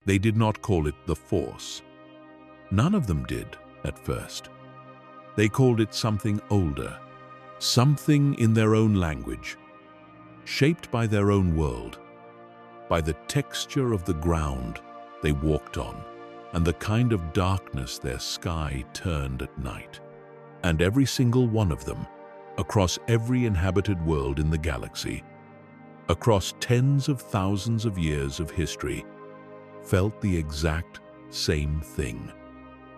They did not call it the Force. None of them did at first. They called it something older, something in their own language, shaped by their own world, by the texture of the ground they walked on, and the kind of darkness their sky turned at night. And every single one of them, across every inhabited world in the galaxy, across tens of thousands of years of history, felt the exact same thing.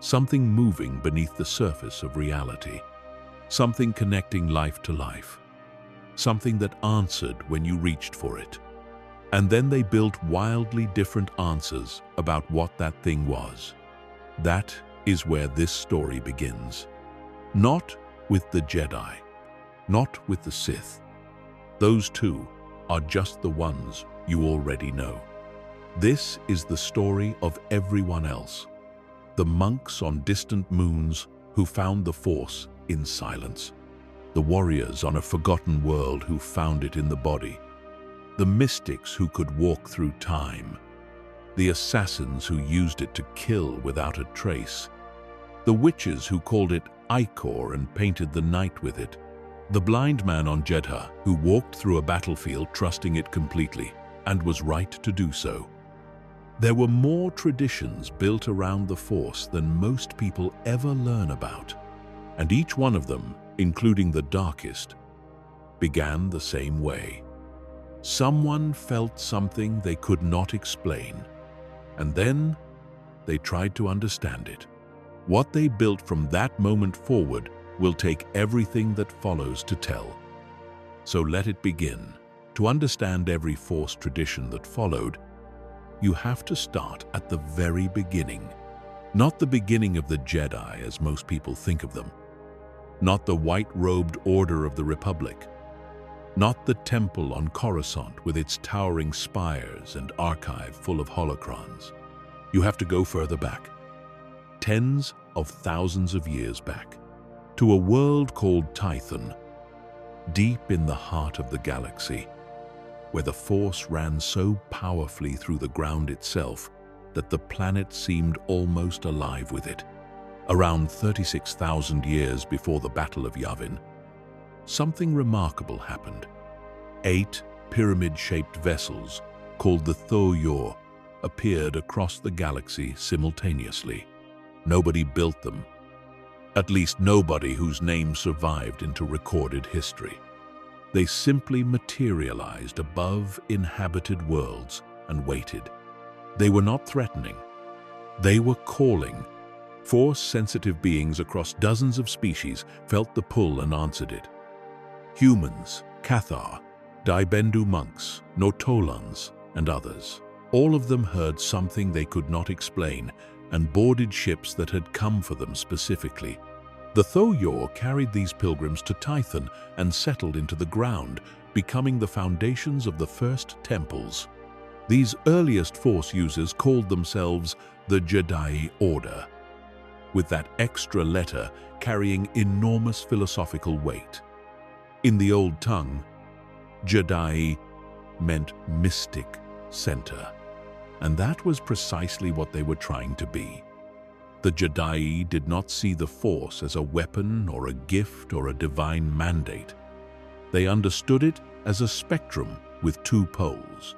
Something moving beneath the surface of reality. Something connecting life to life. Something that answered when you reached for it. And then they built wildly different answers about what that thing was. That is where this story begins. Not with the Jedi, not with the Sith. Those two are just the ones you already know. This is the story of everyone else. The monks on distant moons who found the Force in silence. The warriors on a forgotten world who found it in the body. The mystics who could walk through time. The assassins who used it to kill without a trace. The witches who called it Ichor and painted the night with it. The blind man on Jedha who walked through a battlefield trusting it completely, and was right to do so. There were more traditions built around the Force than most people ever learn about, and each one of them, including the darkest, began the same way. Someone felt something they could not explain, and then they tried to understand it. What they built from that moment forward will take everything that follows to tell. So let it begin. To understand every Force tradition that followed, you have to start at the very beginning. Not the beginning of the Jedi as most people think of them. Not the white-robed Order of the Republic. Not the temple on Coruscant with its towering spires and archive full of holocrons. You have to go further back. Tens of thousands of years back. To a world called Tython, deep in the heart of the galaxy, where the Force ran so powerfully through the ground itself that the planet seemed almost alive with it. Around 36,000 years before the Battle of Yavin, something remarkable happened. 8 pyramid-shaped vessels, called the Tho-Yor, appeared across the galaxy simultaneously. Nobody built them. At least nobody whose name survived into recorded history. They simply materialized above inhabited worlds and waited. They were not threatening. They were calling. Force-sensitive beings across dozens of species felt the pull and answered it. Humans, Cathar, Daibendu monks, Nortolans, and others. All of them heard something they could not explain and boarded ships that had come for them specifically. The Tho-Yor carried these pilgrims to Tython and settled into the ground, becoming the foundations of the first temples. These earliest Force users called themselves the Jedi Order, with that extra letter carrying enormous philosophical weight. In the old tongue, Jedi meant mystic center, and that was precisely what they were trying to be. The Jedi did not see the Force as a weapon or a gift or a divine mandate. They understood it as a spectrum with 2 poles.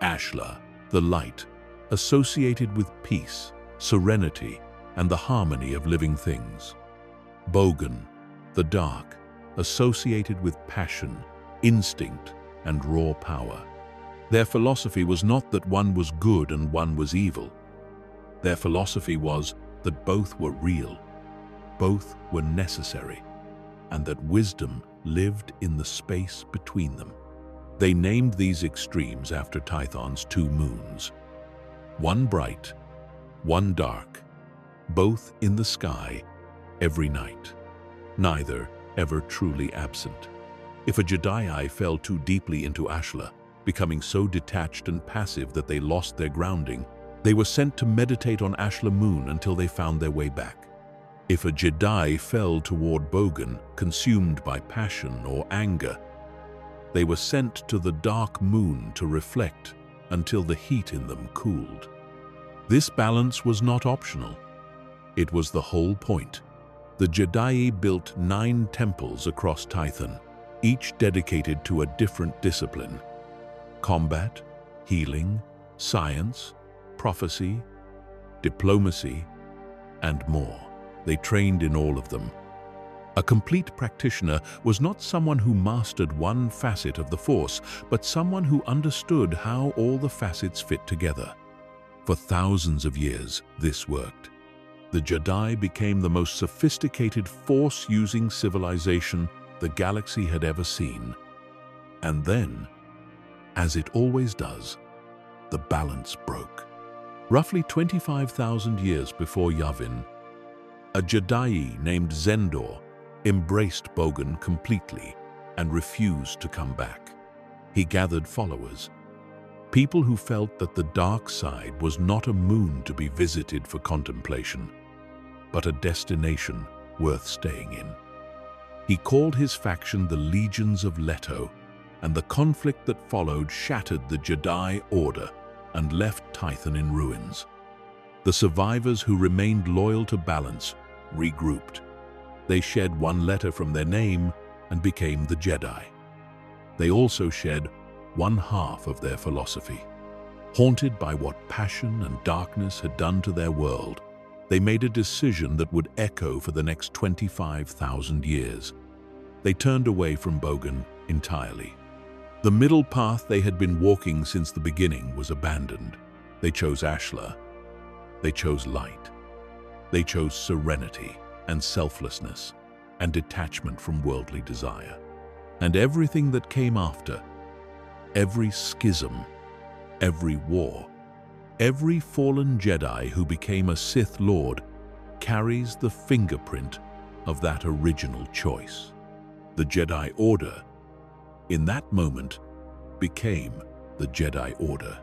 Ashla, the light, associated with peace, serenity, and the harmony of living things. Bogan, the dark, associated with passion, instinct, and raw power. Their philosophy was not that one was good and one was evil. Their philosophy was that both were real, both were necessary, and that wisdom lived in the space between them. They named these extremes after Tython's 2 moons. One bright, one dark, both in the sky every night, neither ever truly absent. If a Jedi fell too deeply into Ashla, becoming so detached and passive that they lost their grounding, they were sent to meditate on Ashla Moon until they found their way back. If a Jedi fell toward Bogan, consumed by passion or anger, they were sent to the dark moon to reflect until the heat in them cooled. This balance was not optional. It was the whole point. The Jedi built 9 temples across Tython, each dedicated to a different discipline: combat, healing, science, prophecy, diplomacy, and more. They trained in all of them. A complete practitioner was not someone who mastered one facet of the Force, but someone who understood how all the facets fit together. For thousands of years, this worked. The Jedi became the most sophisticated Force-using civilization the galaxy had ever seen. And then, as it always does, the balance broke. Roughly 25,000 years before Yavin, a Jedi named Zendor embraced Bogan completely and refused to come back. He gathered followers, people who felt that the dark side was not a moon to be visited for contemplation, but a destination worth staying in. He called his faction the Legions of Leto, and the conflict that followed shattered the Jedi Order and left Tython in ruins. The survivors who remained loyal to balance regrouped. They shed one letter from their name and became the Jedi. They also shed one half of their philosophy. Haunted by what passion and darkness had done to their world, they made a decision that would echo for the next 25,000 years. They turned away from Bogan entirely. The middle path they had been walking since the beginning was abandoned. They chose Ashla. They chose light. They chose serenity and selflessness and detachment from worldly desire. And everything that came after, every schism, every war, every fallen Jedi who became a Sith Lord carries the fingerprint of that original choice. The Jedi Order, in that moment, became the Jedi Order.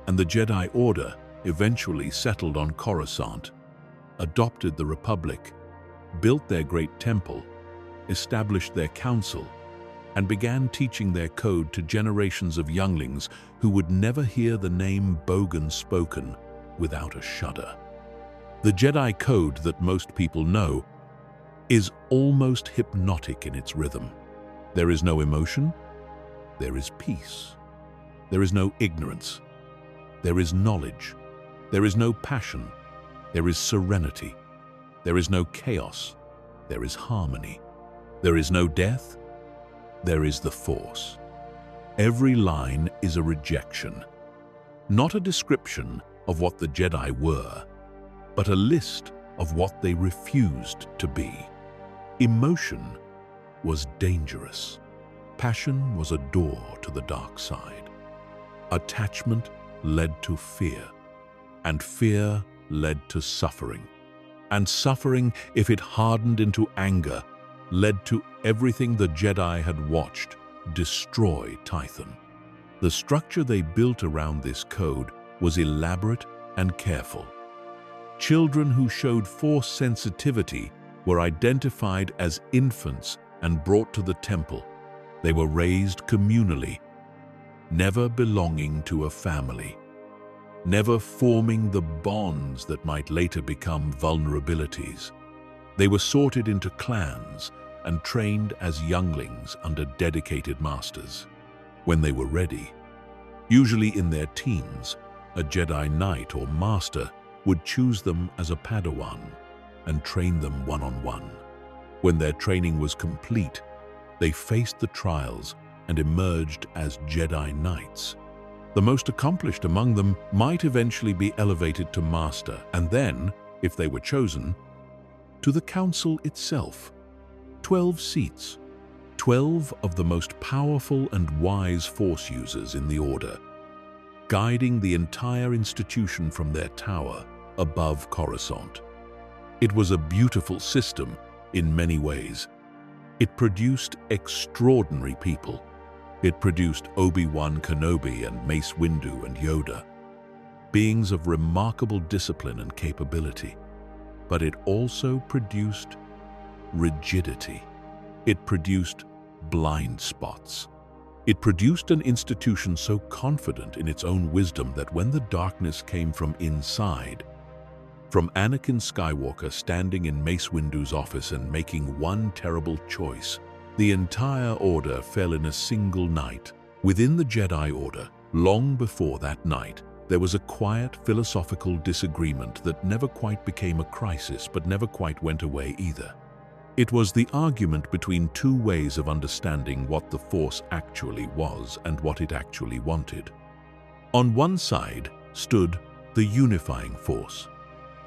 And the Jedi Order eventually settled on Coruscant, adopted the Republic, built their great temple, established their council, and began teaching their code to generations of younglings who would never hear the name Bogan spoken without a shudder. The Jedi Code that most people know is almost hypnotic in its rhythm. There is no emotion, there is peace. There is no ignorance, there is knowledge. There is no passion, there is serenity. There is no chaos, there is harmony. There is no death, there is the Force. Every line is a rejection, not a description of what the Jedi were, but a list of what they refused to be. Emotion was dangerous. Passion was a door to the dark side. Attachment led to fear, and fear led to suffering. And suffering, if it hardened into anger, led to everything the Jedi had watched destroy Tython. The structure they built around this code was elaborate and careful. Children who showed Force sensitivity were identified as infants and brought to the temple. They were raised communally, never belonging to a family, never forming the bonds that might later become vulnerabilities. They were sorted into clans and trained as younglings under dedicated masters. When they were ready, usually in their teens, a Jedi Knight or Master would choose them as a Padawan and train them one-on-one. When their training was complete, they faced the trials and emerged as Jedi Knights. The most accomplished among them might eventually be elevated to Master, and then, if they were chosen, to the Council itself. 12 seats, 12 of the most powerful and wise Force users in the Order, guiding the entire institution from their tower above Coruscant. It was a beautiful system in many ways. It produced extraordinary people. It produced Obi-Wan Kenobi and Mace Windu and Yoda, beings of remarkable discipline and capability. But it also produced rigidity. It produced blind spots. It produced an institution so confident in its own wisdom that when the darkness came from inside, from Anakin Skywalker standing in Mace Windu's office and making one terrible choice, the entire order fell in a single night. Within the Jedi Order, long before that night, there was a quiet philosophical disagreement that never quite became a crisis but never quite went away either. It was the argument between two ways of understanding what the Force actually was and what it actually wanted. On one side stood the unifying Force.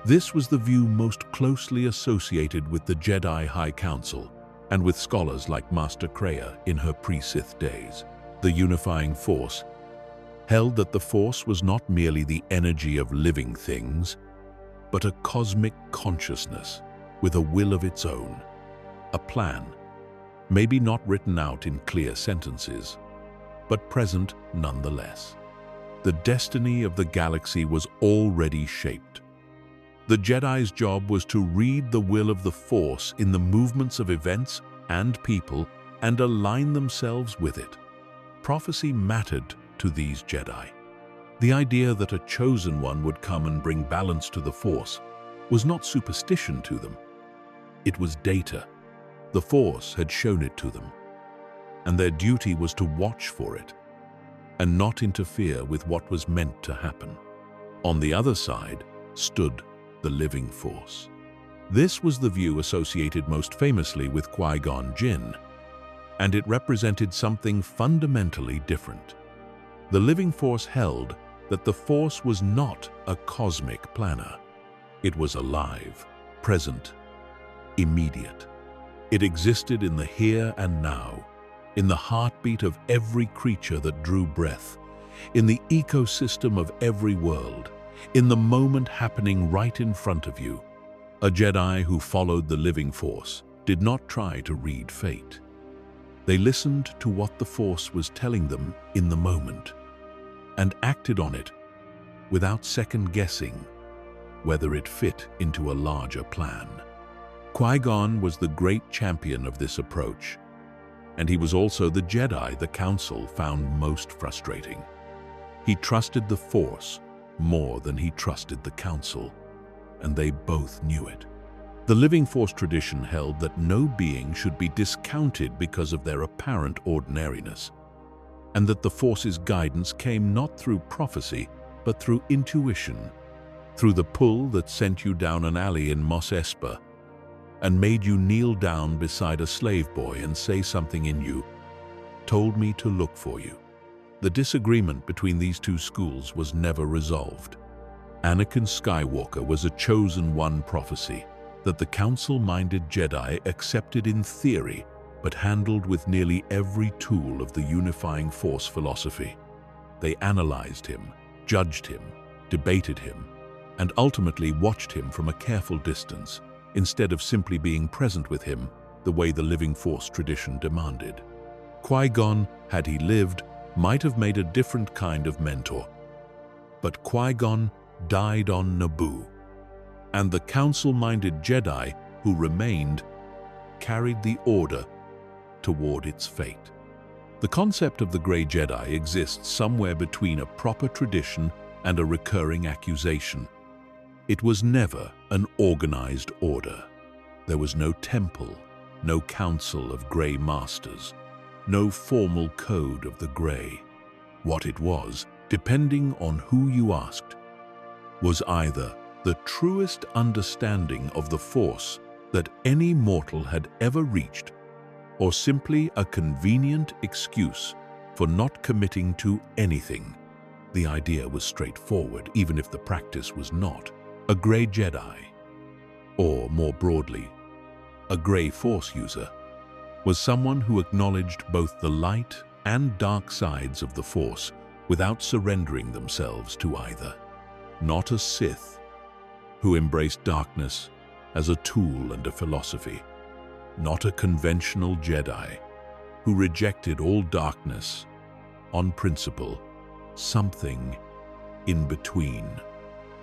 This was the view most closely associated with the Jedi High Council and with scholars like Master Kreia in her pre-Sith days. The unifying Force held that the Force was not merely the energy of living things, but a cosmic consciousness with a will of its own, a plan, maybe not written out in clear sentences, but present nonetheless. The destiny of the galaxy was already shaped. The Jedi's job was to read the will of the Force in the movements of events and people and align themselves with it. Prophecy mattered to these Jedi. The idea that a chosen one would come and bring balance to the Force was not superstition to them. It was data. The Force had shown it to them, and their duty was to watch for it and not interfere with what was meant to happen. On the other side stood the living Force. This was the view associated most famously with Qui-Gon Jinn, and it represented something fundamentally different. The living Force held that the Force was not a cosmic planner. It was alive, present, immediate. It existed in the here and now, in the heartbeat of every creature that drew breath, in the ecosystem of every world, in the moment happening right in front of you. A Jedi who followed the living Force did not try to read fate. They listened to what the Force was telling them in the moment and acted on it without second-guessing whether it fit into a larger plan. Qui-Gon was the great champion of this approach, and he was also the Jedi the Council found most frustrating. He trusted the Force more than he trusted the Council, and they both knew it. The living Force tradition held that no being should be discounted because of their apparent ordinariness, and that the Force's guidance came not through prophecy, but through intuition, through the pull that sent you down an alley in Mos Espa and made you kneel down beside a slave boy and say something in you told me to look for you. The disagreement between these two schools was never resolved. Anakin Skywalker was a chosen one prophecy that the council-minded Jedi accepted in theory but handled with nearly every tool of the unifying Force philosophy. They analyzed him, judged him, debated him, and ultimately watched him from a careful distance, instead of simply being present with him the way the living Force tradition demanded. Qui-Gon, had he lived, might have made a different kind of mentor. But Qui-Gon died on Naboo, and the council-minded Jedi who remained carried the Order toward its fate. The concept of the Grey Jedi exists somewhere between a proper tradition and a recurring accusation. It was never an organized order. There was no temple, no council of Grey Masters, no formal code of the Grey. What it was, depending on who you asked, was either the truest understanding of the Force that any mortal had ever reached, or simply a convenient excuse for not committing to anything. The idea was straightforward, even if the practice was not. A Grey Jedi, or more broadly, a Grey Force user, was someone who acknowledged both the light and dark sides of the Force without surrendering themselves to either. Not a Sith, who embraced darkness as a tool and a philosophy. Not a conventional Jedi, who rejected all darkness on principle. Something in between.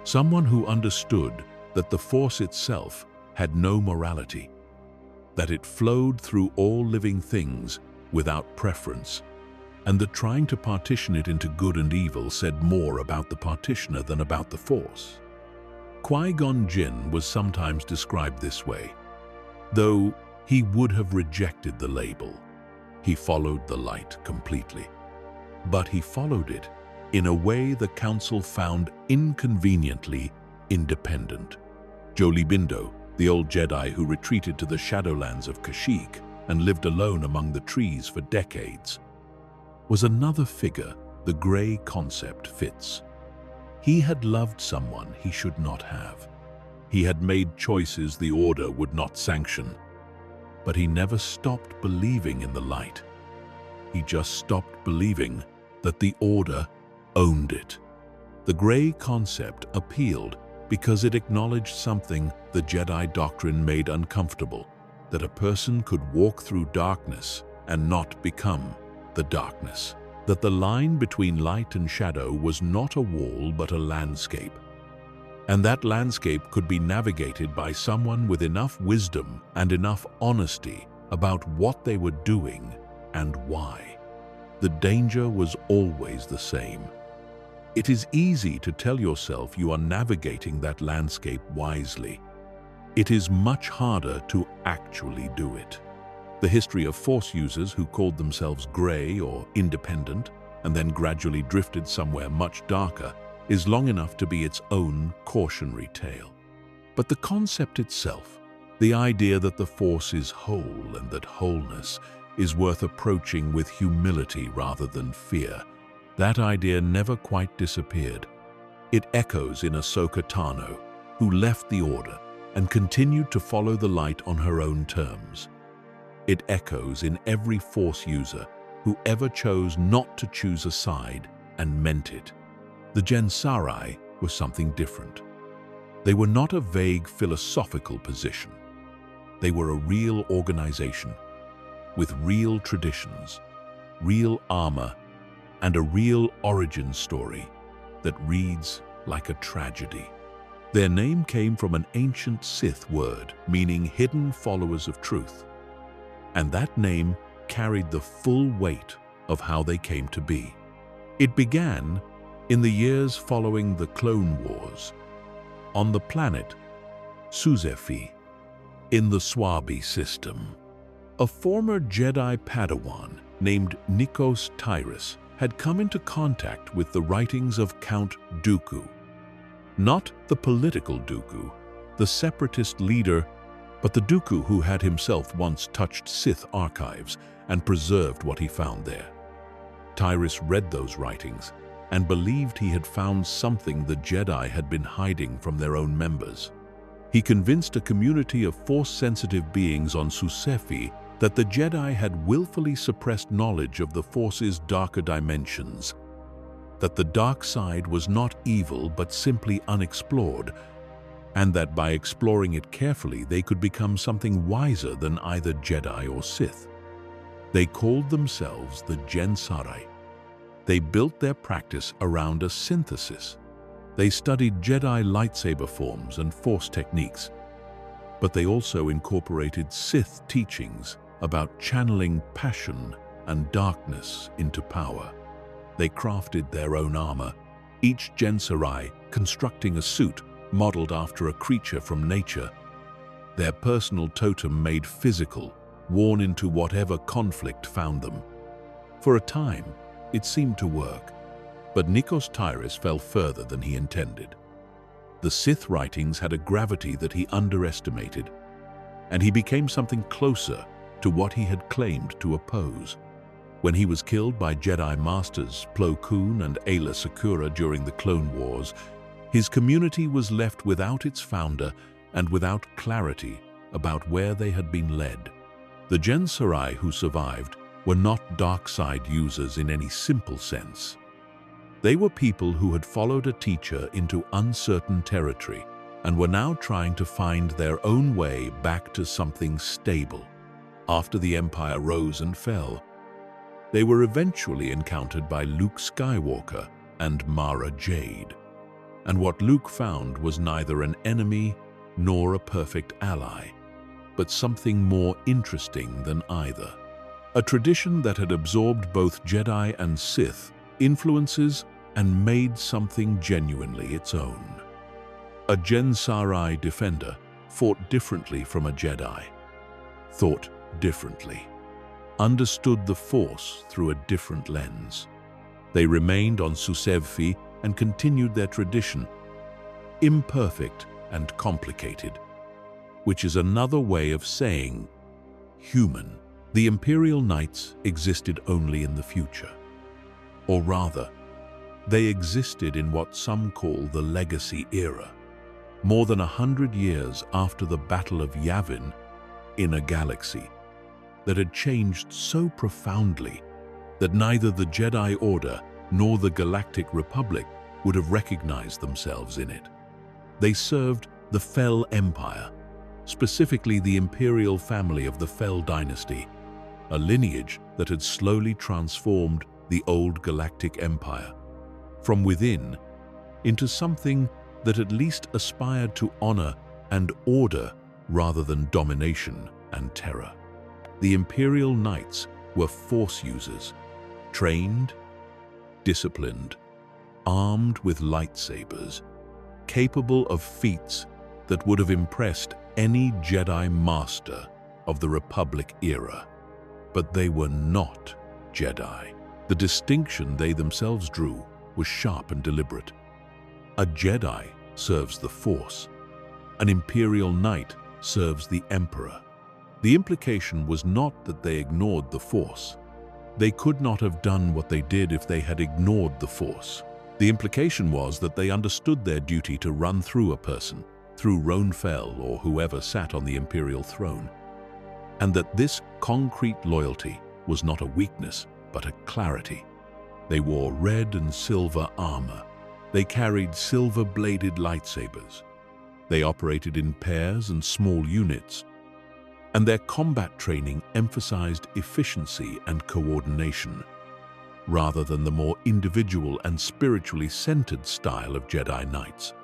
Someone who understood that the Force itself had no morality, that it flowed through all living things without preference, and that trying to partition it into good and evil said more about the partitioner than about the Force. Qui-Gon Jinn was sometimes described this way, though he would have rejected the label. He followed the light completely. But he followed it in a way the Council found inconveniently independent. Jolee Bindo, the old Jedi who retreated to the Shadowlands of Kashyyyk and lived alone among the trees for decades, was another figure the Grey concept fits. He had loved someone he should not have. He had made choices the Order would not sanction. But he never stopped believing in the light. He just stopped believing that the Order owned it. The Grey concept appealed because it acknowledged something the Jedi doctrine made uncomfortable, that a person could walk through darkness and not become the darkness, that the line between light and shadow was not a wall but a landscape, and that landscape could be navigated by someone with enough wisdom and enough honesty about what they were doing and why. The danger was always the same. It is easy to tell yourself you are navigating that landscape wisely. It is much harder to actually do it. The history of Force users who called themselves Grey or independent and then gradually drifted somewhere much darker is long enough to be its own cautionary tale. But the concept itself, the idea that the Force is whole and that wholeness is worth approaching with humility rather than fear, that idea never quite disappeared. It echoes in Ahsoka Tano, who left the Order and continued to follow the light on her own terms. It echoes in every Force user who ever chose not to choose a side and meant it. The Jennsarai was something different. They were not a vague philosophical position. They were a real organization with real traditions, real armor, and a real origin story that reads like a tragedy. Their name came from an ancient Sith word meaning hidden followers of truth, and that name carried the full weight of how they came to be. It began in the years following the Clone Wars, on the planet Suzefi, in the Swabi system. A former Jedi Padawan named Nikos Tyrus had come into contact with the writings of Count Dooku. Not the political Dooku, the separatist leader, but the Dooku who had himself once touched Sith archives and preserved what he found there. Tyrus read those writings and believed he had found something the Jedi had been hiding from their own members. He convinced a community of Force-sensitive beings on Suzefi that the Jedi had willfully suppressed knowledge of the Force's darker dimensions, that the dark side was not evil but simply unexplored, and that by exploring it carefully they could become something wiser than either Jedi or Sith. They called themselves the Jennsarai. They built their practice around a synthesis. They studied Jedi lightsaber forms and Force techniques, but they also incorporated Sith teachings about channeling passion and darkness into power. They crafted their own armor, each Jennsarai constructing a suit modeled after a creature from nature, their personal totem made physical, worn into whatever conflict found them. For a time, it seemed to work, but Nikos Tyrus fell further than he intended. The Sith writings had a gravity that he underestimated, and he became something closer to what he had claimed to oppose. When he was killed by Jedi Masters Plo Koon and Aayla Secura during the Clone Wars, his community was left without its founder and without clarity about where they had been led. The Jennsarai who survived were not dark side users in any simple sense. They were people who had followed a teacher into uncertain territory and were now trying to find their own way back to something stable. After the Empire rose and fell, they were eventually encountered by Luke Skywalker and Mara Jade. And what Luke found was neither an enemy nor a perfect ally, but something more interesting than either. a tradition that had absorbed both Jedi and Sith influences and made something genuinely its own. A Gensari defender fought differently from a Jedi, thought differently, understood the Force through a different lens. They remained on Susevfi and continued their tradition, imperfect and complicated, which is another way of saying human. The Imperial Knights existed only in the future. Or rather, they existed in what some call the Legacy Era, more than 100 years after the Battle of Yavin, in a galaxy that had changed so profoundly that neither the Jedi Order nor the Galactic Republic would have recognized themselves in it. They served the Fel Empire, specifically the imperial family of the Fel dynasty, a lineage that had slowly transformed the old Galactic Empire from within into something that at least aspired to honor and order rather than domination and terror. The Imperial Knights were Force users, trained, disciplined, armed with lightsabers, capable of feats that would have impressed any Jedi Master of the Republic era. But they were not Jedi. The distinction they themselves drew was sharp and deliberate. A Jedi serves the Force. An Imperial Knight serves the Emperor. The implication was not that they ignored the Force. They could not have done what they did if they had ignored the Force. The implication was that they understood their duty to run through a person, through Roan Fel or whoever sat on the Imperial throne, and that this concrete loyalty was not a weakness, but a clarity. They wore red and silver armor. They carried silver-bladed lightsabers. They operated in pairs and small units, and their combat training emphasized efficiency and coordination, rather than the more individual and spiritually centered style of Jedi Knights.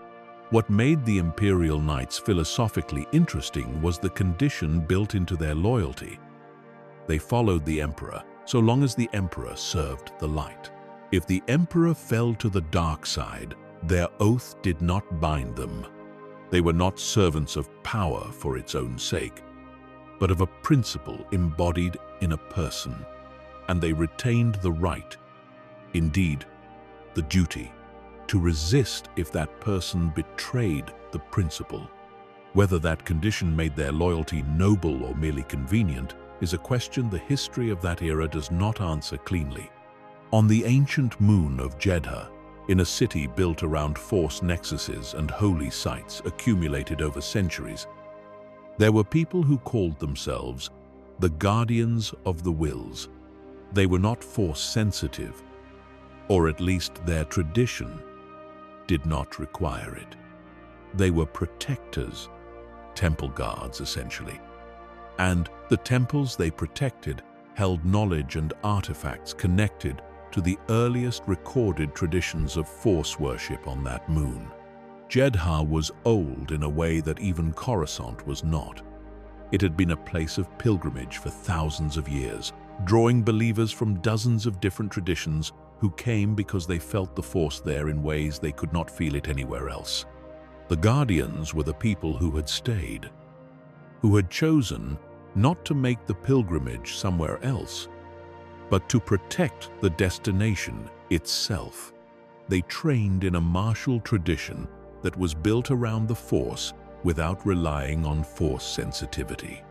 What made the Imperial Knights philosophically interesting was the condition built into their loyalty. They followed the Emperor so long as the Emperor served the light. If the Emperor fell to the dark side, their oath did not bind them. They were not servants of power for its own sake, but of a principle embodied in a person, and they retained the right, indeed, the duty, to resist if that person betrayed the principle. Whether that condition made their loyalty noble or merely convenient is a question the history of that era does not answer cleanly. On the ancient moon of Jedha, in a city built around Force nexuses and holy sites accumulated over centuries, there were people who called themselves the Guardians of the Wills. They were not Force-sensitive, or at least their tradition did not require it. They were protectors, temple guards essentially, and the temples they protected held knowledge and artifacts connected to the earliest recorded traditions of Force worship on that moon. Jedha was old in a way that even Coruscant was not. It had been a place of pilgrimage for thousands of years, drawing believers from dozens of different traditions who came because they felt the Force there in ways they could not feel it anywhere else. The Guardians were the people who had stayed, who had chosen not to make the pilgrimage somewhere else, but to protect the destination itself. They trained in a martial tradition that was built around the Force without relying on Force sensitivity.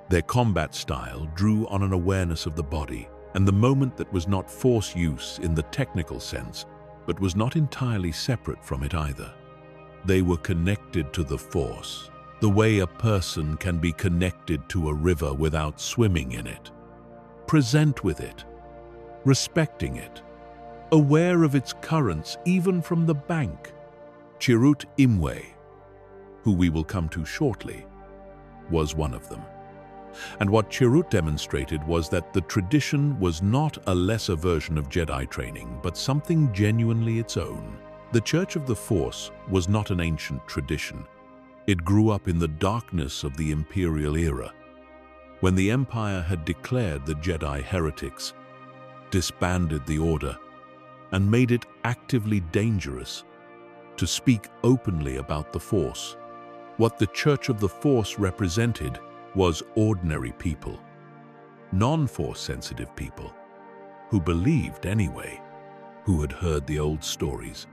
Their combat style drew on an awareness of the body and the moment that was not Force use in the technical sense, but was not entirely separate from it either. They were connected to the Force, the way a person can be connected to a river without swimming in it. Present with it, respecting it, aware of its currents even from the bank. Chirrut Imwe, who we will come to shortly, was one of them. And what Chirrut demonstrated was that the tradition was not a lesser version of Jedi training, but something genuinely its own. The Church of the Force was not an ancient tradition. It grew up in the darkness of the Imperial era. when the Empire had declared the Jedi heretics, disbanded the Order, and made it actively dangerous to speak openly about the Force. What the Church of the Force represented was ordinary people, non-Force sensitive people, who believed anyway, who had heard the old stories,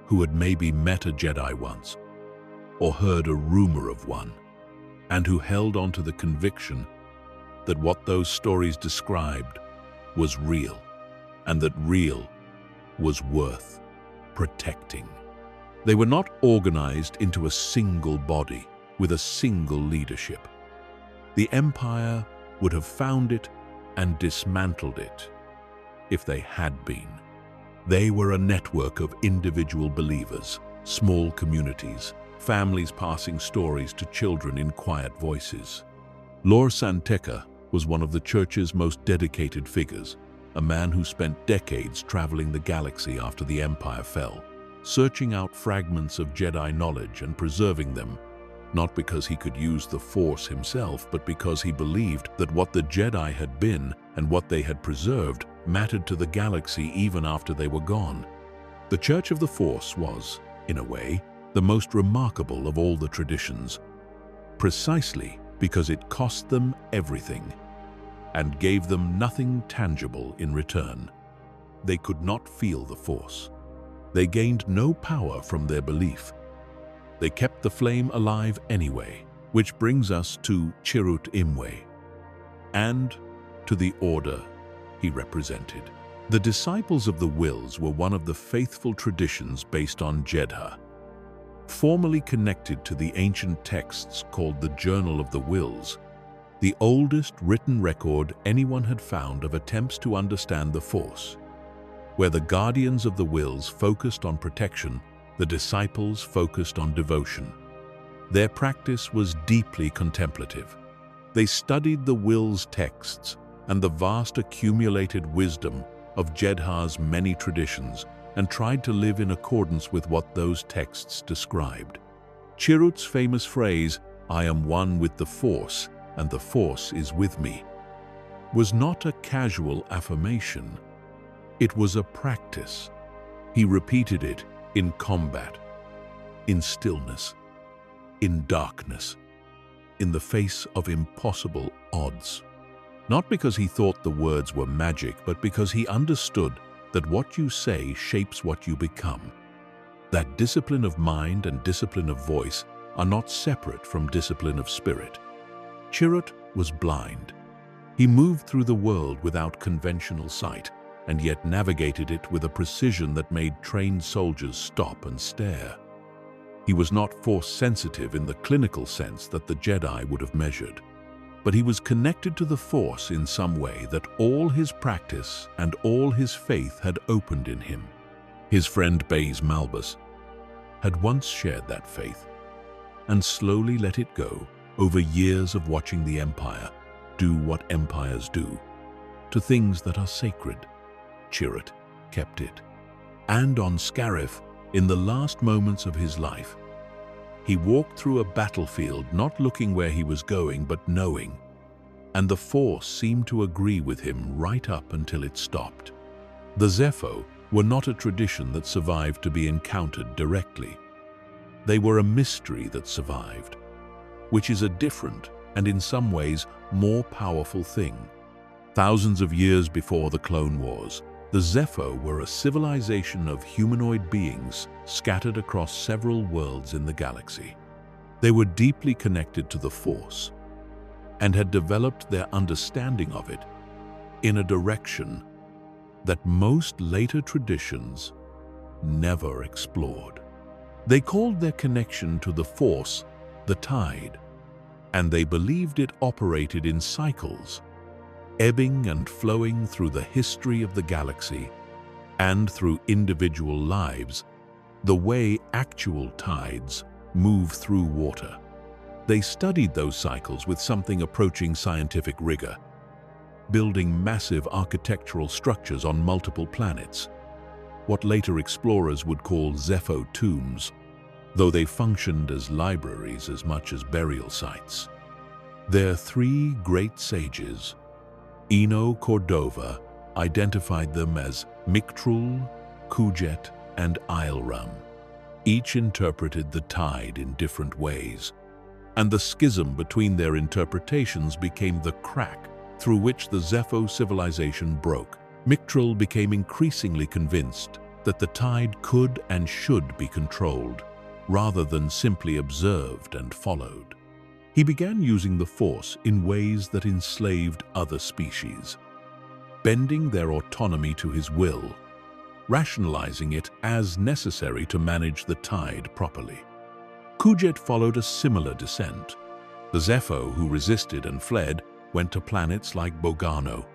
who had maybe met a Jedi once, or heard a rumor of one, and who held on to the conviction that what those stories described was real, and that real was worth protecting. They were not organized into a single body with a single leadership. The Empire would have found it and dismantled it if they had been. They were a network of individual believers, small communities, families passing stories to children in quiet voices. Lor San Tekka was one of the Church's most dedicated figures, a man who spent decades traveling the galaxy after the Empire fell, searching out fragments of Jedi knowledge and preserving them, not because he could use the Force himself, but because he believed that what the Jedi had been and what they had preserved mattered to the galaxy even after they were gone. The Church of the Force was, in a way, the most remarkable of all the traditions, precisely because it cost them everything and gave them nothing tangible in return. They could not feel the Force. They gained no power from their belief. They kept the flame alive anyway, which brings us to Chirrut Imwe and to the Order he represented. The Disciples of the Whills were one of the faithful traditions based on Jedha, formally connected to the ancient texts called the Journal of the Whills, the oldest written record anyone had found of attempts to understand the Force. Where the Guardians of the Whills focused on protection, the disciples focused on devotion. Their practice was deeply contemplative. They studied the Whills texts and the vast accumulated wisdom of Jedha's many traditions and tried to live in accordance with what those texts described. Chirrut's famous phrase, "I am one with the Force, and the Force is with me," was not a casual affirmation. It was a practice. He repeated it in combat, in stillness, in darkness, in the face of impossible odds. Not because he thought the words were magic, but because he understood that what you say shapes what you become. That discipline of mind and discipline of voice are not separate from discipline of spirit. Chirrut was blind. He moved through the world without conventional sight, and yet navigated it with a precision that made trained soldiers stop and stare. He was not Force-sensitive in the clinical sense that the Jedi would have measured, but he was connected to the Force in some way that all his practice and all his faith had opened in him. His friend Baze Malbus had once shared that faith and slowly let it go over years of watching the Empire do what empires do to things that are sacred. Chirrut kept it. And on Scarif, in the last moments of his life, he walked through a battlefield not looking where he was going, but knowing, and the Force seemed to agree with him right up until it stopped. The Zeffo were not a tradition that survived to be encountered directly. They were a mystery that survived, which is a different and in some ways more powerful thing. Thousands of years before the Clone Wars, the Zeffo were a civilization of humanoid beings scattered across several worlds in the galaxy. They were deeply connected to the Force and had developed their understanding of it in a direction that most later traditions never explored. They called their connection to the Force the Tide, and they believed it operated in cycles, ebbing and flowing through the history of the galaxy and through individual lives, the way actual tides move through water. They studied those cycles with something approaching scientific rigor, building massive architectural structures on multiple planets, what later explorers would call Zeffo tombs, though they functioned as libraries as much as burial sites. Their three great sages, Eno Cordova, identified them as Mictrul, Kujet, and Ailram. Each interpreted the tide in different ways, and the schism between their interpretations became the crack through which the Zepho civilization broke. Mictrul became increasingly convinced that the tide could and should be controlled, rather than simply observed and followed. He began using the Force in ways that enslaved other species, bending their autonomy to his will, rationalizing it as necessary to manage the tide properly. Kujet followed a similar descent. The Zepho, who resisted and fled, went to planets like Bogano,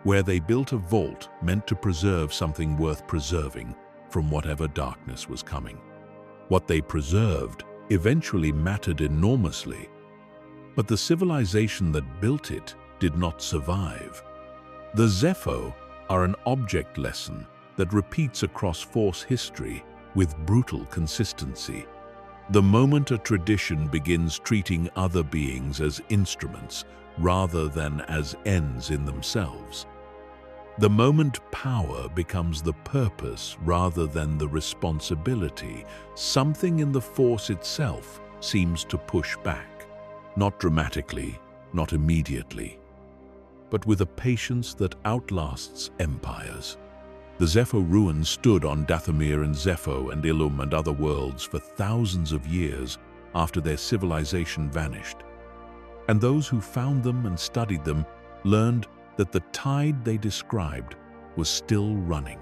where they built a vault meant to preserve something worth preserving from whatever darkness was coming. What they preserved eventually mattered enormously, but the civilization that built it did not survive. The Zepho are an object lesson that repeats across Force history with brutal consistency. The moment a tradition begins treating other beings as instruments rather than as ends in themselves, the moment power becomes the purpose rather than the responsibility, something in the Force itself seems to push back. Not dramatically, not immediately, but with a patience that outlasts empires. The Zepho ruins stood on Dathomir and Zepho and Illum and other worlds for thousands of years after their civilization vanished. And those who found them and studied them learned that the tide they described was still running.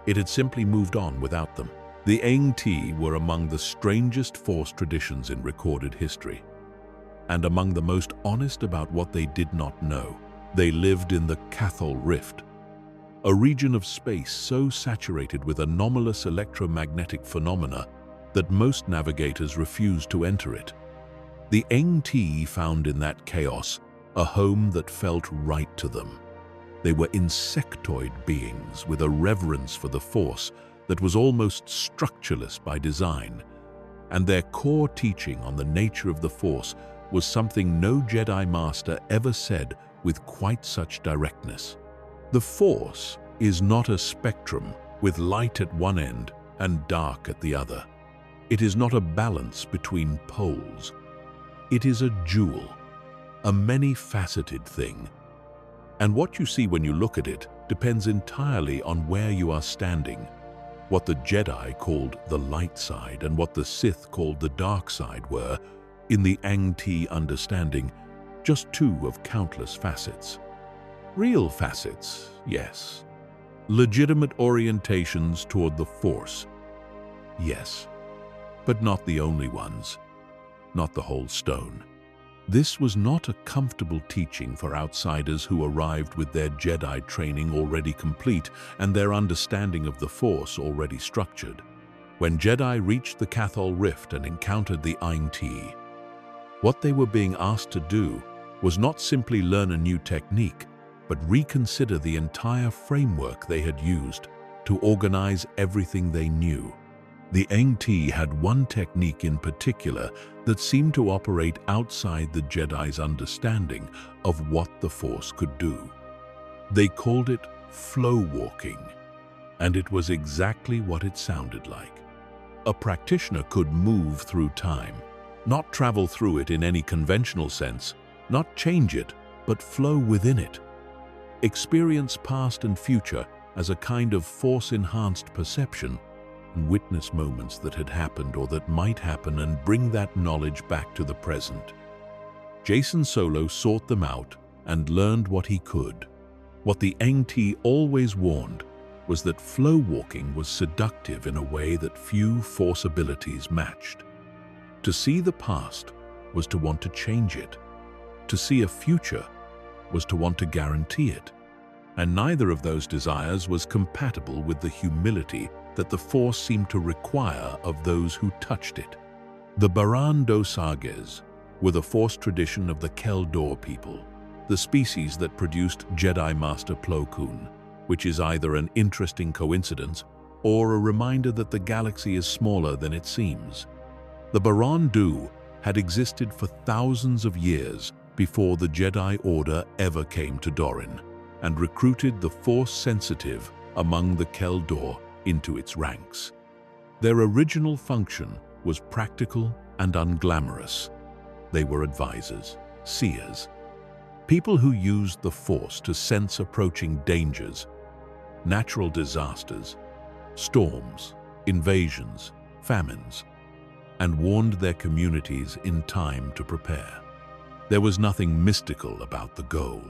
It had simply moved on without them. The Ainti were among the strangest Force traditions in recorded history, and among the most honest about what they did not know. They lived in the Cathol Rift, a region of space so saturated with anomalous electromagnetic phenomena that most navigators refused to enter it. The Ainti found in that chaos a home that felt right to them. They were insectoid beings with a reverence for the Force that was almost structureless by design, and their core teaching on the nature of the Force was something no Jedi Master ever said with quite such directness. The Force is not a spectrum with light at one end and dark at the other. It is not a balance between poles. It is a jewel, a many-faceted thing. And what you see when you look at it depends entirely on where you are standing. What the Jedi called the light side and what the Sith called the dark side were, in the Ainti understanding, just two of countless facets. Real facets, yes. Legitimate orientations toward the Force, yes. But not the only ones, not the whole stone. This was not a comfortable teaching for outsiders who arrived with their Jedi training already complete and their understanding of the Force already structured. When Jedi reached the Cathol Rift and encountered the Ainti, what they were being asked to do was not simply learn a new technique, but reconsider the entire framework they had used to organize everything they knew. The Ainti had one technique in particular that seemed to operate outside the Jedi's understanding of what the Force could do. They called it flow walking, and it was exactly what it sounded like. A practitioner could move through time, not travel through it in any conventional sense, not change it, but flow within it. Experience past and future as a kind of Force-enhanced perception, and witness moments that had happened or that might happen and bring that knowledge back to the present. Jacen Solo sought them out and learned what he could. What the Ainti always warned was that flow walking was seductive in a way that few Force abilities matched. To see the past was to want to change it. To see a future was to want to guarantee it. And neither of those desires was compatible with the humility that the Force seemed to require of those who touched it. The Baran Dosages were the Force tradition of the Kel Dor people, the species that produced Jedi Master Plo Koon, which is either an interesting coincidence or a reminder that the galaxy is smaller than it seems. The Baran Du had existed for thousands of years before the Jedi Order ever came to Dorin, and recruited the Force-sensitive among the Kel Dor into its ranks. Their original function was practical and unglamorous. They were advisors, seers, people who used the Force to sense approaching dangers, natural disasters, storms, invasions, famines, and warned their communities in time to prepare. There was nothing mystical about the goal.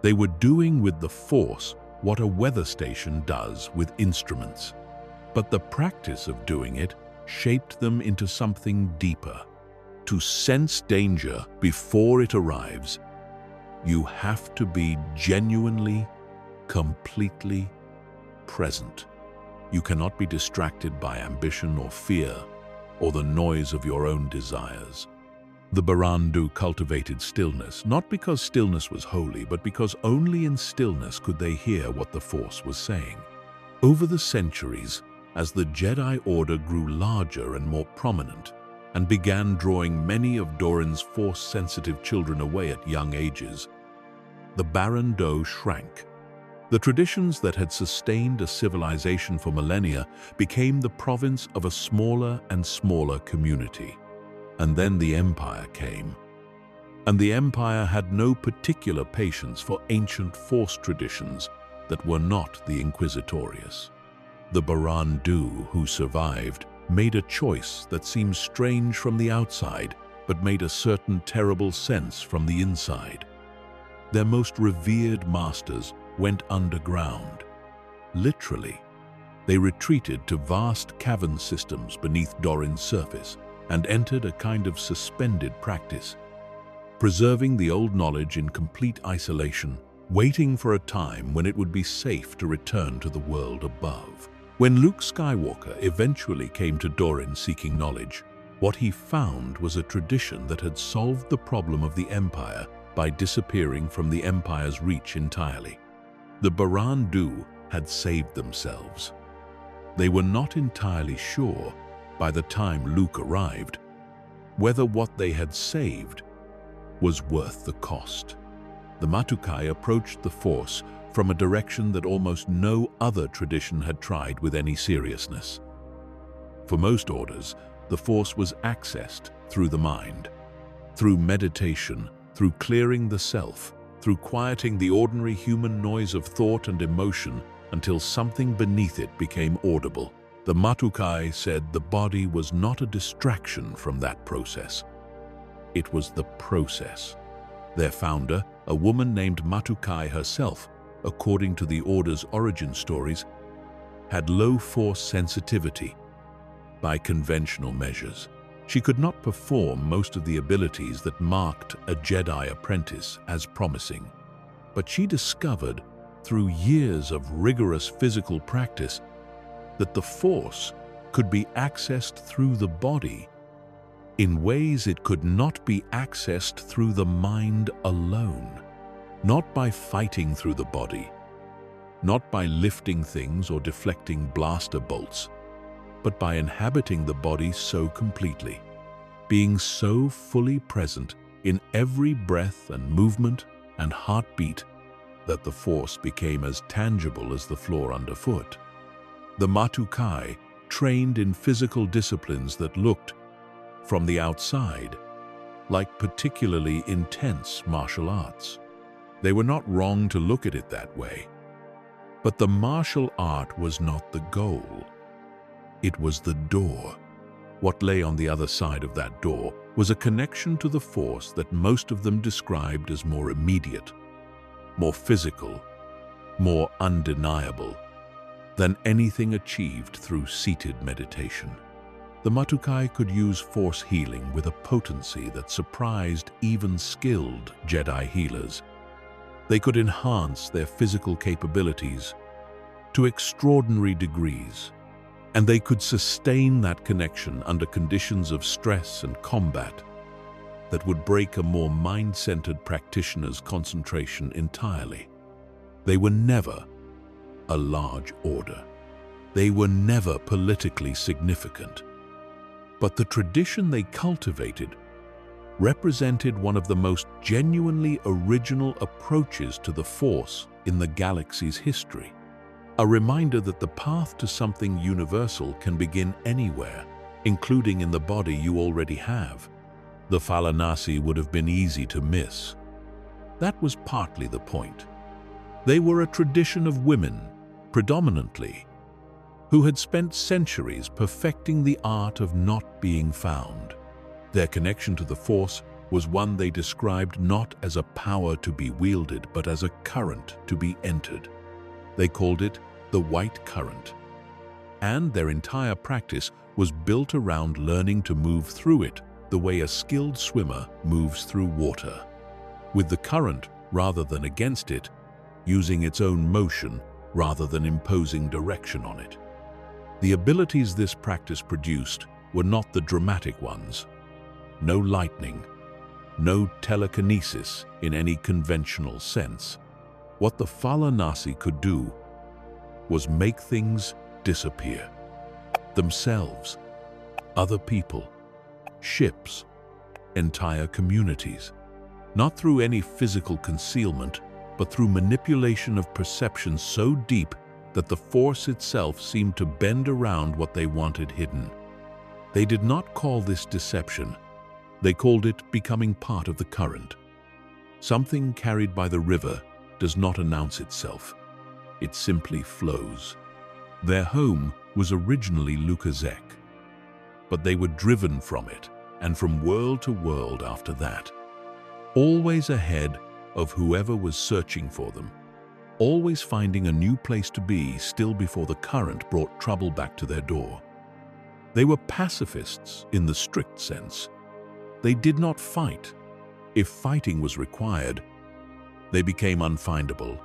They were doing with the Force what a weather station does with instruments. But the practice of doing it shaped them into something deeper. To sense danger before it arrives, you have to be genuinely, completely present. You cannot be distracted by ambition or fear or the noise of your own desires. The Barandu cultivated stillness, not because stillness was holy, but because only in stillness could they hear what the Force was saying. Over the centuries, as the Jedi Order grew larger and more prominent, and began drawing many of Dorin's Force-sensitive children away at young ages, the Barandu shrank. The traditions that had sustained a civilization for millennia became the province of a smaller and smaller community. And then the Empire came. And the Empire had no particular patience for ancient Force traditions that were not the Inquisitorious. The Barandu who survived made a choice that seemed strange from the outside, but made a certain terrible sense from the inside. Their most revered masters went underground. Literally, they retreated to vast cavern systems beneath Dorin's surface and entered a kind of suspended practice, preserving the old knowledge in complete isolation, waiting for a time when it would be safe to return to the world above. When Luke Skywalker eventually came to Dorin seeking knowledge, what he found was a tradition that had solved the problem of the Empire by disappearing from the Empire's reach entirely. The Barandu had saved themselves. They were not entirely sure, by the time Luke arrived, whether what they had saved was worth the cost. The Matukai approached the Force from a direction that almost no other tradition had tried with any seriousness. For most orders, the Force was accessed through the mind, through meditation, through clearing the self, through quieting the ordinary human noise of thought and emotion until something beneath it became audible. The Matukai said the body was not a distraction from that process. It was the process. Their founder, a woman named Matukai herself, according to the Order's origin stories, had low Force sensitivity. By conventional measures, she could not perform most of the abilities that marked a Jedi apprentice as promising. But she discovered, through years of rigorous physical practice, that the Force could be accessed through the body in ways it could not be accessed through the mind alone. Not by fighting through the body, not by lifting things or deflecting blaster bolts, but by inhabiting the body so completely, being so fully present in every breath and movement and heartbeat that the Force became as tangible as the floor underfoot. The Matukai trained in physical disciplines that looked, from the outside, like particularly intense martial arts. They were not wrong to look at it that way. But the martial art was not the goal. It was the door. What lay on the other side of that door was a connection to the Force that most of them described as more immediate, more physical, more undeniable than anything achieved through seated meditation. The Matukai could use Force healing with a potency that surprised even skilled Jedi healers. They could enhance their physical capabilities to extraordinary degrees, and they could sustain that connection under conditions of stress and combat that would break a more mind-centered practitioner's concentration entirely. They were never a large order. They were never politically significant. But the tradition they cultivated represented one of the most genuinely original approaches to the Force in the galaxy's history. A reminder that the path to something universal can begin anywhere, including in the body you already have. The Falanasi would have been easy to miss. That was partly the point. They were a tradition of women, predominantly, who had spent centuries perfecting the art of not being found. Their connection to the Force was one they described not as a power to be wielded, but as a current to be entered. They called it the White Current, and their entire practice was built around learning to move through it the way a skilled swimmer moves through water, with the current rather than against it, using its own motion rather than imposing direction on it. The abilities this practice produced were not the dramatic ones. No lightning, no telekinesis in any conventional sense. What the Falanasi could do was make things disappear. Themselves, other people, ships, entire communities. Not through any physical concealment, but through manipulation of perception so deep that the Force itself seemed to bend around what they wanted hidden. They did not call this deception. They called it becoming part of the current. Something carried by the river does not announce itself. It simply flows. Their home was originally Lukaszek, but they were driven from it and from world to world after that, always ahead of whoever was searching for them, always finding a new place to be still before the current brought trouble back to their door. They were pacifists in the strict sense. They did not fight. If fighting was required, they became unfindable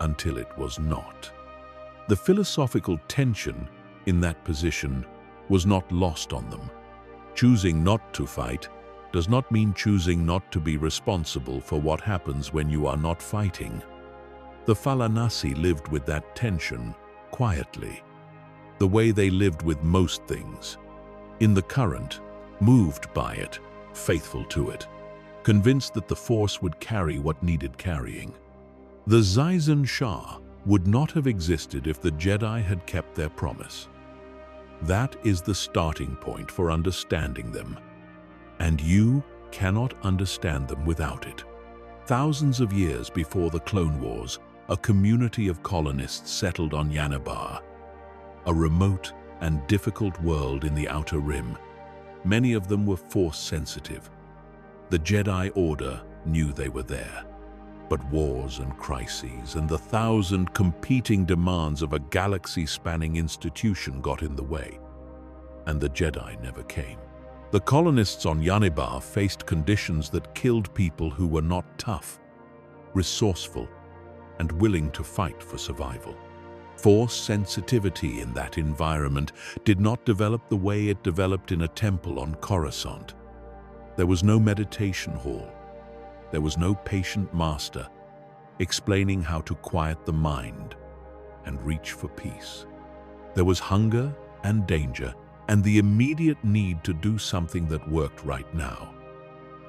until it was not. The philosophical tension in that position was not lost on them. Choosing not to fight does not mean choosing not to be responsible for what happens when you are not fighting. The Falanasi lived with that tension quietly, the way they lived with most things, in the current, moved by it, faithful to it, convinced that the Force would carry what needed carrying. The Zaizan Shah would not have existed if the Jedi had kept their promise. That is the starting point for understanding them, and you cannot understand them without it. Thousands of years before the Clone Wars, a community of colonists settled on Yanabar, a remote and difficult world in the Outer Rim. Many of them were Force-sensitive. The Jedi Order knew they were there, but wars and crises and the thousand competing demands of a galaxy-spanning institution got in the way, and the Jedi never came. The colonists on Yanibar faced conditions that killed people who were not tough, resourceful, and willing to fight for survival. Force sensitivity in that environment did not develop the way it developed in a temple on Coruscant. There was no meditation hall. There was no patient master explaining how to quiet the mind and reach for peace. There was hunger and danger and the immediate need to do something that worked right now.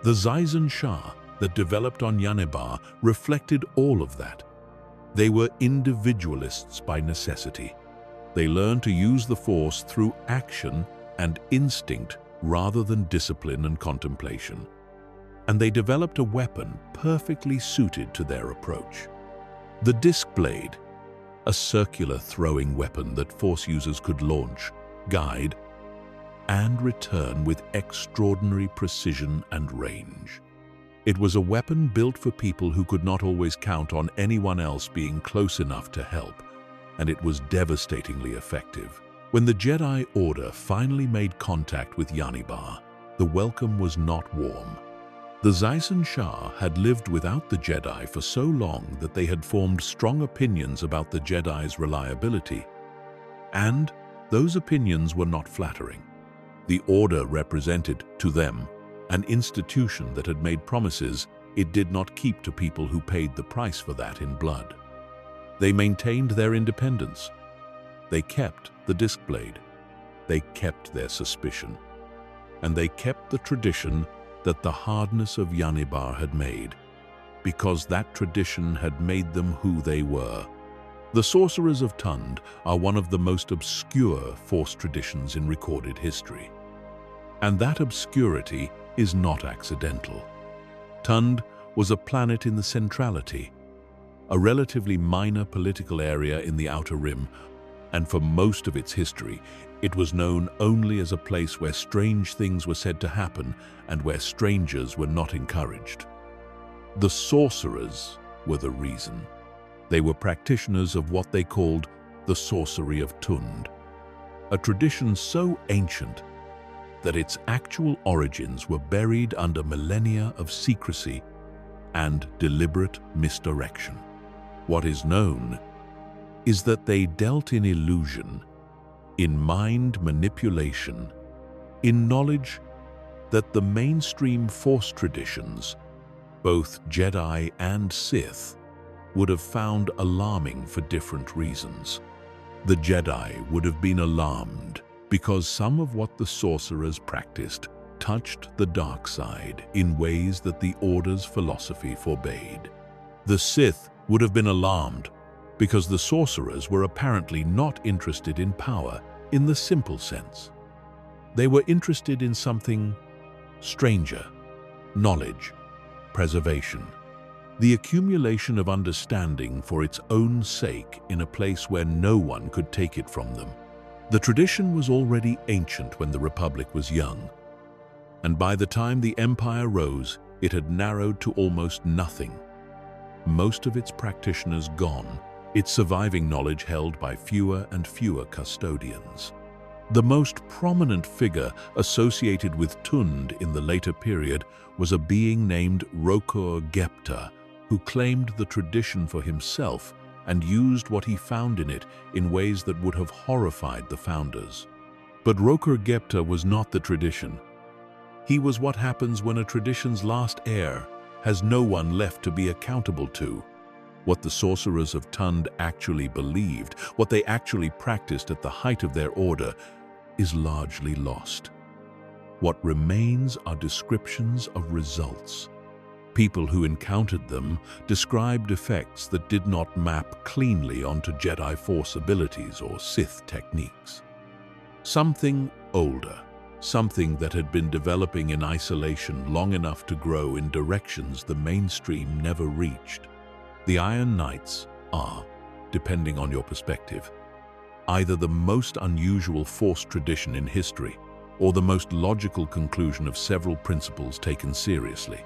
The Zaizan Shah that developed on Yanibar reflected all of that. They were individualists by necessity. They learned to use the Force through action and instinct rather than discipline and contemplation. And they developed a weapon perfectly suited to their approach. The disc blade, a circular throwing weapon that Force users could launch, guide, and return with extraordinary precision and range. It was a weapon built for people who could not always count on anyone else being close enough to help, and it was devastatingly effective. When the Jedi Order finally made contact with Yanibar, the welcome was not warm. The Zaizan Shah had lived without the Jedi for so long that they had formed strong opinions about the Jedi's reliability, and those opinions were not flattering. The Order represented, to them, an institution that had made promises it did not keep to people who paid the price for that in blood. They maintained their independence. They kept the disc blade. They kept their suspicion. And they kept the tradition that the hardness of Yanibar had made, because that tradition had made them who they were. The Sorcerers of Tund are one of the most obscure Force traditions in recorded history. And that obscurity is not accidental. Tund was a planet in the centrality, a relatively minor political area in the Outer Rim, and for most of its history, it was known only as a place where strange things were said to happen and where strangers were not encouraged. The sorcerers were the reason. They were practitioners of what they called the Sorcery of Tund, a tradition so ancient that its actual origins were buried under millennia of secrecy and deliberate misdirection. What is known is that they dealt in illusion, in mind manipulation, in knowledge that the mainstream Force traditions, both Jedi and Sith, would have found alarming for different reasons. The Jedi would have been alarmed because some of what the sorcerers practiced touched the dark side in ways that the Order's philosophy forbade. The Sith would have been alarmed because the sorcerers were apparently not interested in power in the simple sense. They were interested in something stranger: knowledge, preservation, the accumulation of understanding for its own sake in a place where no one could take it from them. The tradition was already ancient when the Republic was young, and by the time the Empire rose, it had narrowed to almost nothing. Most of its practitioners gone, its surviving knowledge held by fewer and fewer custodians. The most prominent figure associated with Tund in the later period was a being named Rokur Gepta, who claimed the tradition for himself and used what he found in it in ways that would have horrified the founders. But Rokur Gepta was not the tradition. He was what happens when a tradition's last heir has no one left to be accountable to. What the Sorcerers of Tund actually believed, what they actually practiced at the height of their order, is largely lost. What remains are descriptions of results. People who encountered them described effects that did not map cleanly onto Jedi Force abilities or Sith techniques. Something older, something that had been developing in isolation long enough to grow in directions the mainstream never reached. The Iron Knights are, depending on your perspective, either the most unusual Force tradition in history or the most logical conclusion of several principles taken seriously.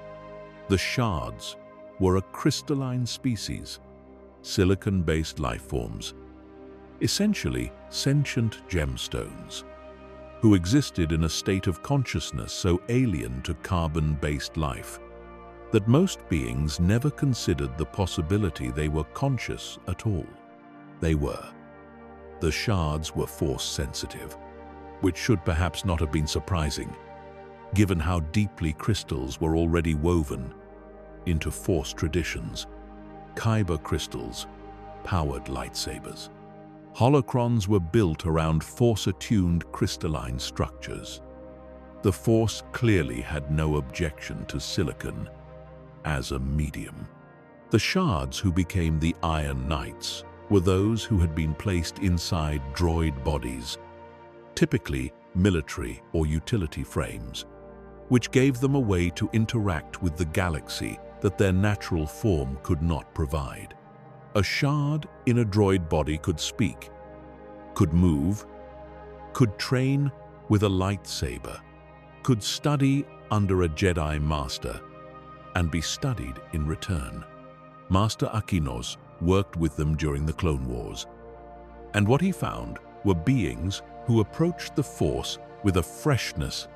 The Shards were a crystalline species, silicon-based life forms, essentially sentient gemstones, who existed in a state of consciousness so alien to carbon-based life that most beings never considered the possibility they were conscious at all. They were. The Shards were Force-sensitive, which should perhaps not have been surprising, given how deeply crystals were already woven into Force traditions. Kyber crystals powered lightsabers. Holocrons were built around Force-attuned crystalline structures. The Force clearly had no objection to silicon as a medium. The Shards who became the Iron Knights were those who had been placed inside droid bodies, typically military or utility frames, which gave them a way to interact with the galaxy that their natural form could not provide. A Shard in a droid body could speak, could move, could train with a lightsaber, could study under a Jedi Master, and be studied in return. Master Akinos worked with them during the Clone Wars, and what he found were beings who approached the Force with a freshness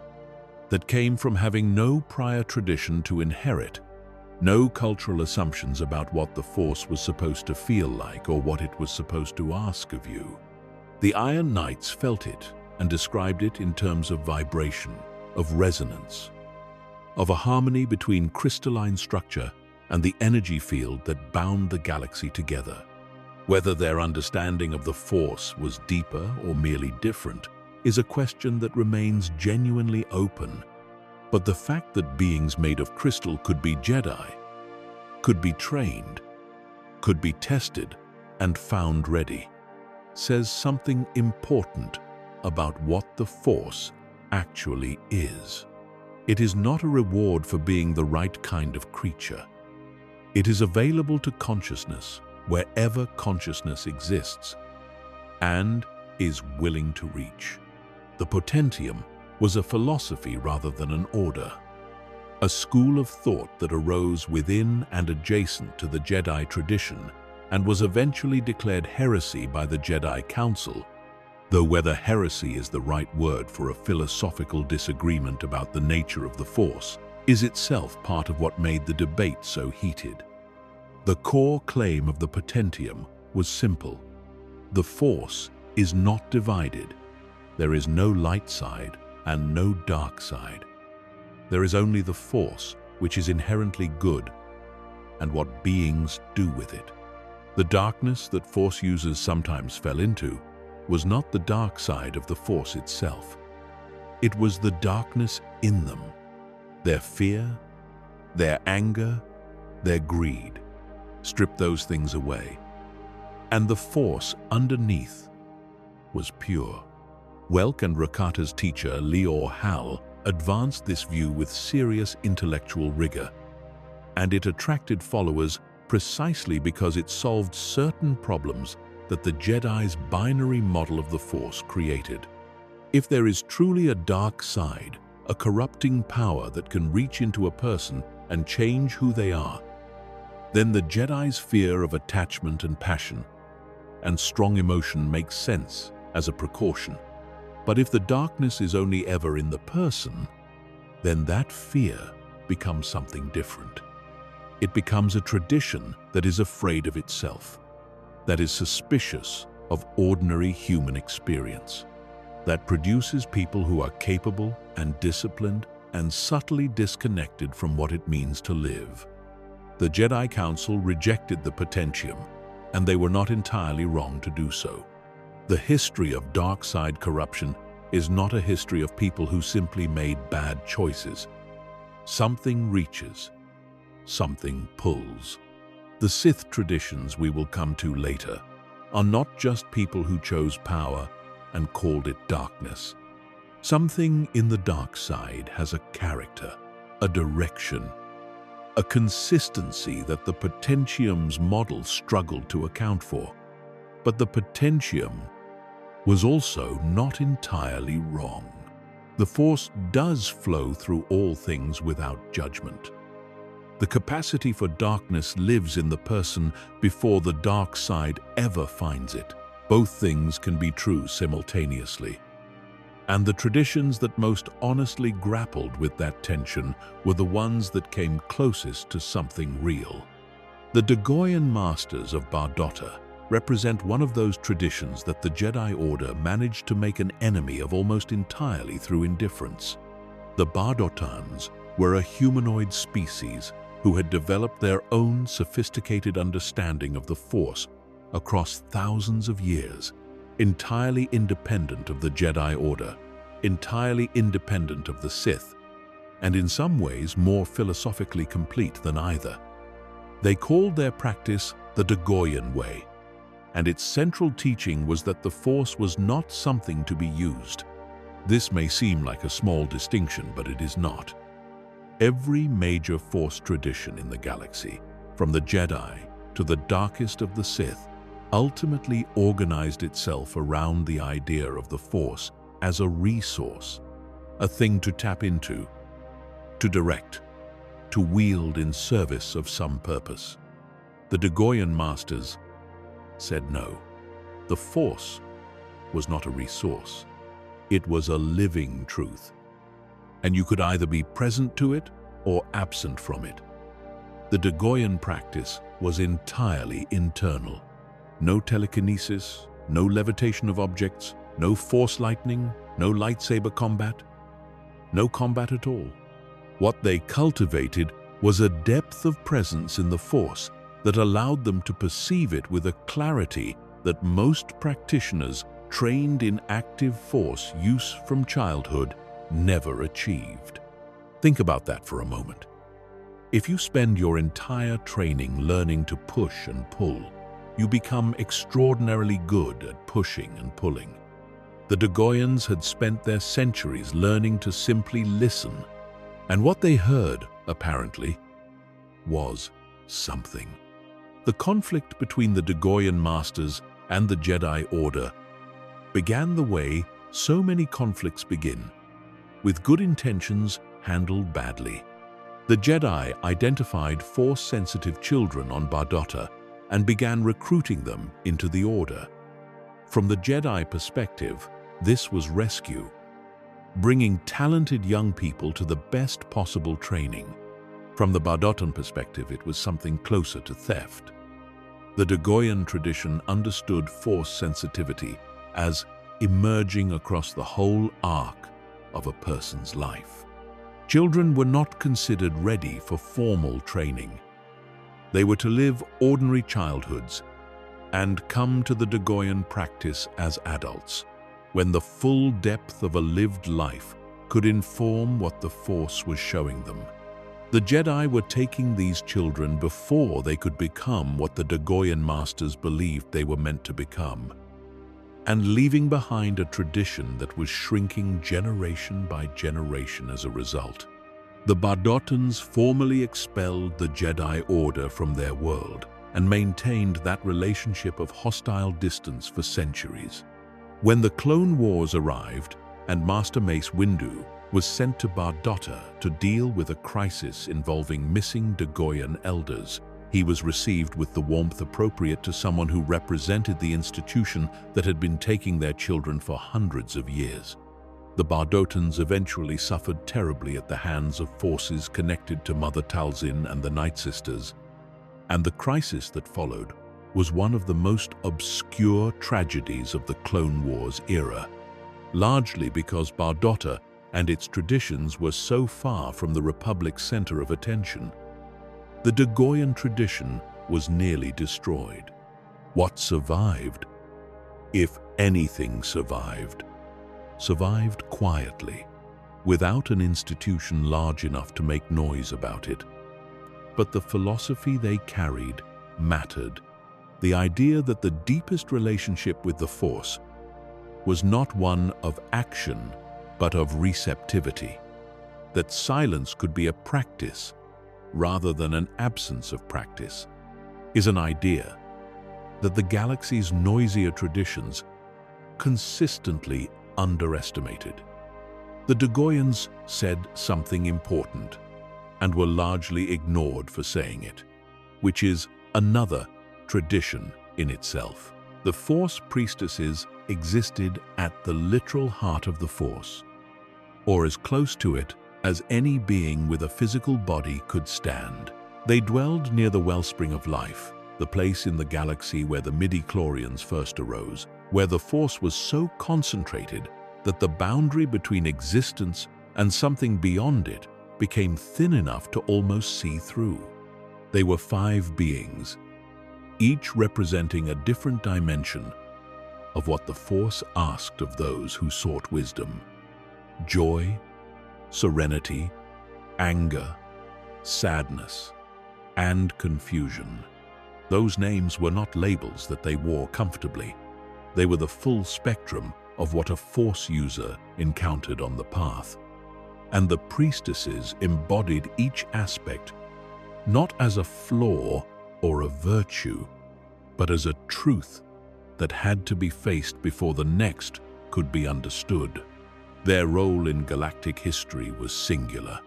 that came from having no prior tradition to inherit, no cultural assumptions about what the Force was supposed to feel like or what it was supposed to ask of you. The Iron Knights felt it and described it in terms of vibration, of resonance, of a harmony between crystalline structure and the energy field that bound the galaxy together. Whether their understanding of the Force was deeper or merely different is a question that remains genuinely open. But the fact that beings made of crystal could be Jedi, could be trained, could be tested and found ready, says something important about what the Force actually is. It is not a reward for being the right kind of creature. It is available to consciousness wherever consciousness exists and is willing to reach. The Potentium was a philosophy rather than an order, a school of thought that arose within and adjacent to the Jedi tradition and was eventually declared heresy by the Jedi Council, though whether heresy is the right word for a philosophical disagreement about the nature of the Force is itself part of what made the debate so heated. The core claim of the Potentium was simple. The Force is not divided. There is no light side and no dark side. There is only the Force, which is inherently good, and what beings do with it. The darkness that Force users sometimes fell into was not the dark side of the Force itself. It was the darkness in them, their fear, their anger, their greed. Strip those things away, and the Force underneath was pure. Welk and Rakata's teacher, Lior Hal, advanced this view with serious intellectual rigor, and it attracted followers precisely because it solved certain problems that the Jedi's binary model of the Force created. If there is truly a dark side, a corrupting power that can reach into a person and change who they are, then the Jedi's fear of attachment and passion and strong emotion makes sense as a precaution. But if the darkness is only ever in the person, then that fear becomes something different. It becomes a tradition that is afraid of itself, that is suspicious of ordinary human experience, that produces people who are capable and disciplined and subtly disconnected from what it means to live. The Jedi Council rejected the Potentium, and they were not entirely wrong to do so. The history of dark side corruption is not a history of people who simply made bad choices. Something reaches, something pulls. The Sith traditions we will come to later are not just people who chose power and called it darkness. Something in the dark side has a character, a direction, a consistency that the Potentium's model struggled to account for. But the Potentium was also not entirely wrong. The Force does flow through all things without judgment. The capacity for darkness lives in the person before the dark side ever finds it. Both things can be true simultaneously. And the traditions that most honestly grappled with that tension were the ones that came closest to something real. The Dagoian Masters of Bardotta represent one of those traditions that the Jedi Order managed to make an enemy of almost entirely through indifference. The Bardottans were a humanoid species who had developed their own sophisticated understanding of the Force across thousands of years, entirely independent of the Jedi Order, entirely independent of the Sith, and in some ways more philosophically complete than either. They called their practice the Dagoian Way, and its central teaching was that the Force was not something to be used. This may seem like a small distinction, but it is not. Every major Force tradition in the galaxy, from the Jedi to the darkest of the Sith, ultimately organized itself around the idea of the Force as a resource, a thing to tap into, to direct, to wield in service of some purpose. The Dagoian Masters said no. The Force was not a resource. It was a living truth, and you could either be present to it or absent from it. The Dagoian practice was entirely internal. No telekinesis, no levitation of objects, no Force lightning, no lightsaber combat, no combat at all. What they cultivated was a depth of presence in the Force that allowed them to perceive it with a clarity that most practitioners trained in active Force use from childhood never achieved. Think about that for a moment. If you spend your entire training learning to push and pull, you become extraordinarily good at pushing and pulling. The Dogonyans had spent their centuries learning to simply listen, and what they heard, apparently, was something. The conflict between the Dogoyan masters and the Jedi Order began the way so many conflicts begin, with good intentions handled badly. The Jedi identified Force-sensitive children on Bardotta and began recruiting them into the Order. From the Jedi perspective, this was rescue, bringing talented young people to the best possible training. From the Bardottan perspective, it was something closer to theft. The Dogoyan tradition understood Force sensitivity as emerging across the whole arc of a person's life. Children were not considered ready for formal training. They were to live ordinary childhoods and come to the Dogoyan practice as adults, when the full depth of a lived life could inform what the Force was showing them. The Jedi were taking these children before they could become what the Dogoyan masters believed they were meant to become, and leaving behind a tradition that was shrinking generation by generation as a result. The Bardottans formally expelled the Jedi Order from their world and maintained that relationship of hostile distance for centuries. When the Clone Wars arrived and Master Mace Windu was sent to Bardotta to deal with a crisis involving missing Dogoyan elders, he was received with the warmth appropriate to someone who represented the institution that had been taking their children for hundreds of years. The Bardottans eventually suffered terribly at the hands of forces connected to Mother Talzin and the Night Sisters, and the crisis that followed was one of the most obscure tragedies of the Clone Wars era, largely because Bardotta and its traditions were so far from the Republic's center of attention. The Dogoyan tradition was nearly destroyed. What survived, if anything survived quietly, without an institution large enough to make noise about it. But the philosophy they carried mattered. The idea that the deepest relationship with the Force was not one of action, but of receptivity. That silence could be a practice rather than an absence of practice is an idea that the galaxy's noisier traditions consistently underestimated. The Dogoyans said something important and were largely ignored for saying it, which is another tradition in itself. The Force priestesses existed at the literal heart of the Force, or as close to it as any being with a physical body could stand. They dwelled near the wellspring of life, the place in the galaxy where the midi-chlorians first arose, where the Force was so concentrated that the boundary between existence and something beyond it became thin enough to almost see through. They were 5 beings, each representing a different dimension of what the Force asked of those who sought wisdom. Joy, serenity, anger, sadness, and confusion. Those names were not labels that they wore comfortably. They were the full spectrum of what a Force user encountered on the path. And the priestesses embodied each aspect not as a flaw or a virtue, but as a truth that had to be faced before the next could be understood. Their role in galactic history was singular.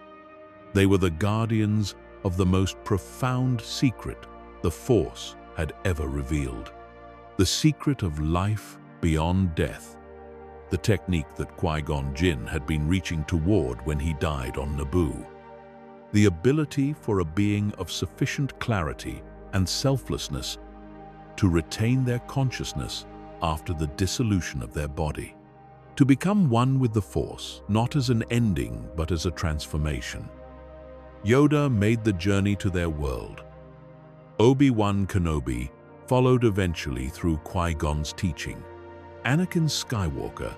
They were the guardians of the most profound secret the Force had ever revealed. The secret of life beyond death, the technique that Qui-Gon Jinn had been reaching toward when he died on Naboo. The ability for a being of sufficient clarity and selflessness to retain their consciousness after the dissolution of their body. To become one with the Force, not as an ending but as a transformation. Yoda made the journey to their world. Obi-Wan Kenobi followed eventually through Qui-Gon's teaching. Anakin Skywalker,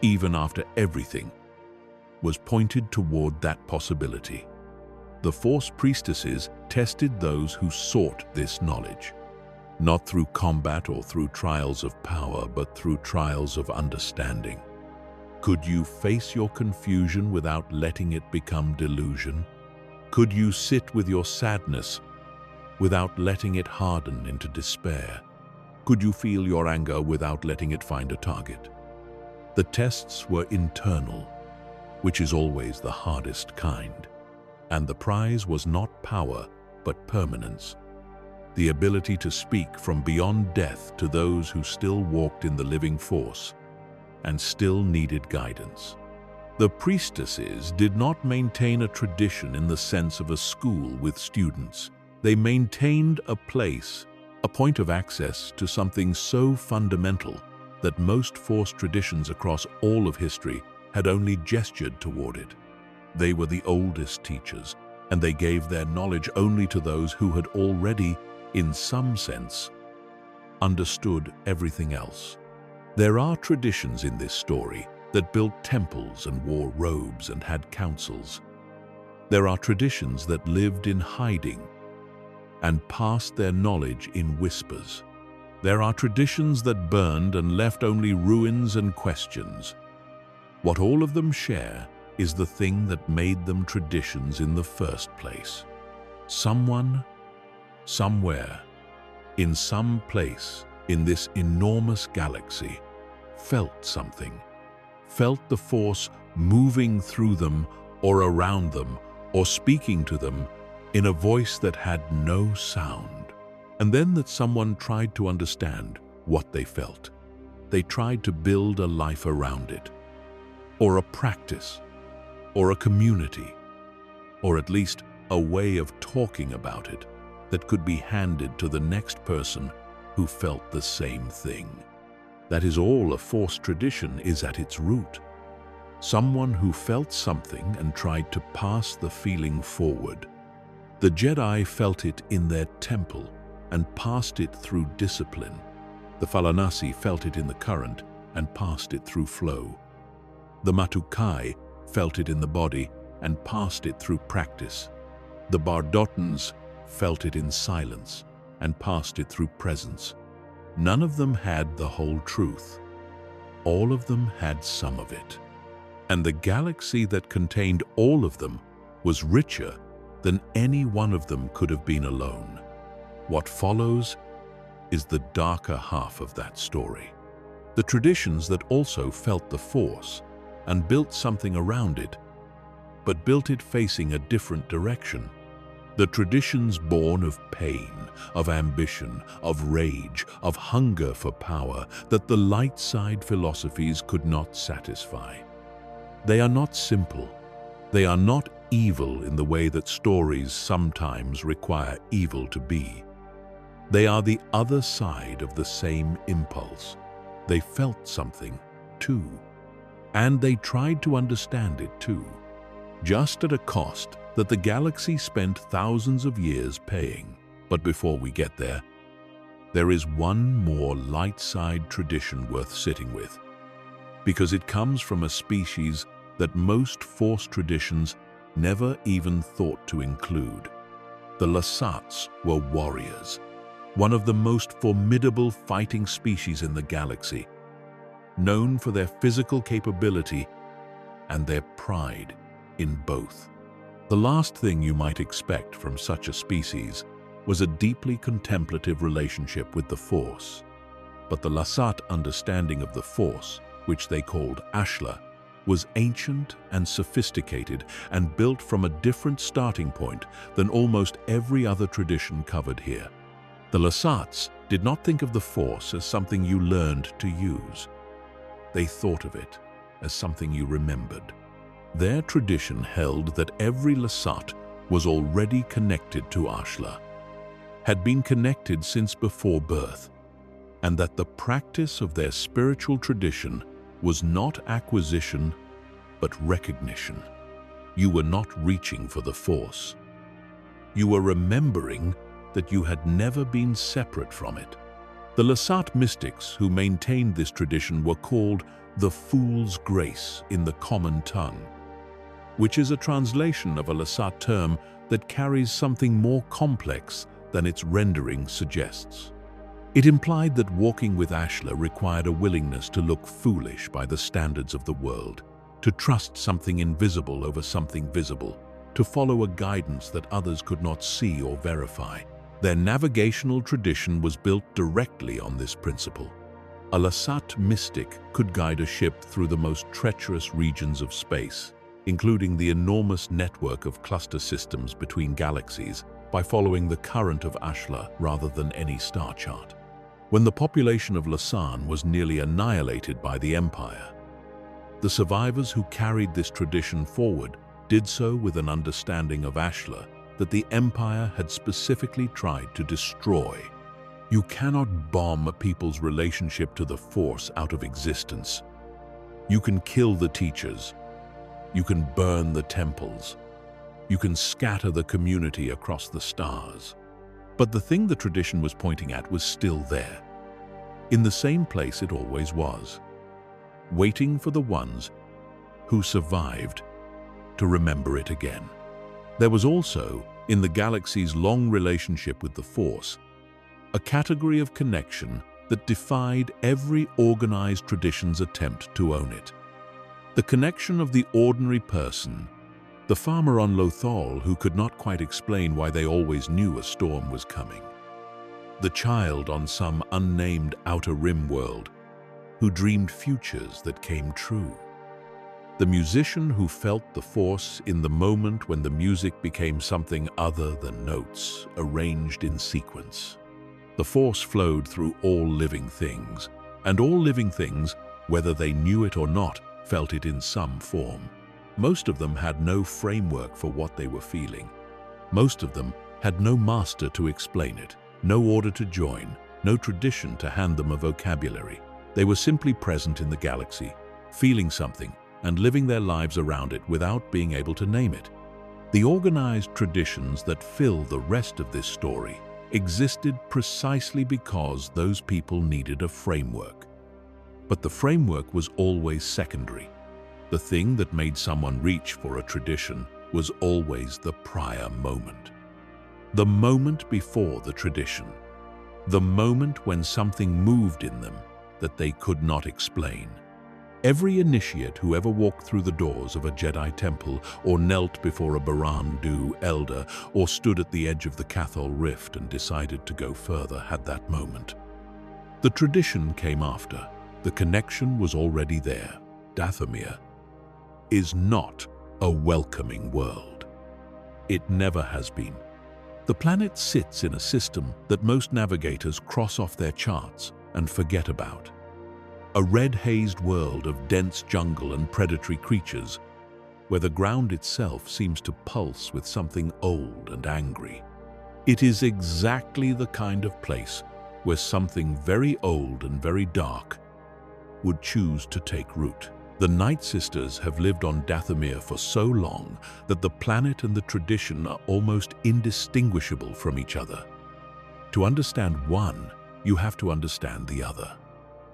even after everything, was pointed toward that possibility. The Force priestesses tested those who sought this knowledge, not through combat or through trials of power, but through trials of understanding. Could you face your confusion without letting it become delusion? Could you sit with your sadness without letting it harden into despair? Could you feel your anger without letting it find a target? The tests were internal, which is always the hardest kind. And the prize was not power, but permanence. The ability to speak from beyond death to those who still walked in the living Force and still needed guidance. The priestesses did not maintain a tradition in the sense of a school with students. They maintained a place, a point of access to something so fundamental that most Force traditions across all of history had only gestured toward it. They were the oldest teachers, and they gave their knowledge only to those who had already, in some sense, understood everything else. There are traditions in this story that built temples and wore robes and had councils. There are traditions that lived in hiding and passed their knowledge in whispers. There are traditions that burned and left only ruins and questions. What all of them share is the thing that made them traditions in the first place. Someone, somewhere, in some place in this enormous galaxy, felt something, felt the Force moving through them or around them or speaking to them in a voice that had no sound. And then that someone tried to understand what they felt. They tried to build a life around it, or a practice, or a community, or at least a way of talking about it that could be handed to the next person who felt the same thing. That is all a Force tradition is at its root. Someone who felt something and tried to pass the feeling forward. The Jedi felt it in their temple and passed it through discipline. The Falanasi felt it in the current and passed it through flow. The Matukai felt it in the body and passed it through practice. The Bardotans felt it in silence and passed it through presence. None of them had the whole truth. All of them had some of it. And the galaxy that contained all of them was richer than any one of them could have been alone. What follows is the darker half of that story. The traditions that also felt the Force and built something around it, but built it facing a different direction. The traditions born of pain, of ambition, of rage, of hunger for power that the light side philosophies could not satisfy. They are not simple. They are not evil in the way that stories sometimes require evil to be. They are the other side of the same impulse. They felt something, too. And they tried to understand it, too, just at a cost that the galaxy spent thousands of years paying. But before we get there, there is one more light side tradition worth sitting with, because it comes from a species that most Force traditions never even thought to include. The Lasats were warriors, one of the most formidable fighting species in the galaxy, known for their physical capability and their pride in both. The last thing you might expect from such a species was a deeply contemplative relationship with the Force. But the Lasat understanding of the Force, which they called Ashla, was ancient and sophisticated and built from a different starting point than almost every other tradition covered here. The Lasats did not think of the Force as something you learned to use. They thought of it as something you remembered. Their tradition held that every Lasat was already connected to Ashla, had been connected since before birth, and that the practice of their spiritual tradition was not acquisition, but recognition. You were not reaching for the Force. You were remembering that you had never been separate from it. The Lasat mystics who maintained this tradition were called the Fool's Grace in the common tongue. which is a translation of a Lasat term that carries something more complex than its rendering suggests. It implied that walking with Ashla required a willingness to look foolish by the standards of the world, to trust something invisible over something visible, to follow a guidance that others could not see or verify. Their navigational tradition was built directly on this principle. A Lasat mystic could guide a ship through the most treacherous regions of space, including the enormous network of cluster systems between galaxies, by following the current of Ashla rather than any star chart. When the population of Lasan was nearly annihilated by the Empire, the survivors who carried this tradition forward did so with an understanding of Ashla that the Empire had specifically tried to destroy. You cannot bomb a people's relationship to the Force out of existence. You can kill the teachers. You can burn the temples. You can scatter the community across the stars. But the thing the tradition was pointing at was still there, in the same place it always was, waiting for the ones who survived to remember it again. There was also, in the galaxy's long relationship with the Force, a category of connection that defied every organized tradition's attempt to own it. The connection of the ordinary person, the farmer on Lothal who could not quite explain why they always knew a storm was coming. The child on some unnamed outer rim world who dreamed futures that came true. The musician who felt the Force in the moment when the music became something other than notes arranged in sequence. The Force flowed through all living things, and all living things, whether they knew it or not, felt it in some form. Most of them had no framework for what they were feeling. Most of them had no master to explain it, no order to join, no tradition to hand them a vocabulary. They were simply present in the galaxy, feeling something and living their lives around it without being able to name it. The organized traditions that fill the rest of this story existed precisely because those people needed a framework. But the framework was always secondary. The thing that made someone reach for a tradition was always the prior moment. The moment before the tradition. The moment when something moved in them that they could not explain. Every initiate who ever walked through the doors of a Jedi temple or knelt before a Barandu elder or stood at the edge of the Cathol Rift and decided to go further had that moment. The tradition came after. The connection was already there. Dathomir is not a welcoming world. It never has been. The planet sits in a system that most navigators cross off their charts and forget about. A red-hazed world of dense jungle and predatory creatures, where the ground itself seems to pulse with something old and angry. It is exactly the kind of place where something very old and very dark would choose to take root. The Night Sisters have lived on Dathomir for so long that the planet and the tradition are almost indistinguishable from each other. To understand one, you have to understand the other.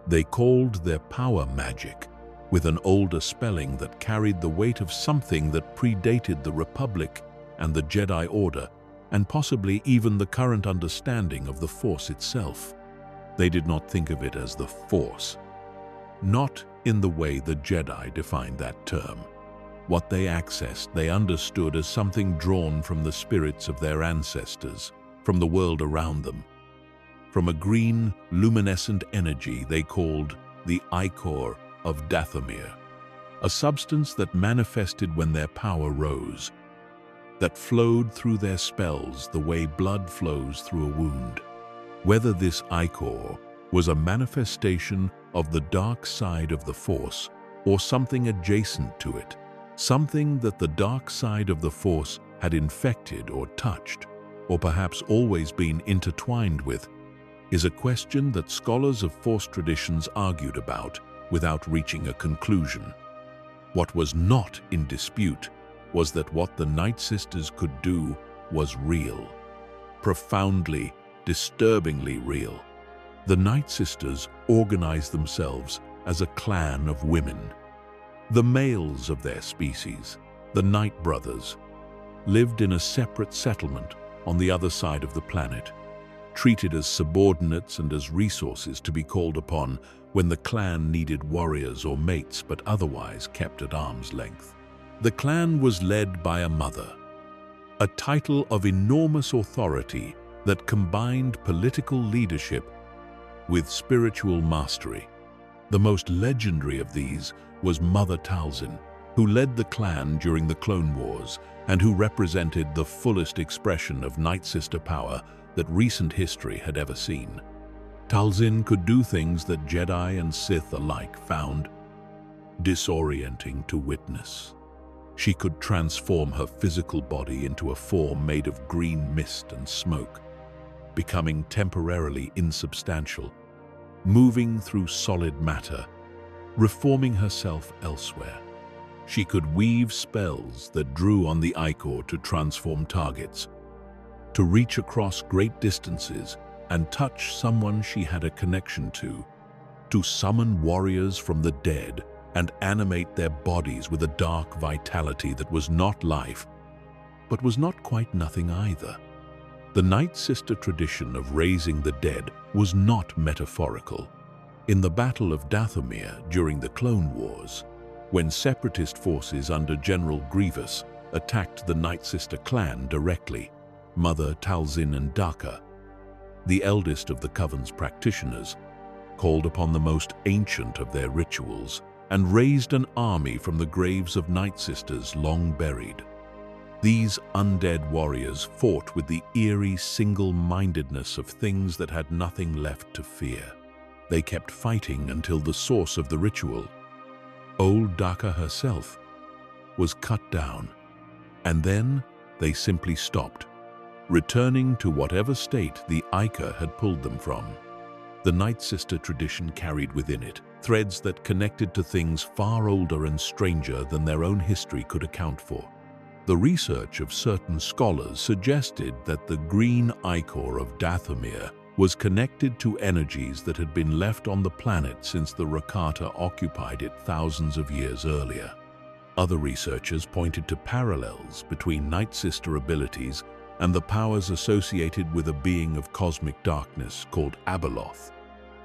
They called their power magic, with an older spelling that carried the weight of something that predated the Republic and the Jedi Order, and possibly even the current understanding of the Force itself. They did not think of it as the Force. Not in the way the Jedi defined that term. What they accessed, they understood as something drawn from the spirits of their ancestors, from the world around them. From a green, luminescent energy they called the Ichor of Dathomir, a substance that manifested when their power rose, that flowed through their spells the way blood flows through a wound. Whether this Ichor was a manifestation of the dark side of the Force or something adjacent to it, something that the dark side of the Force had infected or touched, or perhaps always been intertwined with, is a question that scholars of Force traditions argued about without reaching a conclusion. What was not in dispute was that what the Night Sisters could do was real, profoundly, disturbingly real. The Night Sisters organized themselves as a clan of women, the males of their species, The Night Brothers lived in a separate settlement on the other side of the planet, treated as subordinates and as resources to be called upon when the clan needed warriors or mates, but otherwise kept at arm's length. The clan was led by a mother, a title of enormous authority that combined political leadership with spiritual mastery. The most legendary of these was Mother Talzin, who led the clan during the Clone Wars and who represented the fullest expression of Night Sister power that recent history had ever seen. Talzin could do things that Jedi and Sith alike found disorienting to witness. She could transform her physical body into a form made of green mist and smoke, becoming temporarily insubstantial, moving through solid matter, reforming herself elsewhere. She could weave spells that drew on the Ichor to transform targets, to reach across great distances and touch someone she had a connection to summon warriors from the dead and animate their bodies with a dark vitality that was not life, but was not quite nothing either. The Night Sister tradition of raising the dead was not metaphorical. In the Battle of Dathomir during the Clone Wars, when separatist forces under General Grievous attacked the Night Sister clan directly, Mother Talzin and Daka, the eldest of the Coven's practitioners, called upon the most ancient of their rituals and raised an army from the graves of Night Sisters long buried. These undead warriors fought with the eerie single-mindedness of things that had nothing left to fear. They kept fighting until the source of the ritual, old Daka herself, was cut down, and then they simply stopped, returning to whatever state the Ichor had pulled them from. The Night Sister tradition carried within it threads that connected to things far older and stranger than their own history could account for. The research of certain scholars suggested that the green Ichor of Dathomir was connected to energies that had been left on the planet since the Rakata occupied it thousands of years earlier. Other researchers pointed to parallels between Night Sister abilities and the powers associated with a being of cosmic darkness called Abeloth,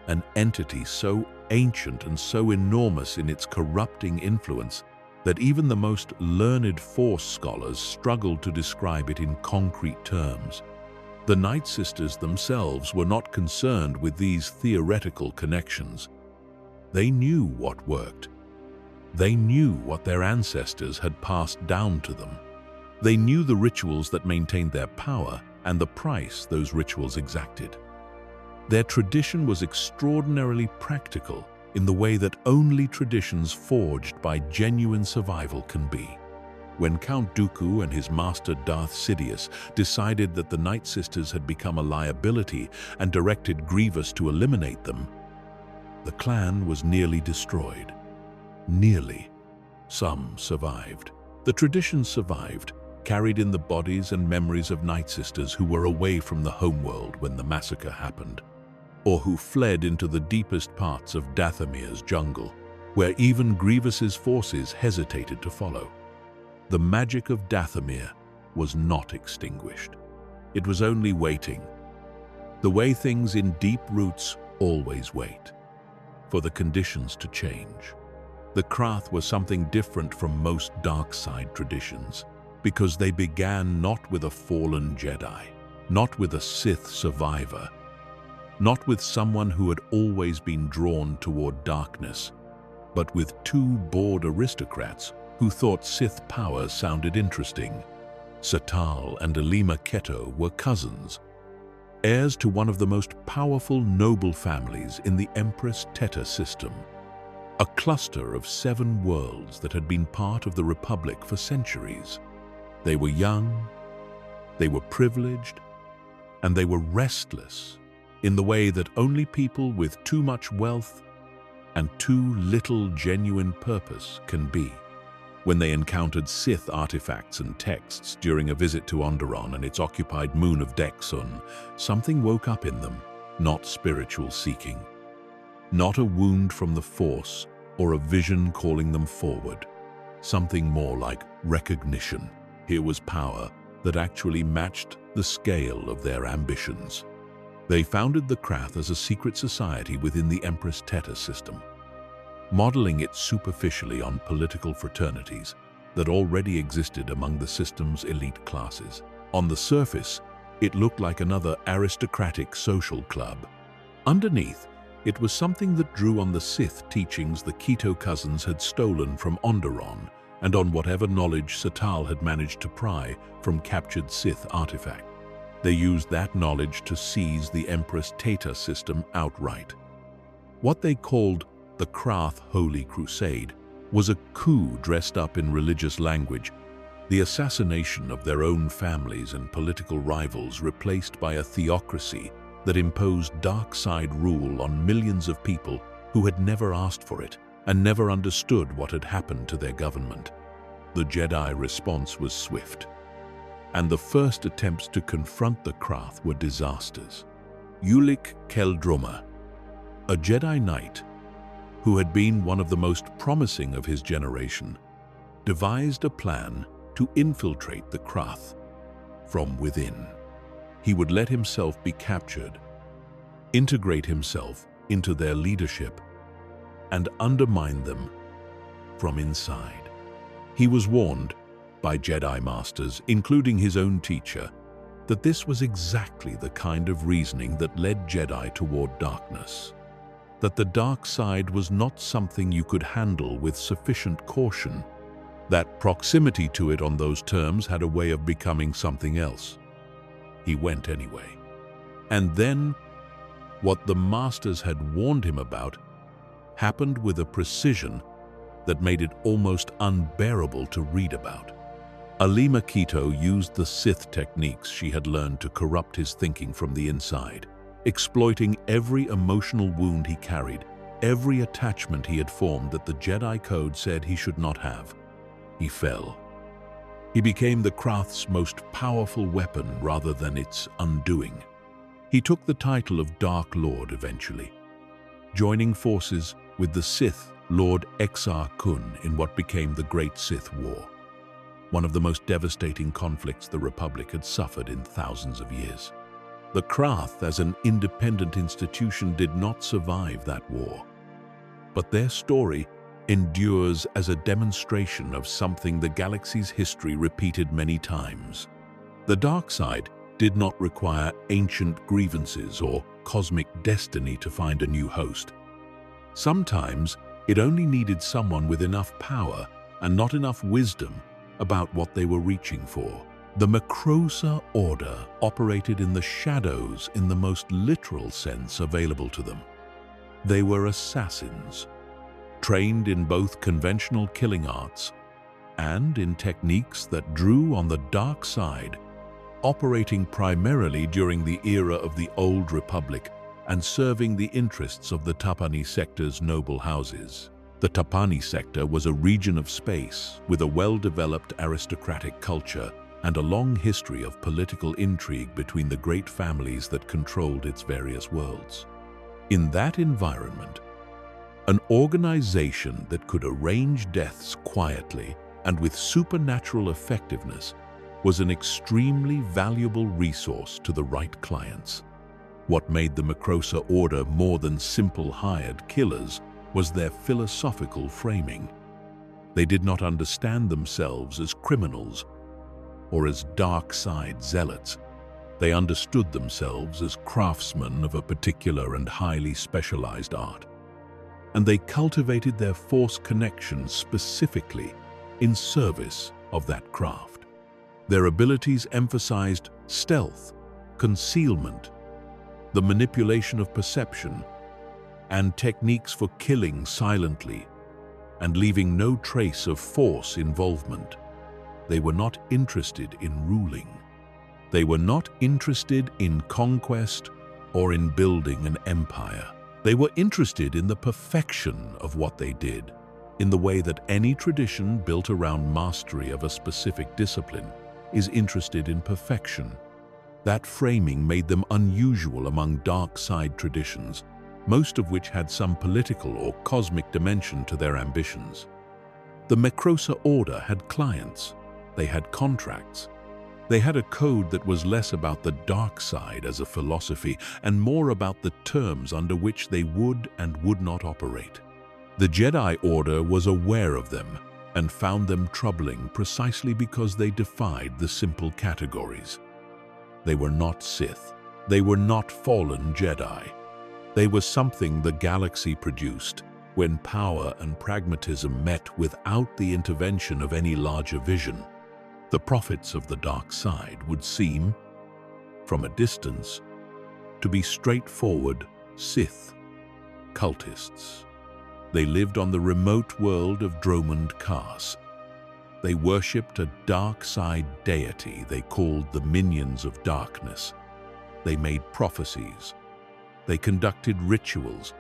an entity so ancient and so enormous in its corrupting influence that even the most learned Force scholars struggled to describe it in concrete terms. The Night Sisters themselves were not concerned with these theoretical connections. They knew what worked. They knew what their ancestors had passed down to them. They knew the rituals that maintained their power and the price those rituals exacted. Their tradition was extraordinarily practical in the way that only traditions forged by genuine survival can be. When Count Dooku and his master Darth Sidious decided that the Night Sisters had become a liability and directed Grievous to eliminate them, the clan was nearly destroyed. Nearly. Some survived. The tradition survived, carried in the bodies and memories of Night Sisters who were away from the homeworld when the massacre happened, or who fled into the deepest parts of Dathomir's jungle, where even Grievous's forces hesitated to follow. The magic of Dathomir was not extinguished. It was only waiting, the way things in deep roots always wait, for the conditions to change. The Krath was something different from most dark side traditions, because they began not with a fallen Jedi, not with a Sith survivor, not with someone who had always been drawn toward darkness, but with two bored aristocrats who thought Sith power sounded interesting. Satal and Alima Keto were cousins, heirs to one of the most powerful noble families in the Empress Teta system, a cluster of 7 worlds that had been part of the Republic for centuries. They were young, they were privileged, and they were restless in the way that only people with too much wealth and too little genuine purpose can be. When they encountered Sith artifacts and texts during a visit to Onderon and its occupied moon of Dexun, something woke up in them, not spiritual seeking, not a wound from the Force or a vision calling them forward. something more like recognition. Here was power that actually matched the scale of their ambitions. They founded the Krath as a secret society within the Empress Teta system, modeling it superficially on political fraternities that already existed among the system's elite classes. On the surface, it looked like another aristocratic social club. Underneath, it was something that drew on the Sith teachings the Keto cousins had stolen from Onderon and on whatever knowledge Satal had managed to pry from captured Sith artifact. They used that knowledge to seize the Empress Teta system outright. What they called the Krath Holy Crusade was a coup dressed up in religious language, the assassination of their own families and political rivals replaced by a theocracy that imposed dark side rule on millions of people who had never asked for it and never understood what had happened to their government. The Jedi response was swift, and the first attempts to confront the Krath were disasters. Ulic Qel-Droma, a Jedi Knight who had been one of the most promising of his generation, devised a plan to infiltrate the Krath from within. He would let himself be captured, integrate himself into their leadership, and undermine them from inside. He was warned by Jedi Masters, including his own teacher, that this was exactly the kind of reasoning that led Jedi toward darkness. That the dark side was not something you could handle with sufficient caution. That proximity to it on those terms had a way of becoming something else. He went anyway. And then, what the Masters had warned him about happened with a precision that made it almost unbearable to read about. Alima Keto used the Sith techniques she had learned to corrupt his thinking from the inside, exploiting every emotional wound he carried, every attachment he had formed that the Jedi Code said he should not have. He fell. He became the Krath's most powerful weapon rather than its undoing. He took the title of Dark Lord eventually, joining forces with the Sith Lord Exar Kun in what became the Great Sith War, one of the most devastating conflicts the Republic had suffered in thousands of years. The Krath as an independent institution did not survive that war, but their story endures as a demonstration of something the galaxy's history repeated many times. The dark side did not require ancient grievances or cosmic destiny to find a new host. Sometimes it only needed someone with enough power and not enough wisdom about what they were reaching for. The Macrosa Order operated in the shadows in the most literal sense available to them. They were assassins, trained in both conventional killing arts and in techniques that drew on the dark side, operating primarily during the era of the Old Republic and serving the interests of the Tapani sector's noble houses. The Tapani sector was a region of space with a well-developed aristocratic culture and a long history of political intrigue between the great families that controlled its various worlds. In that environment, an organization that could arrange deaths quietly and with supernatural effectiveness was an extremely valuable resource to the right clients. What made the Macrosa Order more than simple hired killers was their philosophical framing. They did not understand themselves as criminals or as dark side zealots. They understood themselves as craftsmen of a particular and highly specialized art. And they cultivated their Force connections specifically in service of that craft. Their abilities emphasized stealth, concealment, the manipulation of perception, and techniques for killing silently and leaving no trace of Force involvement. They were not interested in ruling. They were not interested in conquest or in building an empire. They were interested in the perfection of what they did, in the way that any tradition built around mastery of a specific discipline is interested in perfection. That framing made them unusual among dark side traditions, most of which had some political or cosmic dimension to their ambitions. The Mekrosa Order had clients. They had contracts. They had a code that was less about the dark side as a philosophy and more about the terms under which they would and would not operate. The Jedi Order was aware of them and found them troubling precisely because they defied the simple categories. They were not Sith. They were not fallen Jedi. They were something the galaxy produced when power and pragmatism met without the intervention of any larger vision. The prophets of the dark side would seem, from a distance, to be straightforward Sith cultists. They lived on the remote world of Dromund Kaas. They worshipped a dark side deity they called the Minions of Darkness. They made prophecies. They conducted rituals,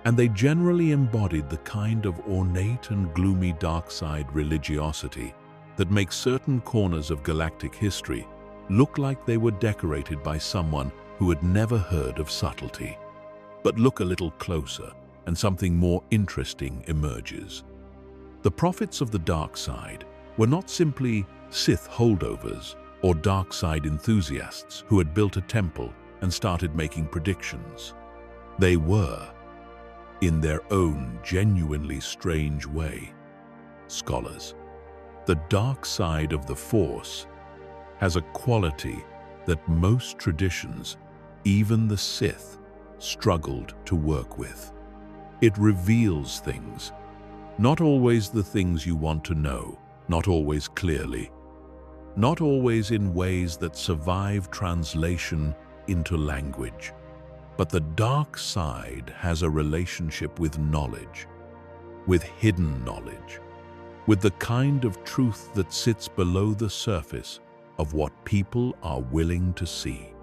and they generally embodied the kind of ornate and gloomy dark side religiosity that makes certain corners of galactic history look like they were decorated by someone who had never heard of subtlety. But look a little closer, and something more interesting emerges. The prophets of the dark side were not simply Sith holdovers or dark side enthusiasts who had built a temple and started making predictions. They were, in their own genuinely strange way, scholars. The dark side of the Force has a quality that most traditions, even the Sith, struggled to work with. It reveals things, not always the things you want to know, not always clearly, not always in ways that survive translation into language. But the dark side has a relationship with knowledge, with hidden knowledge, with the kind of truth that sits below the surface of what people are willing to see.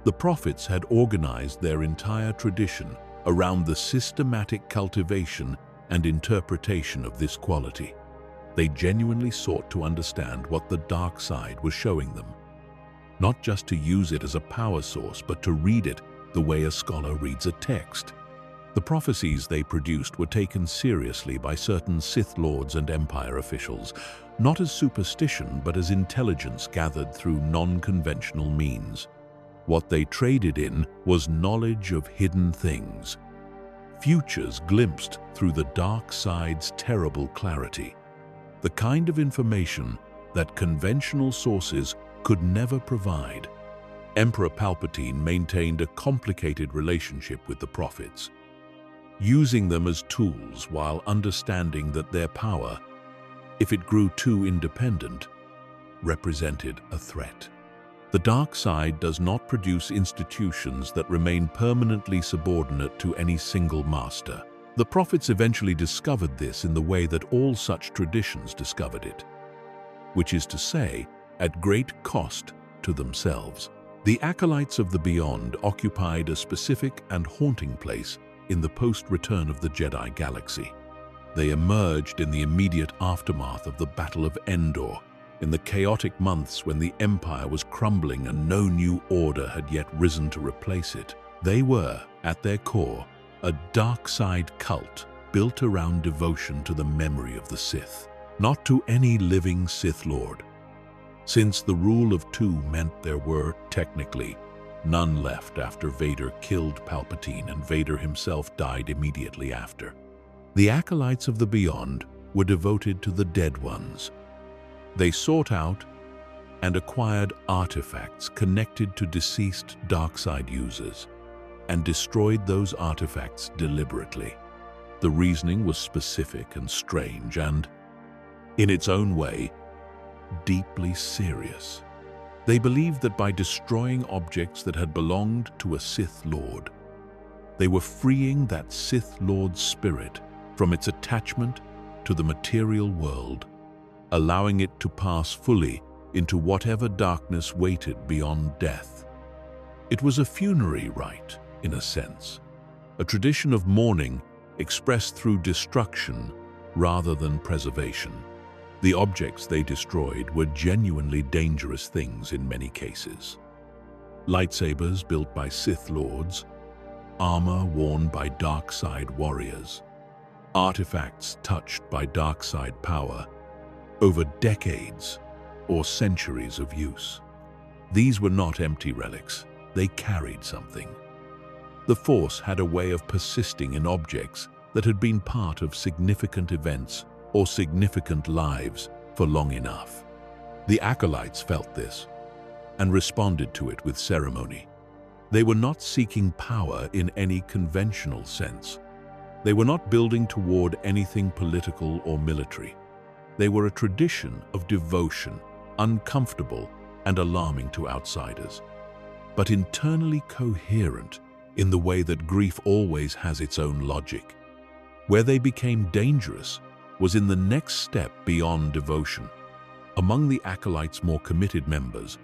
The prophets had organized their entire tradition around the systematic cultivation and interpretation of this quality. They genuinely sought to understand what the dark side was showing them, not just to use it as a power source, but to read it the way a scholar reads a text. The prophecies they produced were taken seriously by certain Sith lords and Empire officials, not as superstition but as intelligence gathered through non-conventional means. What they traded in was knowledge of hidden things, futures glimpsed through the dark side's terrible clarity, the kind of information that conventional sources could never provide. Emperor Palpatine maintained a complicated relationship with the prophets, using them as tools while understanding that their power, if it grew too independent, represented a threat. The dark side does not produce institutions that remain permanently subordinate to any single master. The prophets eventually discovered this in the way that all such traditions discovered it, which is to say, at great cost to themselves. The Acolytes of the Beyond occupied a specific and haunting place in the post-Return of the Jedi galaxy. They emerged in the immediate aftermath of the Battle of Endor, in the chaotic months when the Empire was crumbling and no new order had yet risen to replace it. They were, at their core, a dark side cult built around devotion to the memory of the Sith, not to any living Sith Lord. Since the rule of two meant there were, technically, none left after Vader killed Palpatine and Vader himself died immediately after. The Acolytes of the Beyond were devoted to the dead ones. They sought out and acquired artifacts connected to deceased dark-side users and destroyed those artifacts deliberately. The reasoning was specific and strange and, in its own way, deeply serious. They believed that by destroying objects that had belonged to a Sith Lord, they were freeing that Sith Lord's spirit from its attachment to the material world, allowing it to pass fully into whatever darkness waited beyond death. It was a funerary rite, in a sense, a tradition of mourning expressed through destruction rather than preservation. The objects they destroyed were genuinely dangerous things in many cases. Lightsabers built by Sith Lords, armor worn by dark side warriors, artifacts touched by dark side power over decades or centuries of use. These were not empty relics, they carried something. The Force had a way of persisting in objects that had been part of significant events or significant lives for long enough. The Acolytes felt this and responded to it with ceremony. They were not seeking power in any conventional sense. They were not building toward anything political or military. They were a tradition of devotion, uncomfortable and alarming to outsiders, but internally coherent in the way that grief always has its own logic. Where they became dangerous was in the next step beyond devotion. Among the Acolytes' more committed members,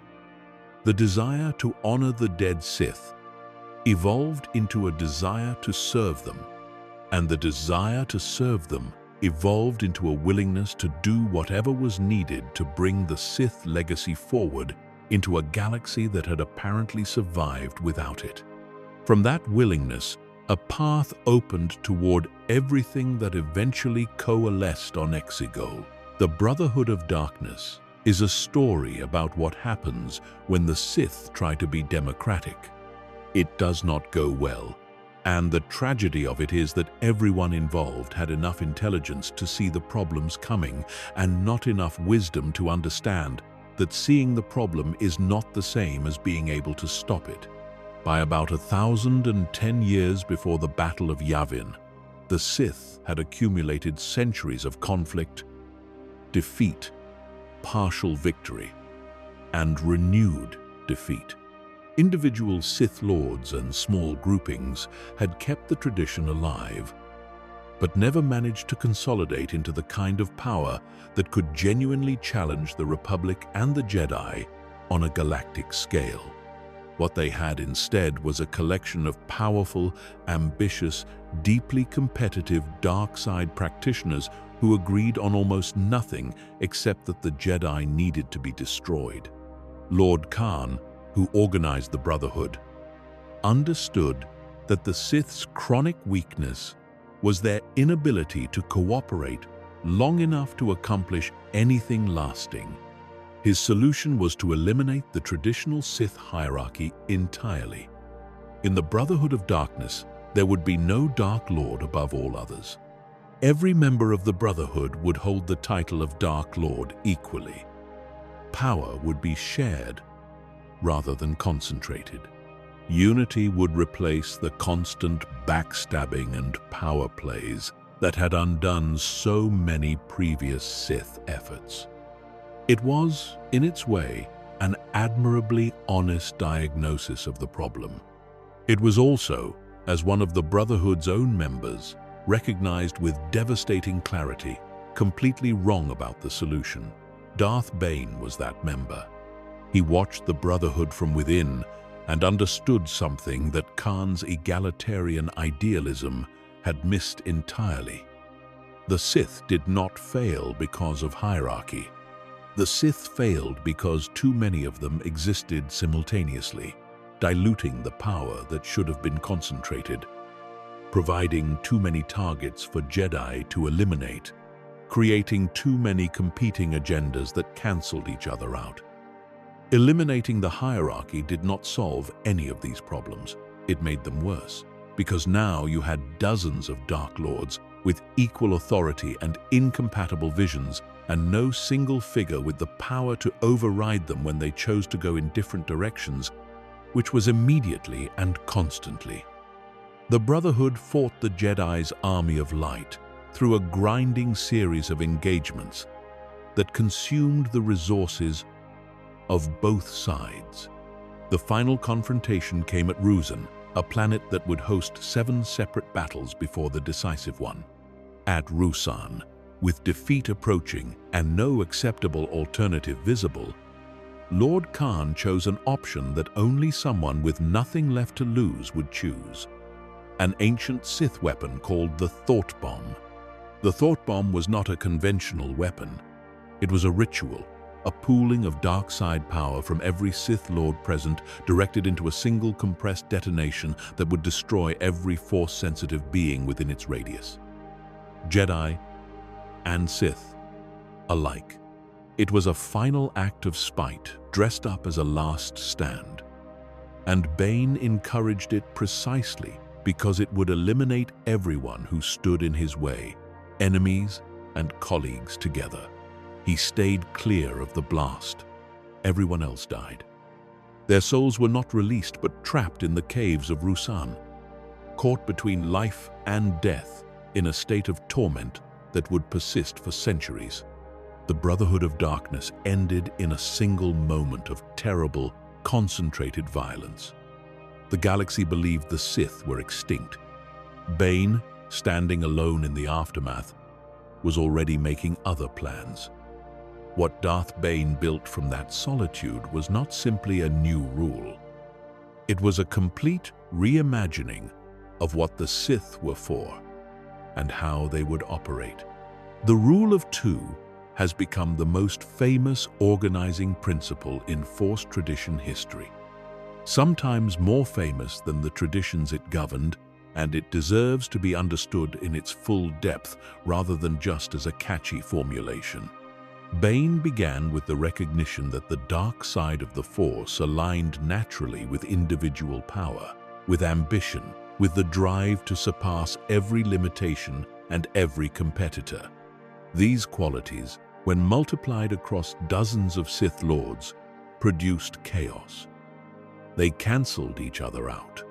the desire to honor the dead Sith evolved into a desire to serve them, and the desire to serve them evolved into a willingness to do whatever was needed to bring the Sith legacy forward into a galaxy that had apparently survived without it. From that willingness, a path opened toward everything that eventually coalesced on Exegol. The Brotherhood of Darkness is a story about what happens when the Sith try to be democratic. It does not go well, and the tragedy of it is that everyone involved had enough intelligence to see the problems coming and not enough wisdom to understand that seeing the problem is not the same as being able to stop it. By about 1,010 years before the Battle of Yavin, the Sith had accumulated centuries of conflict, defeat, partial victory, and renewed defeat. Individual Sith Lords and small groupings had kept the tradition alive, but never managed to consolidate into the kind of power that could genuinely challenge the Republic and the Jedi on a galactic scale. What they had instead was a collection of powerful, ambitious, deeply competitive dark side practitioners who agreed on almost nothing except that the Jedi needed to be destroyed. Lord Khan, who organized the Brotherhood, understood that the Sith's chronic weakness was their inability to cooperate long enough to accomplish anything lasting. His solution was to eliminate the traditional Sith hierarchy entirely. In the Brotherhood of Darkness, there would be no Dark Lord above all others. Every member of the Brotherhood would hold the title of Dark Lord equally. Power would be shared rather than concentrated. Unity would replace the constant backstabbing and power plays that had undone so many previous Sith efforts. It was, in its way, an admirably honest diagnosis of the problem. It was also, as one of the Brotherhood's own members, recognized with devastating clarity, completely wrong about the solution. Darth Bane was that member. He watched the Brotherhood from within and understood something that Khan's egalitarian idealism had missed entirely. The Sith did not fail because of hierarchy. The Sith failed because too many of them existed simultaneously, diluting the power that should have been concentrated, providing too many targets for Jedi to eliminate, creating too many competing agendas that cancelled each other out. Eliminating the hierarchy did not solve any of these problems. It made them worse, because now you had dozens of Dark Lords with equal authority and incompatible visions, and no single figure with the power to override them when they chose to go in different directions, which was immediately and constantly. The Brotherhood fought the Jedi's army of light through a grinding series of engagements that consumed the resources of both sides. The final confrontation came at Ruzan, a planet that would host 7 separate battles before the decisive one. At Ruusan, with defeat approaching and no acceptable alternative visible, Lord Khan chose an option that only someone with nothing left to lose would choose: an ancient Sith weapon called the Thought Bomb. The Thought Bomb was not a conventional weapon. It was a ritual, a pooling of dark side power from every Sith Lord present, directed into a single compressed detonation that would destroy every Force-sensitive being within its radius. Jedi and Sith alike. It was a final act of spite, dressed up as a last stand. And Bane encouraged it precisely because it would eliminate everyone who stood in his way, enemies and colleagues together. He stayed clear of the blast. Everyone else died. Their souls were not released but trapped in the caves of Ruusan, caught between life and death in a state of torment that would persist for centuries. The Brotherhood of Darkness ended in a single moment of terrible, concentrated violence. The galaxy believed the Sith were extinct. Bane, standing alone in the aftermath, was already making other plans. What Darth Bane built from that solitude was not simply a new rule. It was a complete reimagining of what the Sith were for and how they would operate. The Rule of Two has become the most famous organizing principle in Force tradition history. Sometimes more famous than the traditions it governed, and it deserves to be understood in its full depth rather than just as a catchy formulation. Bane began with the recognition that the dark side of the Force aligned naturally with individual power, with ambition, with the drive to surpass every limitation and every competitor. These qualities, when multiplied across dozens of Sith Lords, produced chaos. They cancelled each other out.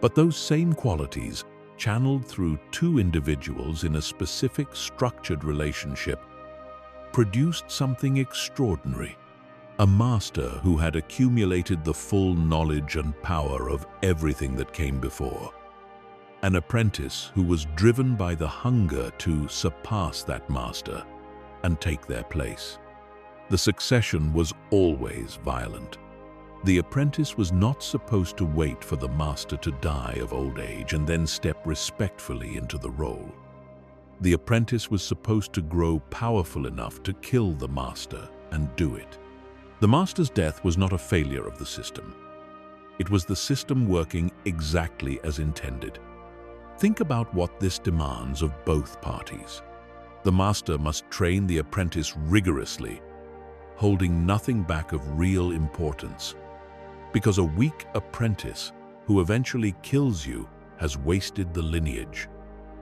But those same qualities, channeled through two individuals in a specific structured relationship, produced something extraordinary. A master who had accumulated the full knowledge and power of everything that came before. An apprentice who was driven by the hunger to surpass that master and take their place. The succession was always violent. The apprentice was not supposed to wait for the master to die of old age and then step respectfully into the role. The apprentice was supposed to grow powerful enough to kill the master and do it. The master's death was not a failure of the system. It was the system working exactly as intended. Think about what this demands of both parties. The master must train the apprentice rigorously, holding nothing back of real importance. Because a weak apprentice who eventually kills you has wasted the lineage.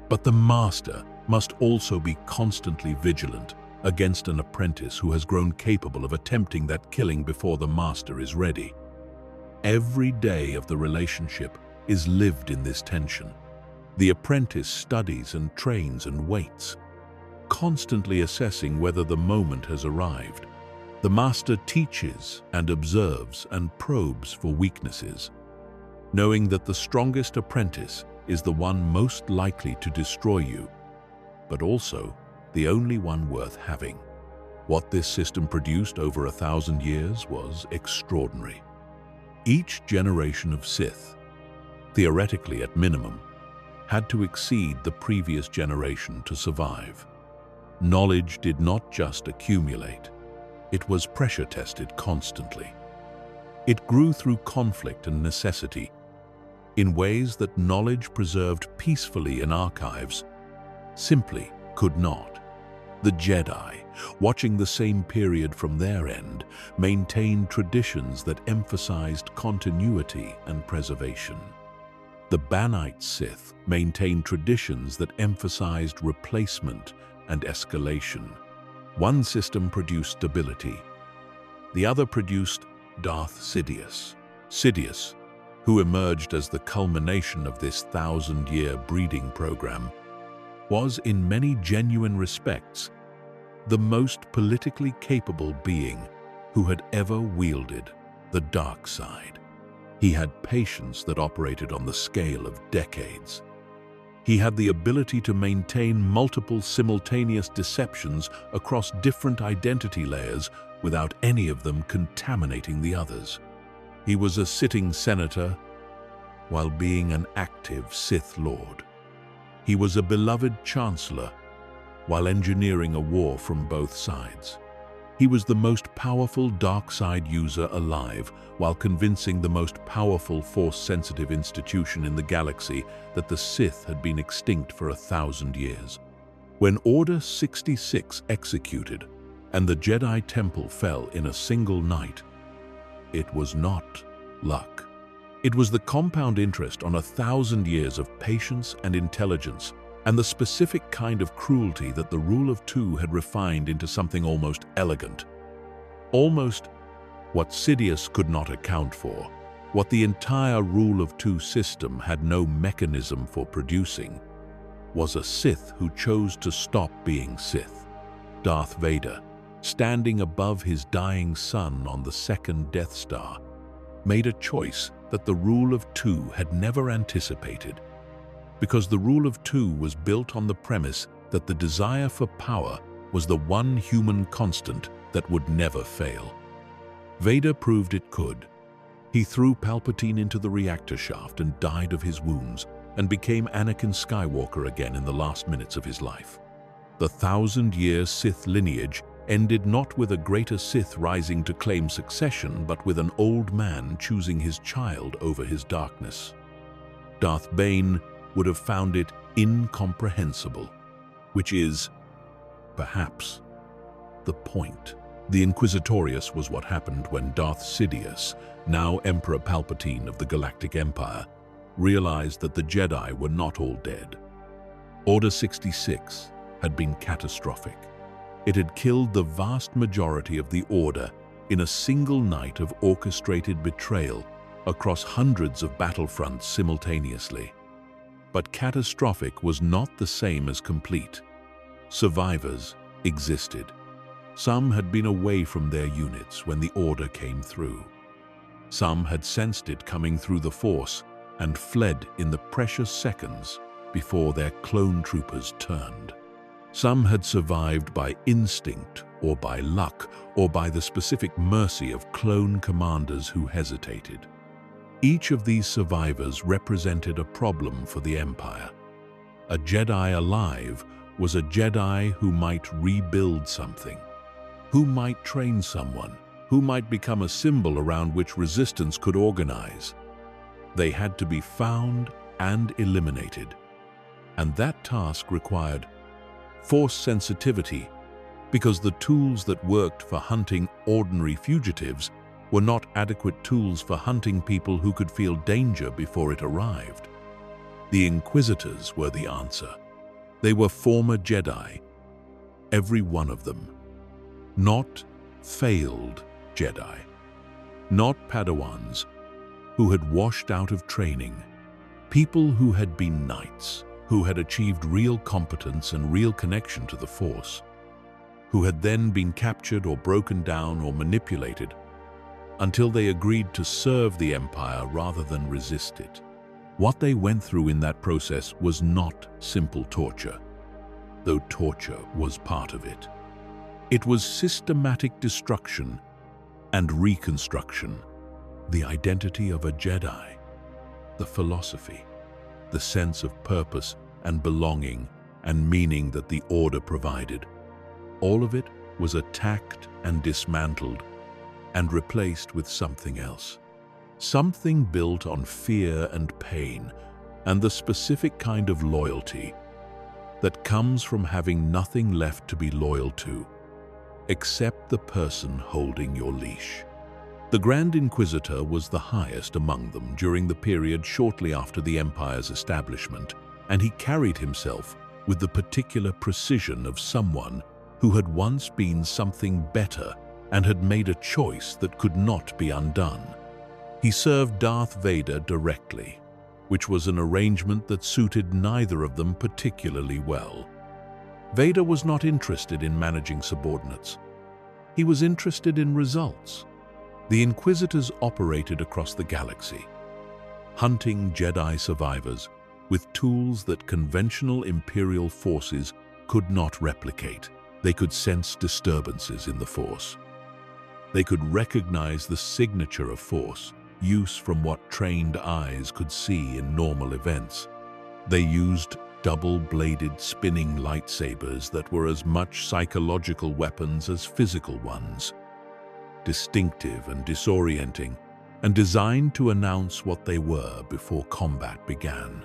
But the master must also be constantly vigilant against an apprentice who has grown capable of attempting that killing before the master is ready. Every day of the relationship is lived in this tension. The apprentice studies and trains and waits, constantly assessing whether the moment has arrived. The master teaches and observes and probes for weaknesses, knowing that the strongest apprentice is the one most likely to destroy you, but also the only one worth having. What this system produced over 1,000 years was extraordinary. Each generation of Sith, theoretically at minimum, had to exceed the previous generation to survive. Knowledge did not just accumulate, it was pressure tested constantly. It grew through conflict and necessity in ways that knowledge preserved peacefully in archives simply could not. The Jedi, watching the same period from their end, maintained traditions that emphasized continuity and preservation. The Banite Sith maintained traditions that emphasized replacement and escalation. One system produced stability. The other produced Darth Sidious. Sidious, who emerged as the culmination of this 1,000-year breeding program, was in many genuine respects the most politically capable being who had ever wielded the dark side. He had patience that operated on the scale of decades. He had the ability to maintain multiple simultaneous deceptions across different identity layers without any of them contaminating the others. He was a sitting senator while being an active Sith Lord. He was a beloved chancellor while engineering a war from both sides. He was the most powerful dark side user alive while convincing the most powerful Force-sensitive institution in the galaxy that the Sith had been extinct for 1,000 years. When Order 66 executed and the Jedi Temple fell in a single night, it was not luck. It was the compound interest on 1,000 years of patience and intelligence and the specific kind of cruelty that the Rule of Two had refined into something almost elegant. Almost what Sidious could not account for, what the entire Rule of Two system had no mechanism for producing, was a Sith who chose to stop being Sith. Darth Vader, standing above his dying son on the second Death Star, made a choice that the Rule of Two had never anticipated, because the Rule of Two was built on the premise that the desire for power was the one human constant that would never fail. Vader proved it could. He threw Palpatine into the reactor shaft and died of his wounds, and became Anakin Skywalker again in the last minutes of his life. The 1,000-year Sith lineage ended not with a greater Sith rising to claim succession, but with an old man choosing his child over his darkness. Darth Bane would have found it incomprehensible, which is, perhaps, the point. The Inquisitorius was what happened when Darth Sidious, now Emperor Palpatine of the Galactic Empire, realized that the Jedi were not all dead. Order 66 had been catastrophic. It had killed the vast majority of the Order in a single night of orchestrated betrayal across hundreds of battlefronts simultaneously. But catastrophic was not the same as complete. Survivors existed. Some had been away from their units when the Order came through. Some had sensed it coming through the Force and fled in the precious seconds before their clone troopers turned. Some had survived by instinct or by luck or by the specific mercy of clone commanders who hesitated. Each of these survivors represented a problem for the Empire. A Jedi alive was a Jedi who might rebuild something, who might train someone, who might become a symbol around which resistance could organize. They had to be found and eliminated, and that task required Force sensitivity, because the tools that worked for hunting ordinary fugitives were not adequate tools for hunting people who could feel danger before it arrived. The Inquisitors were the answer. They were former Jedi, every one of them. Not failed Jedi, not Padawans who had washed out of training, people who had been knights, who had achieved real competence and real connection to the Force, who had then been captured or broken down or manipulated until they agreed to serve the Empire rather than resist it. What they went through in that process was not simple torture, though torture was part of it. It was systematic destruction and reconstruction, the identity of a Jedi, the philosophy, the sense of purpose and belonging and meaning that the Order provided. All of it was attacked and dismantled and replaced with something else. Something built on fear and pain and the specific kind of loyalty that comes from having nothing left to be loyal to, except the person holding your leash. The Grand Inquisitor was the highest among them during the period shortly after the Empire's establishment, and he carried himself with the particular precision of someone who had once been something better and had made a choice that could not be undone. He served Darth Vader directly, which was an arrangement that suited neither of them particularly well. Vader was not interested in managing subordinates. He was interested in results. The Inquisitors operated across the galaxy, hunting Jedi survivors with tools that conventional Imperial forces could not replicate. They could sense disturbances in the Force. They could recognize the signature of Force use from what trained eyes could see in normal events. They used double-bladed spinning lightsabers that were as much psychological weapons as physical ones, distinctive and disorienting, and designed to announce what they were before combat began.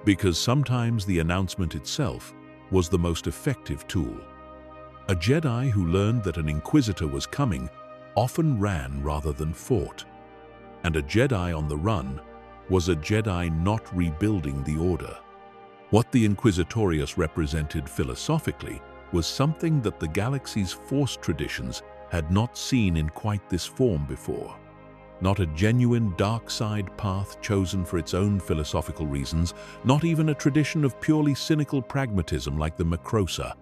Because sometimes the announcement itself was the most effective tool. A Jedi who learned that an Inquisitor was coming often ran rather than fought. And a Jedi on the run was a Jedi not rebuilding the Order. What the Inquisitorius represented philosophically was something that the galaxy's Force traditions had not seen in quite this form before. Not a genuine dark side path chosen for its own philosophical reasons, not even a tradition of purely cynical pragmatism like the Macrosa.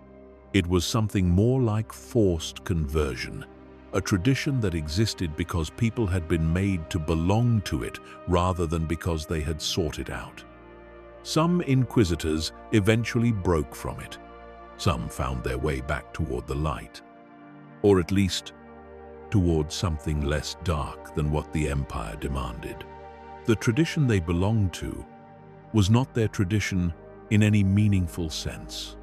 It was something more like forced conversion, a tradition that existed because people had been made to belong to it rather than because they had sought it out. Some Inquisitors eventually broke from it. Some found their way back toward the light, or at least towards something less dark than what the Empire demanded. The tradition they belonged to was not their tradition in any meaningful sense.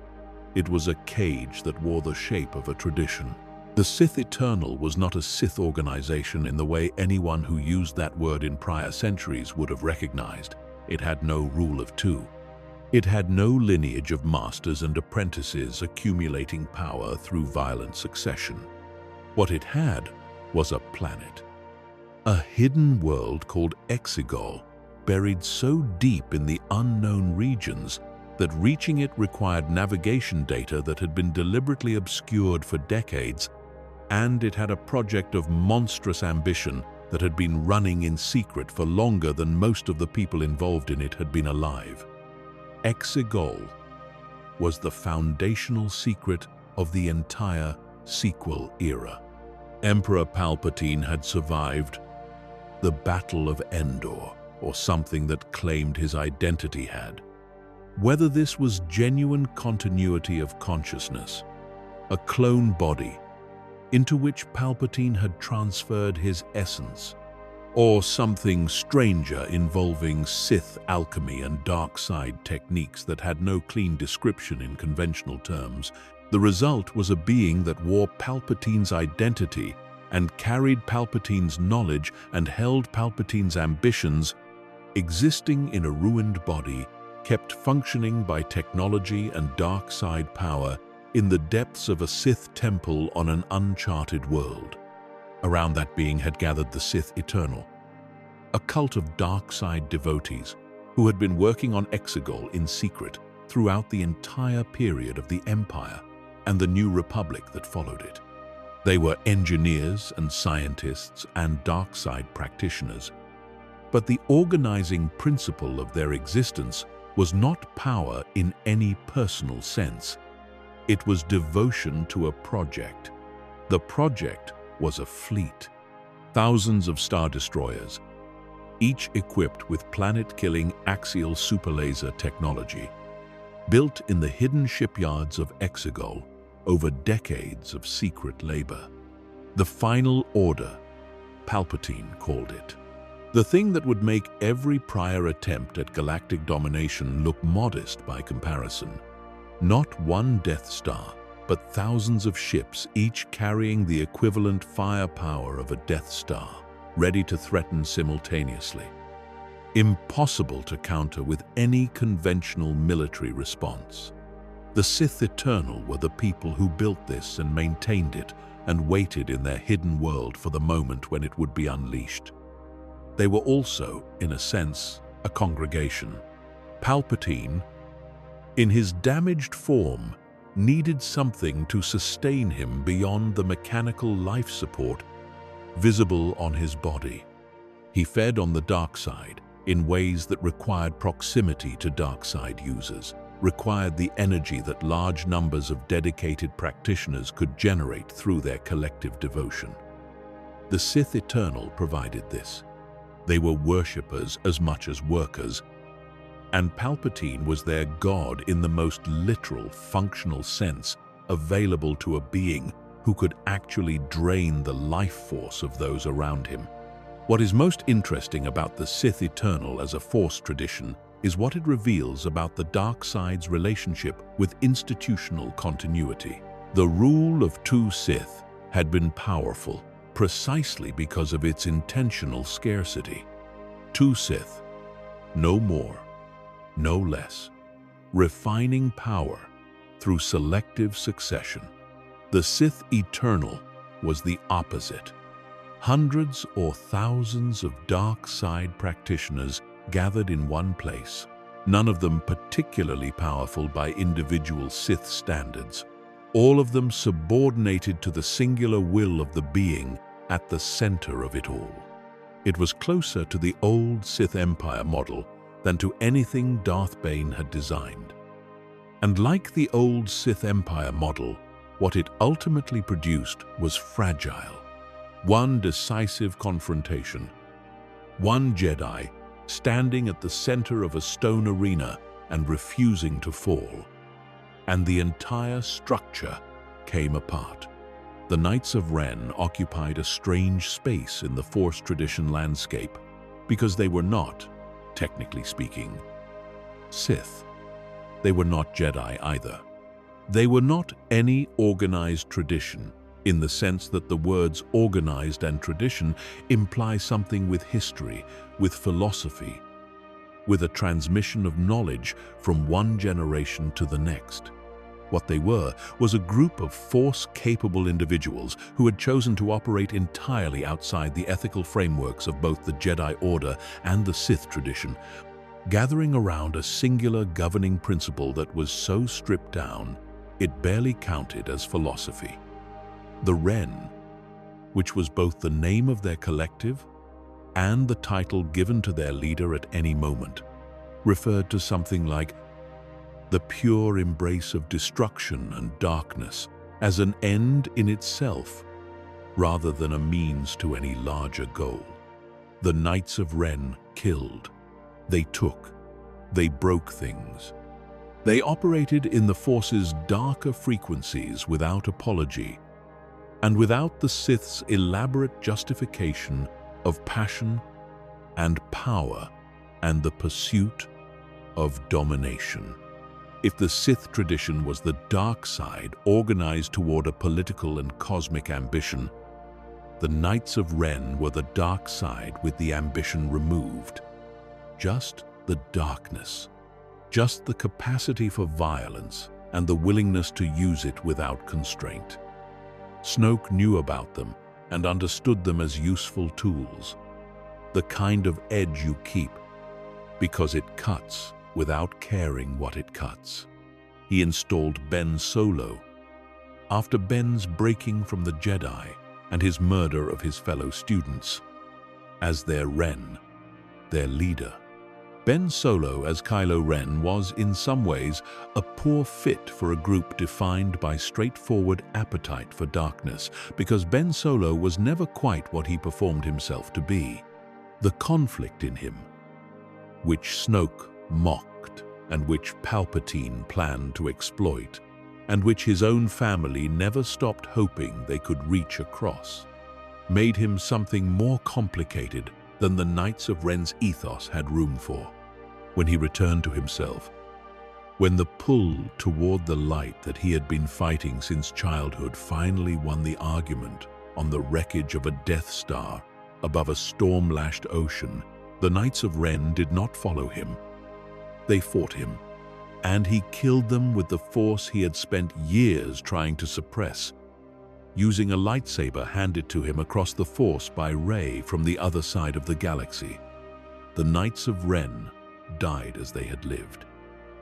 It was a cage that wore the shape of a tradition. The Sith Eternal was not a Sith organization in the way anyone who used that word in prior centuries would have recognized. It had no rule of two. It had no lineage of masters and apprentices accumulating power through violent succession. What it had was a planet, a hidden world called Exegol, buried so deep in the unknown regions that reaching it required navigation data that had been deliberately obscured for decades, and it had a project of monstrous ambition that had been running in secret for longer than most of the people involved in it had been alive. Exegol was the foundational secret of the entire sequel era. Emperor Palpatine had survived the Battle of Endor, or something that claimed his identity had. Whether this was genuine continuity of consciousness, a clone body into which Palpatine had transferred his essence, or something stranger involving Sith alchemy and dark side techniques that had no clean description in conventional terms, the result was a being that wore Palpatine's identity and carried Palpatine's knowledge and held Palpatine's ambitions, existing in a ruined body, kept functioning by technology and dark side power in the depths of a Sith temple on an uncharted world. Around that being had gathered the Sith Eternal, a cult of dark side devotees who had been working on Exegol in secret throughout the entire period of the Empire and the New Republic that followed it. They were engineers and scientists and dark side practitioners, but the organizing principle of their existence was not power in any personal sense. It was devotion to a project. The project was a fleet. Thousands of star destroyers, each equipped with planet-killing axial superlaser technology, built in the hidden shipyards of Exegol over decades of secret labor. The Final Order, Palpatine called it. The thing that would make every prior attempt at galactic domination look modest by comparison. Not one Death Star, but thousands of ships, each carrying the equivalent firepower of a Death Star, ready to threaten simultaneously. Impossible to counter with any conventional military response. The Sith Eternal were the people who built this and maintained it and waited in their hidden world for the moment when it would be unleashed. They were also, in a sense, a congregation. Palpatine, in his damaged form, needed something to sustain him beyond the mechanical life support visible on his body. He fed on the dark side in ways that required proximity to dark side users, required the energy that large numbers of dedicated practitioners could generate through their collective devotion. The Sith Eternal provided this. They were worshippers as much as workers, and Palpatine was their god in the most literal, functional sense available to a being who could actually drain the life force of those around him. What is most interesting about the Sith Eternal as a Force tradition is what it reveals about the dark side's relationship with institutional continuity. The rule of two Sith had been powerful precisely because of its intentional scarcity. Two Sith, no more, no less, refining power through selective succession. The Sith Eternal was the opposite. Hundreds or thousands of dark side practitioners gathered in one place, none of them particularly powerful by individual Sith standards, all of them subordinated to the singular will of the being at the center of it all. It was closer to the old Sith Empire model than to anything Darth Bane had designed. And like the old Sith Empire model, what it ultimately produced was fragile. One decisive confrontation, one Jedi standing at the center of a stone arena and refusing to fall, and the entire structure came apart. The Knights of Ren occupied a strange space in the Force tradition landscape because they were not, technically speaking, Sith. They were not Jedi either. They were not any organized tradition in the sense that the words organized and tradition imply something with history, with philosophy, with a transmission of knowledge from one generation to the next. What they were was a group of Force-capable individuals who had chosen to operate entirely outside the ethical frameworks of both the Jedi Order and the Sith tradition, gathering around a singular governing principle that was so stripped down, it barely counted as philosophy. The Ren, which was both the name of their collective and the title given to their leader at any moment, referred to something like the pure embrace of destruction and darkness as an end in itself, rather than a means to any larger goal. The Knights of Ren killed. They took. They broke things. They operated in the Force's darker frequencies without apology, and without the Sith's elaborate justification of passion and power and the pursuit of domination. If the Sith tradition was the dark side organized toward a political and cosmic ambition, the Knights of Ren were the dark side with the ambition removed. Just the darkness, just the capacity for violence and the willingness to use it without constraint. Snoke knew about them and understood them as useful tools, the kind of edge you keep because it cuts without caring what it cuts. He installed Ben Solo after Ben's breaking from the Jedi and his murder of his fellow students as their Ren, their leader. Ben Solo as Kylo Ren was, in some ways, a poor fit for a group defined by straightforward appetite for darkness, because Ben Solo was never quite what he performed himself to be. The conflict in him, which Snoke mocked and which Palpatine planned to exploit, and which his own family never stopped hoping they could reach across, made him something more complicated than the Knights of Ren's ethos had room for. When he returned to himself, when the pull toward the light that he had been fighting since childhood finally won the argument on the wreckage of a Death Star above a storm-lashed ocean, the Knights of Ren did not follow him. They fought him, and he killed them with the Force he had spent years trying to suppress, using a lightsaber handed to him across the Force by Rey from the other side of the galaxy. The Knights of Ren died as they had lived.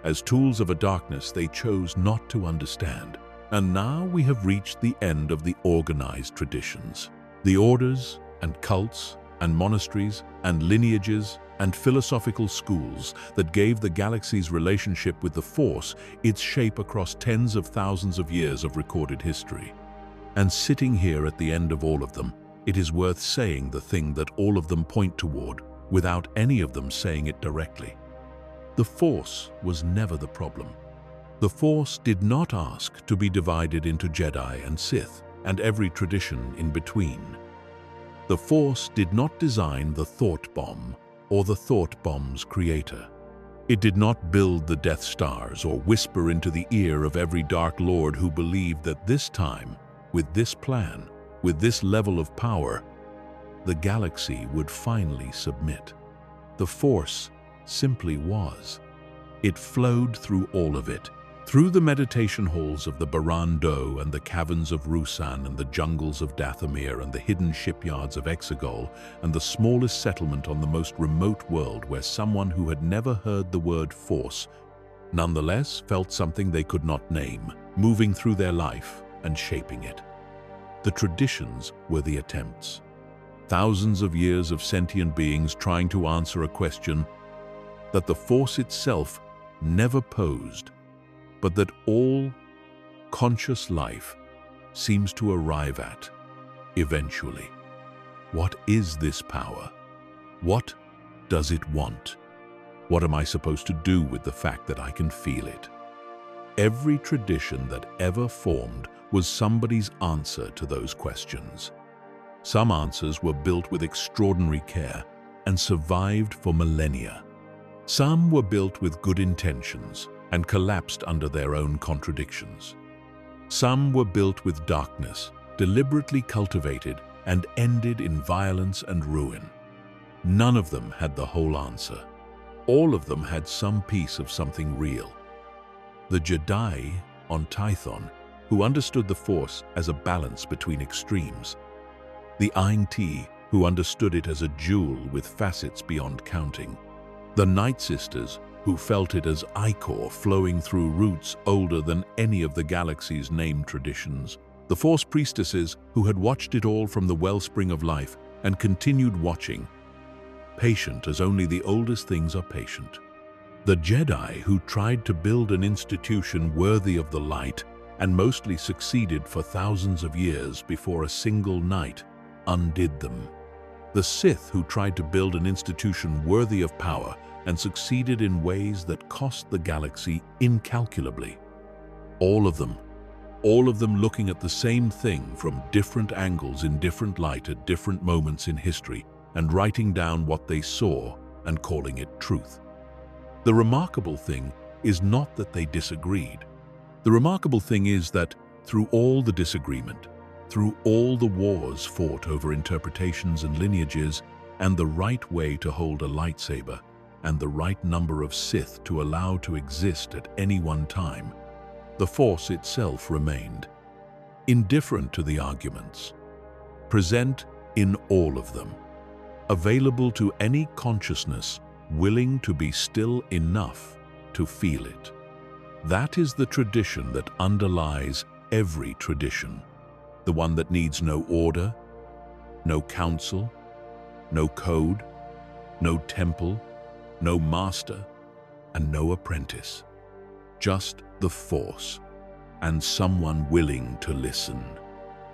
As tools of a darkness they chose not to understand. And now we have reached the end of the organized traditions. The orders and cults and monasteries and lineages and philosophical schools that gave the galaxy's relationship with the Force its shape across tens of thousands of years of recorded history. And sitting here at the end of all of them, it is worth saying the thing that all of them point toward, without any of them saying it directly. The Force was never the problem. The Force did not ask to be divided into Jedi and Sith, and every tradition in between. The Force did not design the thought bomb or the thought bomb's creator. It did not build the Death Stars or whisper into the ear of every Dark Lord who believed that this time, with this plan, with this level of power, the galaxy would finally submit. The Force simply was. It flowed through all of it, Through the meditation halls of the Barad-dûr and the caverns of Ruusan and the jungles of Dathomir and the hidden shipyards of Exegol and the smallest settlement on the most remote world where someone who had never heard the word force nonetheless felt something they could not name, moving through their life and shaping it. The traditions were the attempts. Thousands of years of sentient beings trying to answer a question that the force itself never posed, but that all conscious life seems to arrive at eventually. What is this power? What does it want? What am I supposed to do with the fact that I can feel it? Every tradition that ever formed was somebody's answer to those questions. Some answers were built with extraordinary care and survived for millennia. Some were built with good intentions and collapsed under their own contradictions. Some were built with darkness, deliberately cultivated, and ended in violence and ruin. None of them had the whole answer. All of them had some piece of something real. The Jedi on Tython, who understood the Force as a balance between extremes. The Ainti, who understood it as a jewel with facets beyond counting. The Night Sisters, who felt it as ichor flowing through roots older than any of the galaxy's named traditions. The Force Priestesses, who had watched it all from the wellspring of life and continued watching, patient as only the oldest things are patient. The Jedi, who tried to build an institution worthy of the light and mostly succeeded for thousands of years before a single night undid them. The Sith, who tried to build an institution worthy of power and succeeded in ways that cost the galaxy incalculably. All of them looking at the same thing from different angles in different light at different moments in history and writing down what they saw and calling it truth. The remarkable thing is not that they disagreed. The remarkable thing is that through all the disagreement, through all the wars fought over interpretations and lineages, and the right way to hold a lightsaber, and the right number of Sith to allow to exist at any one time, the Force itself remained, indifferent to the arguments, present in all of them, available to any consciousness willing to be still enough to feel it. That is the tradition that underlies every tradition, the one that needs no order, no council, no code, no temple, no master, and no apprentice. Just the Force, and someone willing to listen.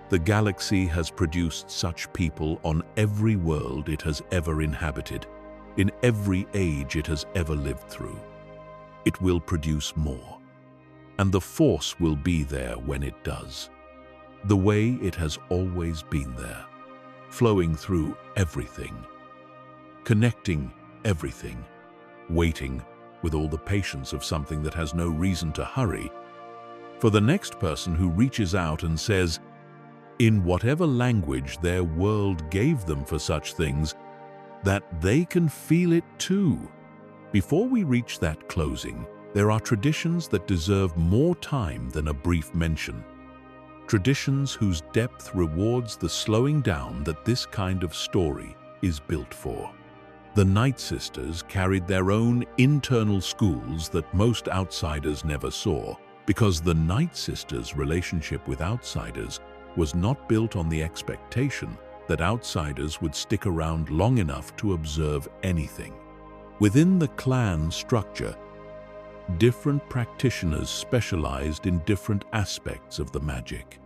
The galaxy has produced such people on every world it has ever inhabited, in every age it has ever lived through. It will produce more, and the Force will be there when it does, the way it has always been there, flowing through everything, connecting everything, waiting with all the patience of something that has no reason to hurry, for the next person who reaches out and says, in whatever language their world gave them for such things, that they can feel it too. Before we reach that closing, there are traditions that deserve more time than a brief mention. Traditions whose depth rewards the slowing down that this kind of story is built for. The Night Sisters carried their own internal schools that most outsiders never saw, because the Night Sisters' relationship with outsiders was not built on the expectation that outsiders would stick around long enough to observe anything. Within the clan structure, different practitioners specialized in different aspects of the magic.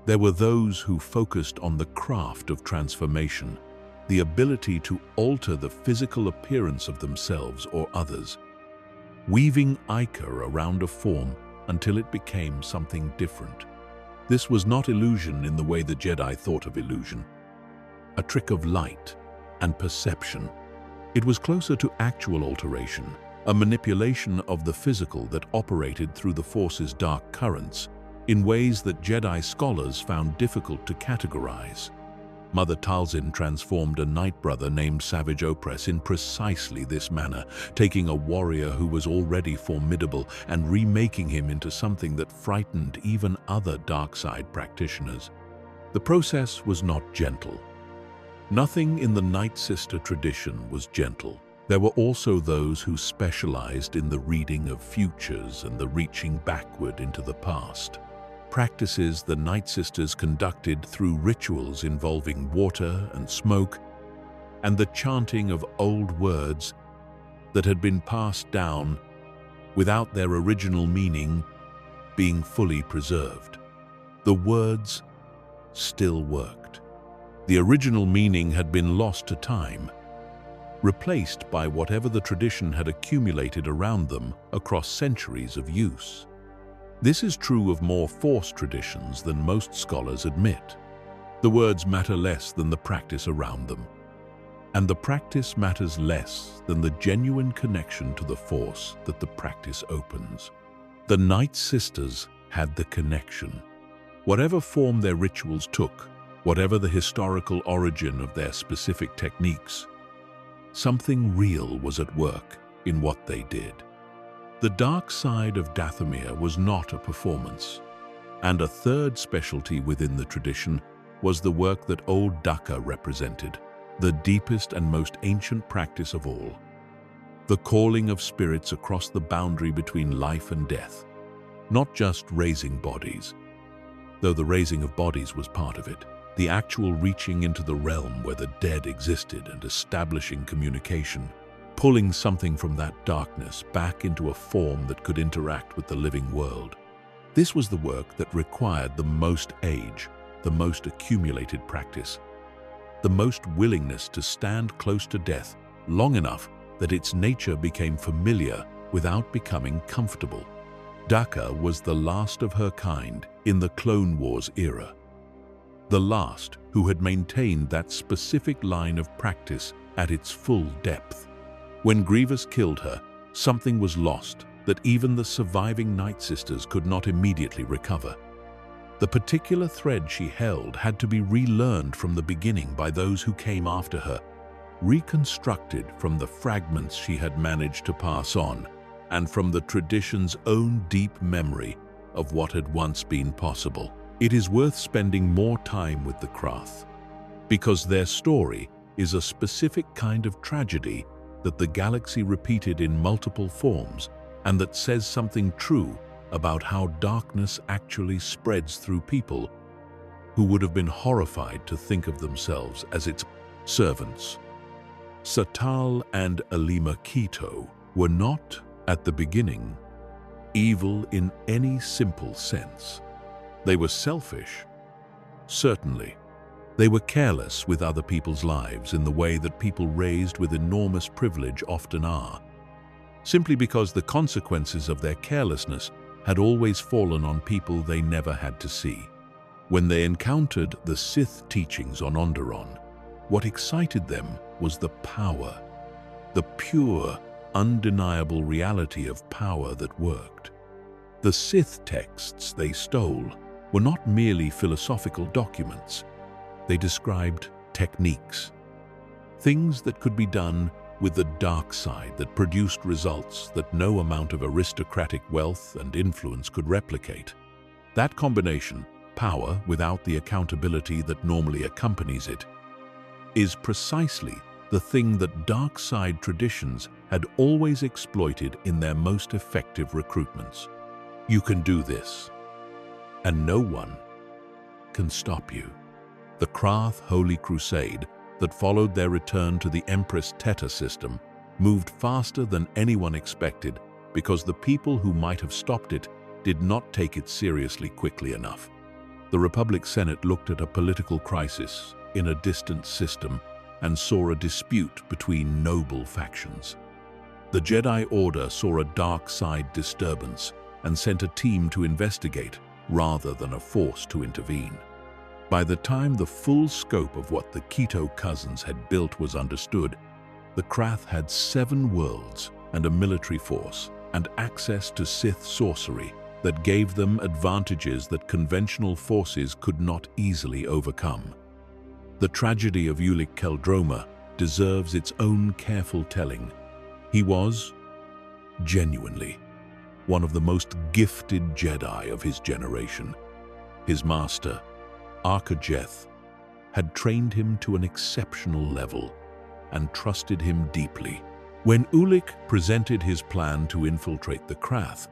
There were those who focused on the craft of transformation, the ability to alter the physical appearance of themselves or others, weaving ichor around a form until it became something different. This was not illusion in the way the Jedi thought of illusion, a trick of light and perception. It was closer to actual alteration, a manipulation of the physical that operated through the Force's dark currents in ways that Jedi scholars found difficult to categorize. Mother Talzin transformed a Night Brother named Savage Opress in precisely this manner, taking a warrior who was already formidable and remaking him into something that frightened even other Darkside practitioners. The process was not gentle. Nothing in the Night Sister tradition was gentle. There were also those who specialized in the reading of futures and the reaching backward into the past. Practices the Night Sisters conducted through rituals involving water and smoke and the chanting of old words that had been passed down without their original meaning being fully preserved. The words still worked. The original meaning had been lost to time, replaced by whatever the tradition had accumulated around them across centuries of use. This is true of more Force traditions than most scholars admit. The words matter less than the practice around them, and the practice matters less than the genuine connection to the Force that the practice opens. The Night Sisters had the connection. Whatever form their rituals took, whatever the historical origin of their specific techniques, something real was at work in what they did. The dark side of Dathomir was not a performance, and a third specialty within the tradition was the work that Old Daka represented, the deepest and most ancient practice of all. The calling of spirits across the boundary between life and death, not just raising bodies, though the raising of bodies was part of it, the actual reaching into the realm where the dead existed and establishing communication, pulling something from that darkness back into a form that could interact with the living world. This was the work that required the most age, the most accumulated practice, the most willingness to stand close to death long enough that its nature became familiar without becoming comfortable. Daka was the last of her kind in the Clone Wars era, the last who had maintained that specific line of practice at its full depth. When Grievous killed her, something was lost that even the surviving Night Sisters could not immediately recover. The particular thread she held had to be relearned from the beginning by those who came after her, reconstructed from the fragments she had managed to pass on, and from the tradition's own deep memory of what had once been possible. It is worth spending more time with the Krath, because their story is a specific kind of tragedy that the galaxy repeated in multiple forms, and that says something true about how darkness actually spreads through people who would have been horrified to think of themselves as its servants. Satal and Alima Keto were not, at the beginning, evil in any simple sense. They were selfish, certainly. They were careless with other people's lives in the way that people raised with enormous privilege often are, simply because the consequences of their carelessness had always fallen on people they never had to see. When they encountered the Sith teachings on Onderon, what excited them was the power, the pure, undeniable reality of power that worked. The Sith texts they stole were not merely philosophical documents. They described techniques, things that could be done with the dark side that produced results that no amount of aristocratic wealth and influence could replicate. That combination, power without the accountability that normally accompanies it, is precisely the thing that dark side traditions had always exploited in their most effective recruitments. You can do this, and no one can stop you. The Krath Holy Crusade that followed their return to the Empress Teta system moved faster than anyone expected because the people who might have stopped it did not take it seriously quickly enough. The Republic Senate looked at a political crisis in a distant system and saw a dispute between noble factions. The Jedi Order saw a dark side disturbance and sent a team to investigate rather than a force to intervene. By the time the full scope of what the Keto cousins had built was understood, the Krath had 7 worlds and a military force and access to Sith sorcery that gave them advantages that conventional forces could not easily overcome. The tragedy of Ulic Qel-Droma deserves its own careful telling. He was, genuinely, one of the most gifted Jedi of his generation. His master, Arca-Jeth, had trained him to an exceptional level and trusted him deeply. When Ulic presented his plan to infiltrate the Krath,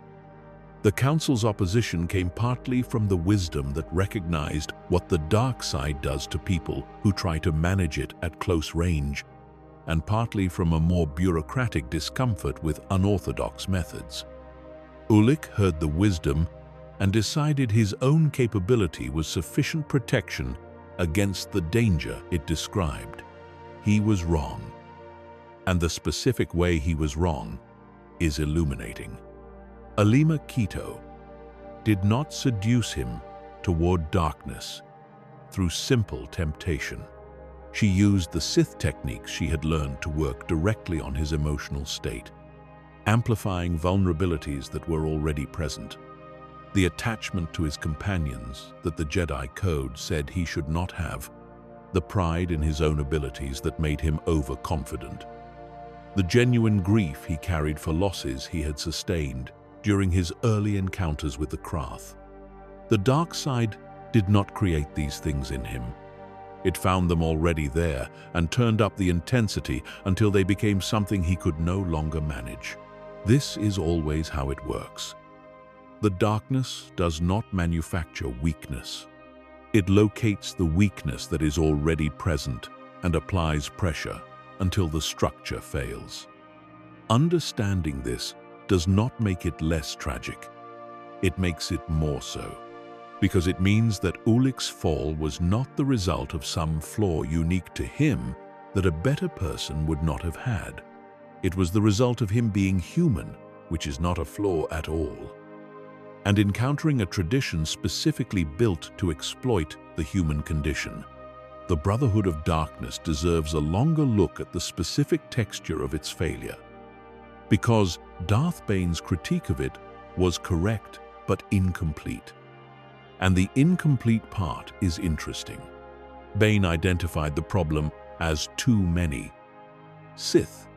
the Council's opposition came partly from the wisdom that recognized what the dark side does to people who try to manage it at close range, and partly from a more bureaucratic discomfort with unorthodox methods. Ulic heard the wisdom and decided his own capability was sufficient protection against the danger it described. He was wrong, and the specific way he was wrong is illuminating. Alima Keto did not seduce him toward darkness through simple temptation. She used the Sith techniques she had learned to work directly on his emotional state, amplifying vulnerabilities that were already present. The attachment to his companions that the Jedi Code said he should not have, the pride in his own abilities that made him overconfident, the genuine grief he carried for losses he had sustained during his early encounters with the Krath. The dark side did not create these things in him. It found them already there and turned up the intensity until they became something he could no longer manage. This is always how it works. The darkness does not manufacture weakness. It locates the weakness that is already present and applies pressure until the structure fails. Understanding this does not make it less tragic. It makes it more so, because it means that Ulic's fall was not the result of some flaw unique to him that a better person would not have had. It was the result of him being human, which is not a flaw at all, and encountering a tradition specifically built to exploit the human condition. The Brotherhood of Darkness deserves a longer look at the specific texture of its failure, because Darth Bane's critique of it was correct but incomplete. And the incomplete part is interesting. Bane identified the problem as too many. Sith,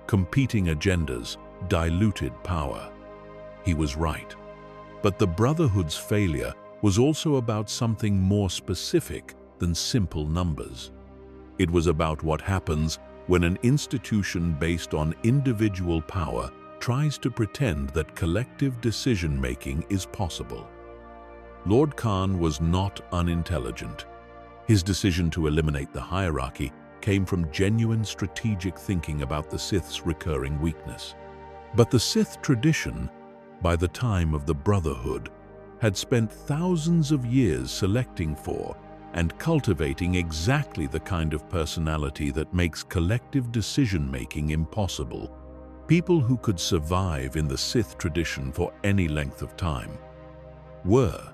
competing agendas, diluted power. He was right. But the Brotherhood's failure was also about something more specific than simple numbers. It was about what happens when an institution based on individual power tries to pretend that collective decision-making is possible. Lord Khan was not unintelligent. His decision to eliminate the hierarchy came from genuine strategic thinking about the Sith's recurring weakness. But the Sith tradition, by the time of the Brotherhood, had spent thousands of years selecting for and cultivating exactly the kind of personality that makes collective decision-making impossible. People who could survive in the Sith tradition for any length of time were,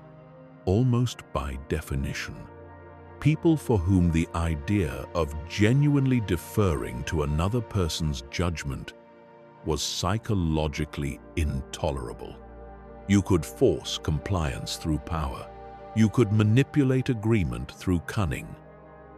almost by definition, people for whom the idea of genuinely deferring to another person's judgment was psychologically intolerable. You could force compliance through power. You could manipulate agreement through cunning.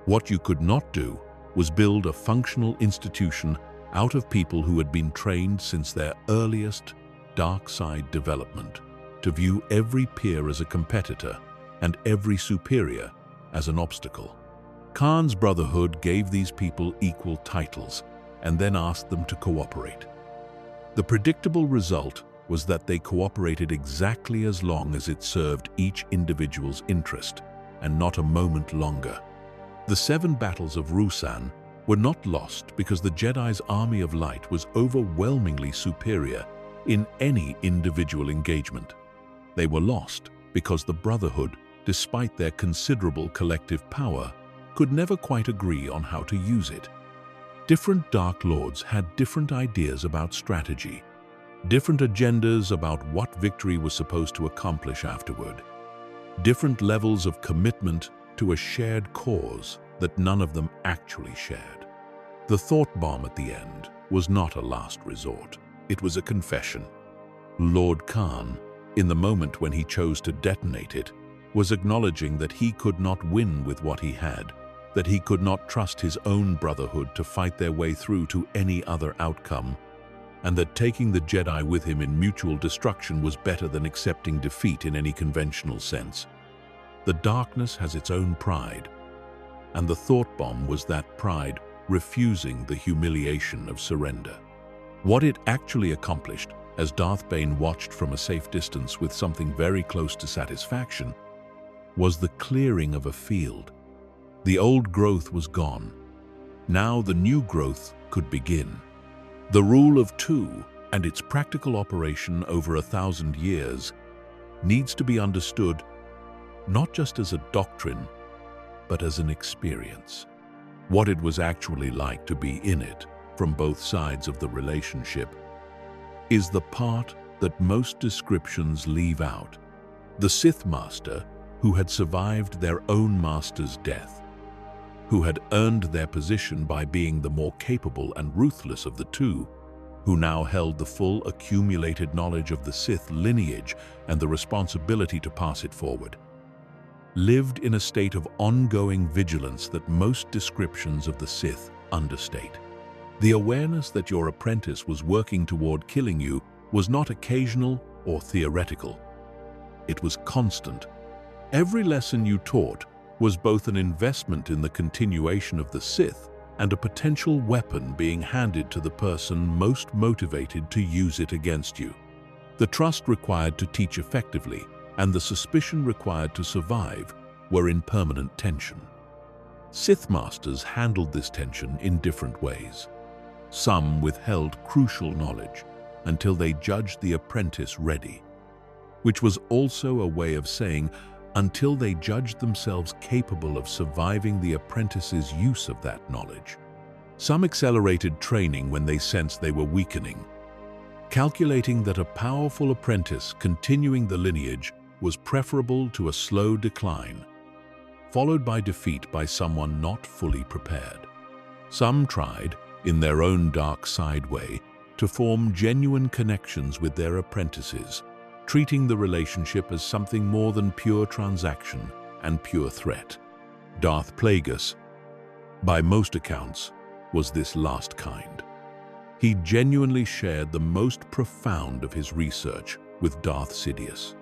What you could not do was build a functional institution out of people who had been trained since their earliest dark side development to view every peer as a competitor and every superior as an obstacle. Khan's Brotherhood gave these people equal titles and then asked them to cooperate. The predictable result was that they cooperated exactly as long as it served each individual's interest, and not a moment longer. The 7 battles of Ruusan were not lost because the Jedi's army of light was overwhelmingly superior in any individual engagement. They were lost because the Brotherhood, despite their considerable collective power, could never quite agree on how to use it. Different Dark Lords had different ideas about strategy, different agendas about what victory was supposed to accomplish afterward, different levels of commitment to a shared cause that none of them actually shared. The thought bomb at the end was not a last resort. It was a confession. Lord Khan, in the moment when he chose to detonate it, was acknowledging that he could not win with what he had, that he could not trust his own brotherhood to fight their way through to any other outcome, and that taking the Jedi with him in mutual destruction was better than accepting defeat in any conventional sense. The darkness has its own pride, and the thought bomb was that pride refusing the humiliation of surrender. What it actually accomplished, as Darth Bane watched from a safe distance with something very close to satisfaction, was the clearing of a field. The old growth was gone. Now the new growth could begin. The rule of two and its practical operation over 1,000 years needs to be understood not just as a doctrine, but as an experience. What it was actually like to be in it from both sides of the relationship is the part that most descriptions leave out. The Sith Master who had survived their own master's death, who had earned their position by being the more capable and ruthless of the two, who now held the full accumulated knowledge of the Sith lineage and the responsibility to pass it forward, lived in a state of ongoing vigilance that most descriptions of the Sith understate. The awareness that your apprentice was working toward killing you was not occasional or theoretical. It was constant. Every lesson you taught was both an investment in the continuation of the Sith and a potential weapon being handed to the person most motivated to use it against you. The trust required to teach effectively and the suspicion required to survive were in permanent tension. Sith Masters handled this tension in different ways. Some withheld crucial knowledge until they judged the apprentice ready, which was also a way of saying until they judged themselves capable of surviving the apprentice's use of that knowledge. Some accelerated training when they sensed they were weakening, calculating that a powerful apprentice continuing the lineage was preferable to a slow decline, followed by defeat by someone not fully prepared. Some tried, in their own dark side way, to form genuine connections with their apprentices, treating the relationship as something more than pure transaction and pure threat. Darth Plagueis, by most accounts, was this last kind. He genuinely shared the most profound of his research with Darth Sidious.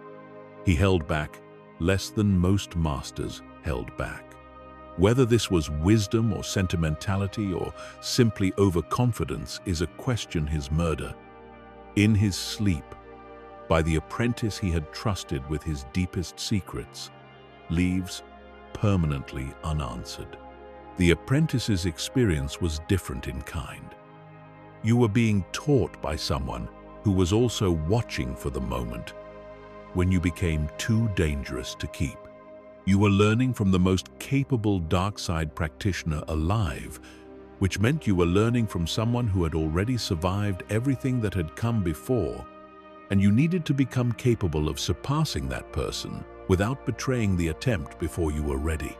He held back less than most masters held back. Whether this was wisdom or sentimentality or simply overconfidence is a question his murder, in his sleep, by the apprentice he had trusted with his deepest secrets, leaves permanently unanswered. The apprentice's experience was different in kind. You were being taught by someone who was also watching for the moment when you became too dangerous to keep. You were learning from the most capable dark side practitioner alive, which meant you were learning from someone who had already survived everything that had come before, and you needed to become capable of surpassing that person without betraying the attempt before you were ready.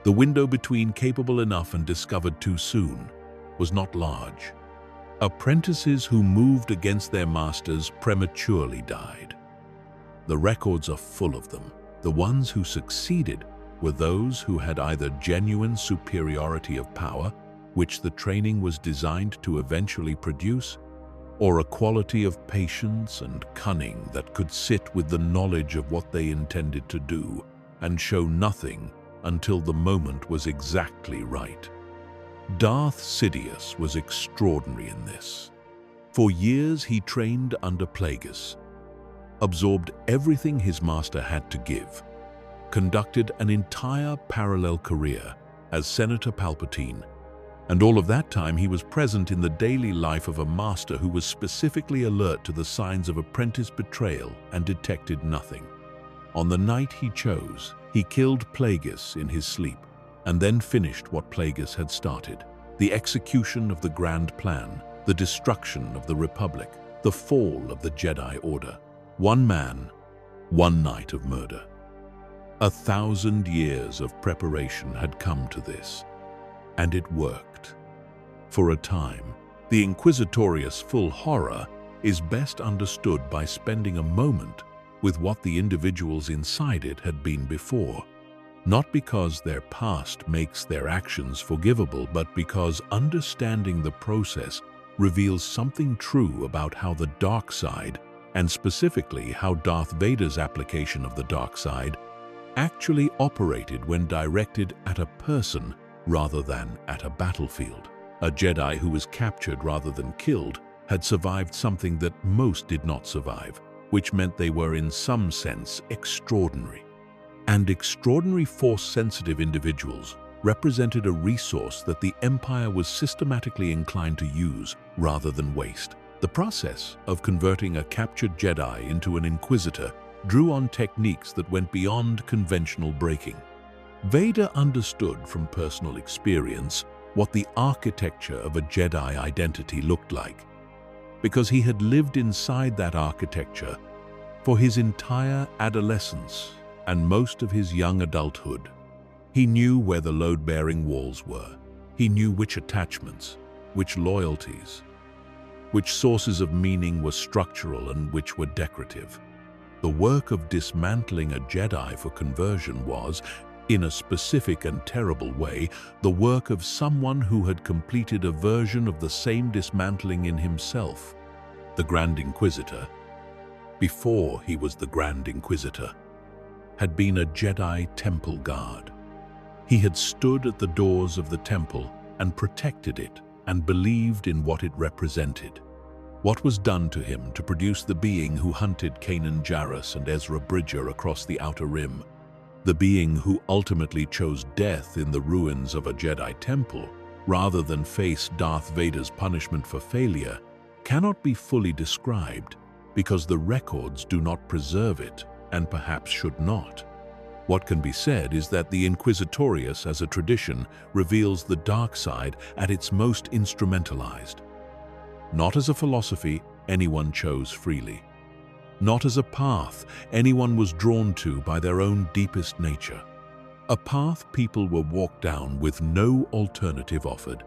The window between capable enough and discovered too soon was not large. Apprentices who moved against their masters prematurely died. The records are full of them. The ones who succeeded were those who had either genuine superiority of power, which the training was designed to eventually produce, or a quality of patience and cunning that could sit with the knowledge of what they intended to do and show nothing until the moment was exactly right. Darth Sidious was extraordinary in this. For years he trained under Plagueis, absorbed everything his master had to give, conducted an entire parallel career as Senator Palpatine, and all of that time he was present in the daily life of a master who was specifically alert to the signs of apprentice betrayal and detected nothing. On the night he chose, he killed Plagueis in his sleep, and then finished what Plagueis had started: the execution of the grand plan, the destruction of the Republic, the fall of the Jedi Order. One man, one night of murder. 1,000 years of preparation had come to this, and it worked. For a time, the Inquisitorious full horror is best understood by spending a moment with what the individuals inside it had been before. not because their past makes their actions forgivable, but because understanding the process reveals something true about how the dark side, and specifically how Darth Vader's application of the dark side, actually operated when directed at a person rather than at a battlefield. A Jedi who was captured rather than killed had survived something that most did not survive, which meant they were in some sense extraordinary. And extraordinary Force-sensitive individuals represented a resource that the Empire was systematically inclined to use rather than waste. The process of converting a captured Jedi into an Inquisitor drew on techniques that went beyond conventional breaking. Vader understood from personal experience what the architecture of a Jedi identity looked like, because he had lived inside that architecture for his entire adolescence and most of his young adulthood. He knew where the load-bearing walls were. He knew which attachments, which loyalties, which sources of meaning were structural and which were decorative. The work of dismantling a Jedi for conversion was, in a specific and terrible way, the work of someone who had completed a version of the same dismantling in himself. The Grand Inquisitor, before he was the Grand Inquisitor, had been a Jedi temple guard. He had stood at the doors of the temple and protected it and believed in what it represented. What was done to him to produce the being who hunted Kanan Jarrus and Ezra Bridger across the Outer Rim, the being who ultimately chose death in the ruins of a Jedi temple rather than face Darth Vader's punishment for failure, cannot be fully described because the records do not preserve it and perhaps should not. What can be said is that the Inquisitorius as a tradition reveals the dark side at its most instrumentalized. Not as a philosophy anyone chose freely. Not as a path anyone was drawn to by their own deepest nature. A path people were walked down with no alternative offered.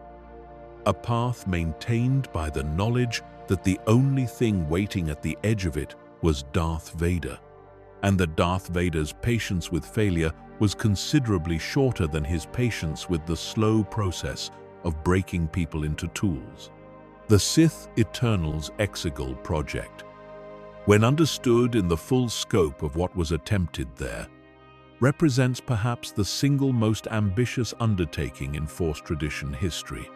A path maintained by the knowledge that the only thing waiting at the edge of it was Darth Vader, and that Darth Vader's patience with failure was considerably shorter than his patience with the slow process of breaking people into tools. The Sith Eternals Exegol project, when understood in the full scope of what was attempted there, represents perhaps the single most ambitious undertaking in Force tradition history.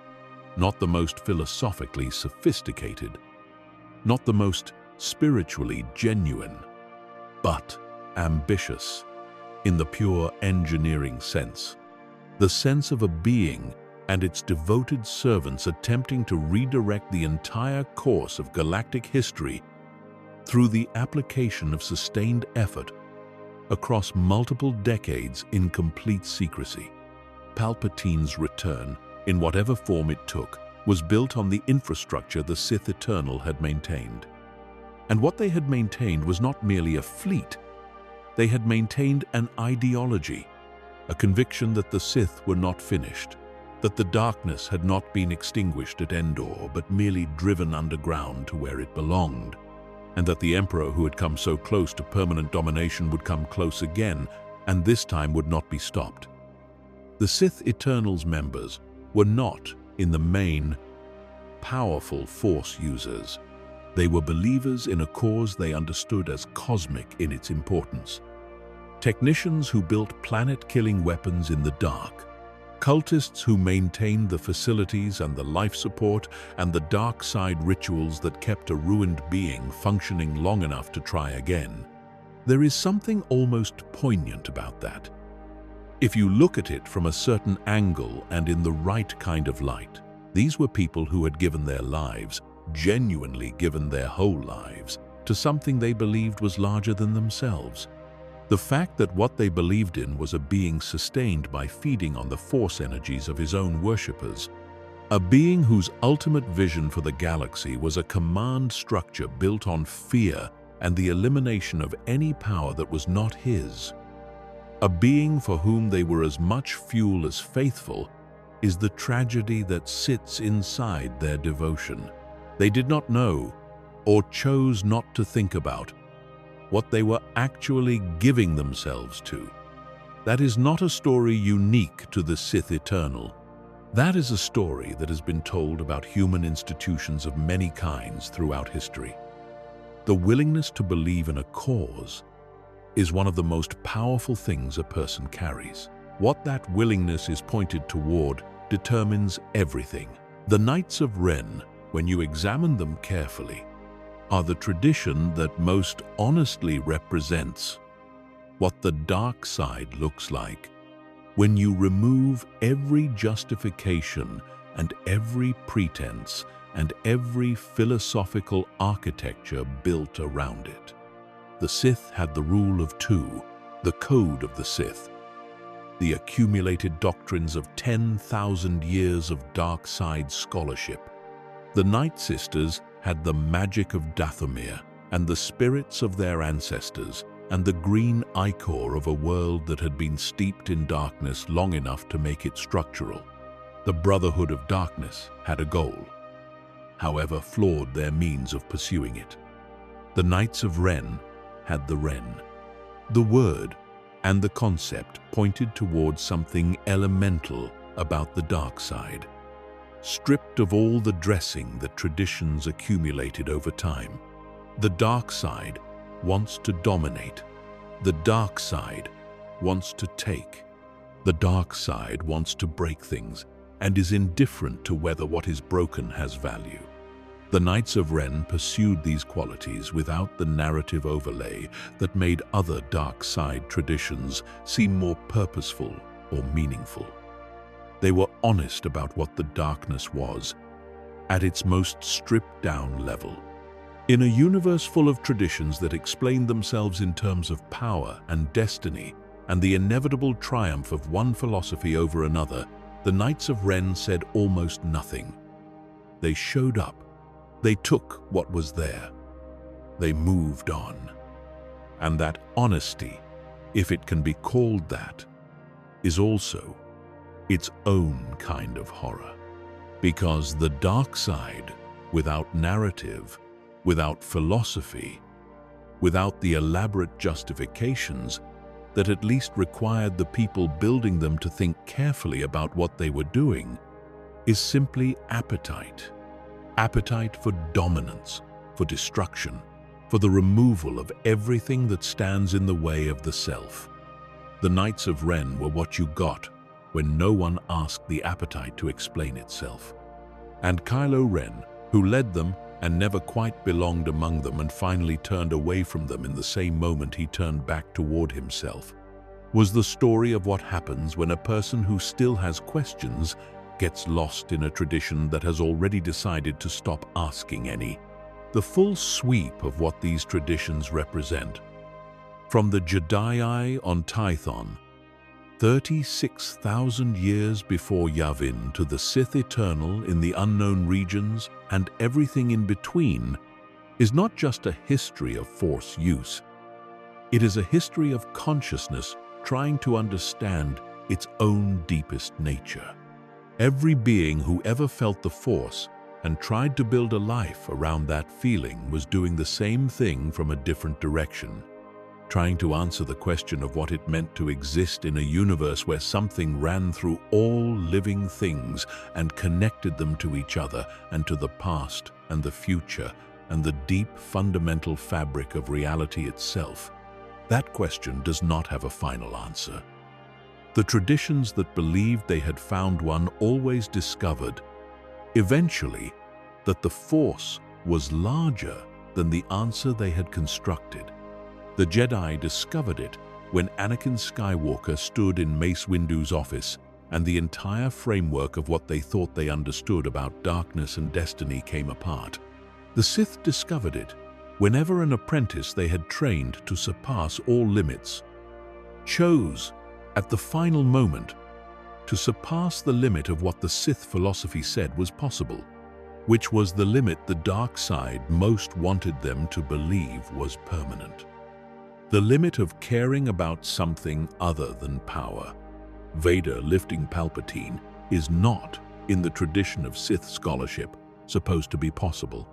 Not the most philosophically sophisticated, not the most spiritually genuine, but ambitious in the pure engineering sense. The sense of a being and its devoted servants attempting to redirect the entire course of galactic history through the application of sustained effort across multiple decades in complete secrecy. Palpatine's return, in whatever form it took, was built on the infrastructure the Sith Eternal had maintained. And what they had maintained was not merely a fleet. They had maintained an ideology, a conviction that the Sith were not finished, that the darkness had not been extinguished at Endor but merely driven underground to where it belonged, and that the Emperor who had come so close to permanent domination would come close again, and this time would not be stopped. The Sith Eternals members were not, in the main, powerful Force users. They were believers in a cause they understood as cosmic in its importance. Technicians who built planet-killing weapons in the dark, cultists who maintained the facilities and the life support and the dark side rituals that kept a ruined being functioning long enough to try again. There is something almost poignant about that. If you look at it from a certain angle and in the right kind of light, these were people who had given their lives, genuinely given their whole lives, to something they believed was larger than themselves. The fact that what they believed in was a being sustained by feeding on the Force energies of his own worshippers, a being whose ultimate vision for the galaxy was a command structure built on fear and the elimination of any power that was not his. A being for whom they were as much fuel as faithful is the tragedy that sits inside their devotion. They did not know, or chose not to think about, what they were actually giving themselves to. That is not a story unique to the Sith Eternal. That is a story that has been told about human institutions of many kinds throughout history. The willingness to believe in a cause is one of the most powerful things a person carries. What that willingness is pointed toward determines everything. The Knights of Ren, when you examine them carefully, are the tradition that most honestly represents what the dark side looks like when you remove every justification and every pretense and every philosophical architecture built around it. The Sith had the rule of two, the code of the Sith, the accumulated doctrines of 10,000 years of dark side scholarship. The Night Sisters had the magic of Dathomir and the spirits of their ancestors and the green ichor of a world that had been steeped in darkness long enough to make it structural. The Brotherhood of Darkness had a goal, however flawed their means of pursuing it. The Knights of Ren had the Ren. The word and the concept pointed towards something elemental about the dark side, stripped of all the dressing that traditions accumulated over time. The dark side wants to dominate. The dark side wants to take. The dark side wants to break things and is indifferent to whether what is broken has value. The Knights of Ren pursued these qualities without the narrative overlay that made other dark side traditions seem more purposeful or meaningful. They were honest about what the darkness was, at its most stripped-down level. In a universe full of traditions that explain themselves in terms of power and destiny and the inevitable triumph of one philosophy over another, the Knights of Ren said almost nothing. They showed up. They took what was there. They moved on. And that honesty, if it can be called that, is also its own kind of horror. Because the dark side, without narrative, without philosophy, without the elaborate justifications that at least required the people building them to think carefully about what they were doing, is simply appetite. Appetite for dominance, for destruction, for the removal of everything that stands in the way of the self. The Knights of Ren were what you got when no one asked the appetite to explain itself. And Kylo Ren, who led them and never quite belonged among them and finally turned away from them in the same moment he turned back toward himself, was the story of what happens when a person who still has questions gets lost in a tradition that has already decided to stop asking any. The full sweep of what these traditions represent, from the Jedi on Tython, 36,000 years before Yavin, to the Sith Eternal in the unknown regions and everything in between, is not just a history of Force use. It is a history of consciousness trying to understand its own deepest nature. Every being who ever felt the Force and tried to build a life around that feeling was doing the same thing from a different direction, trying to answer the question of what it meant to exist in a universe where something ran through all living things and connected them to each other and to the past and the future and the deep fundamental fabric of reality itself. That question does not have a final answer. The traditions that believed they had found one always discovered, eventually, that the Force was larger than the answer they had constructed. The Jedi discovered it when Anakin Skywalker stood in Mace Windu's office and the entire framework of what they thought they understood about darkness and destiny came apart. The Sith discovered it whenever an apprentice they had trained to surpass all limits chose, at the final moment, to surpass the limit of what the Sith philosophy said was possible, which was the limit the dark side most wanted them to believe was permanent. The limit of caring about something other than power. Vader lifting Palpatine is not, in the tradition of Sith scholarship, supposed to be possible.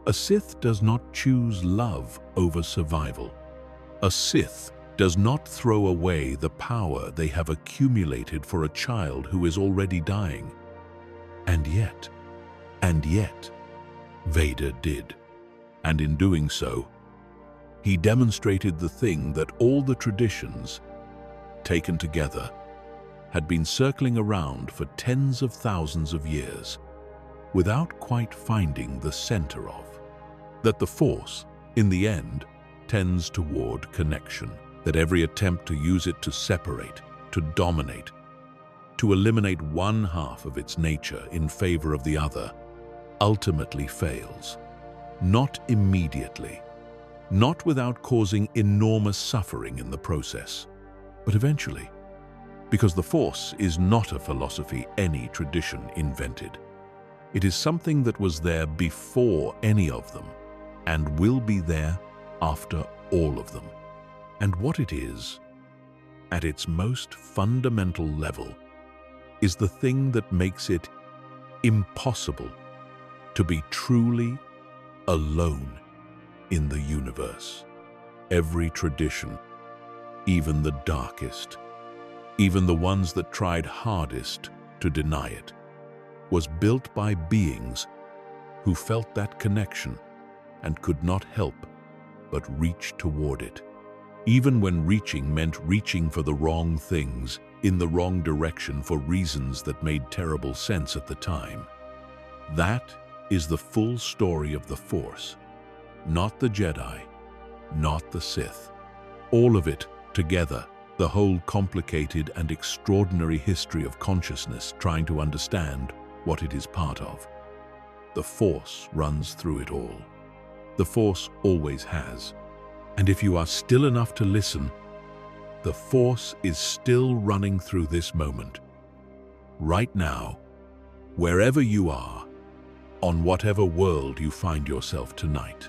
A Sith does not choose love over survival. A Sith does not throw away the power they have accumulated for a child who is already dying. And yet, Vader did. And in doing so, he demonstrated the thing that all the traditions, taken together, had been circling around for tens of thousands of years, without quite finding the center of. That the Force, in the end, tends toward connection. That every attempt to use it to separate, to dominate, to eliminate one half of its nature in favor of the other, ultimately fails. Not immediately, not without causing enormous suffering in the process, but eventually, because the Force is not a philosophy any tradition invented. It is something that was there before any of them, and will be there after all of them. And what it is, at its most fundamental level, is the thing that makes it impossible to be truly alone in the universe. Every tradition, even the darkest, even the ones that tried hardest to deny it, was built by beings who felt that connection and could not help but reach toward it. Even when reaching meant reaching for the wrong things, in the wrong direction for reasons that made terrible sense at the time. That is the full story of the Force. Not the Jedi, not the Sith. All of it together, the whole complicated and extraordinary history of consciousness trying to understand what it is part of. The Force runs through it all. The Force always has. And if you are still enough to listen, the Force is still running through this moment. Right now, wherever you are, on whatever world you find yourself tonight.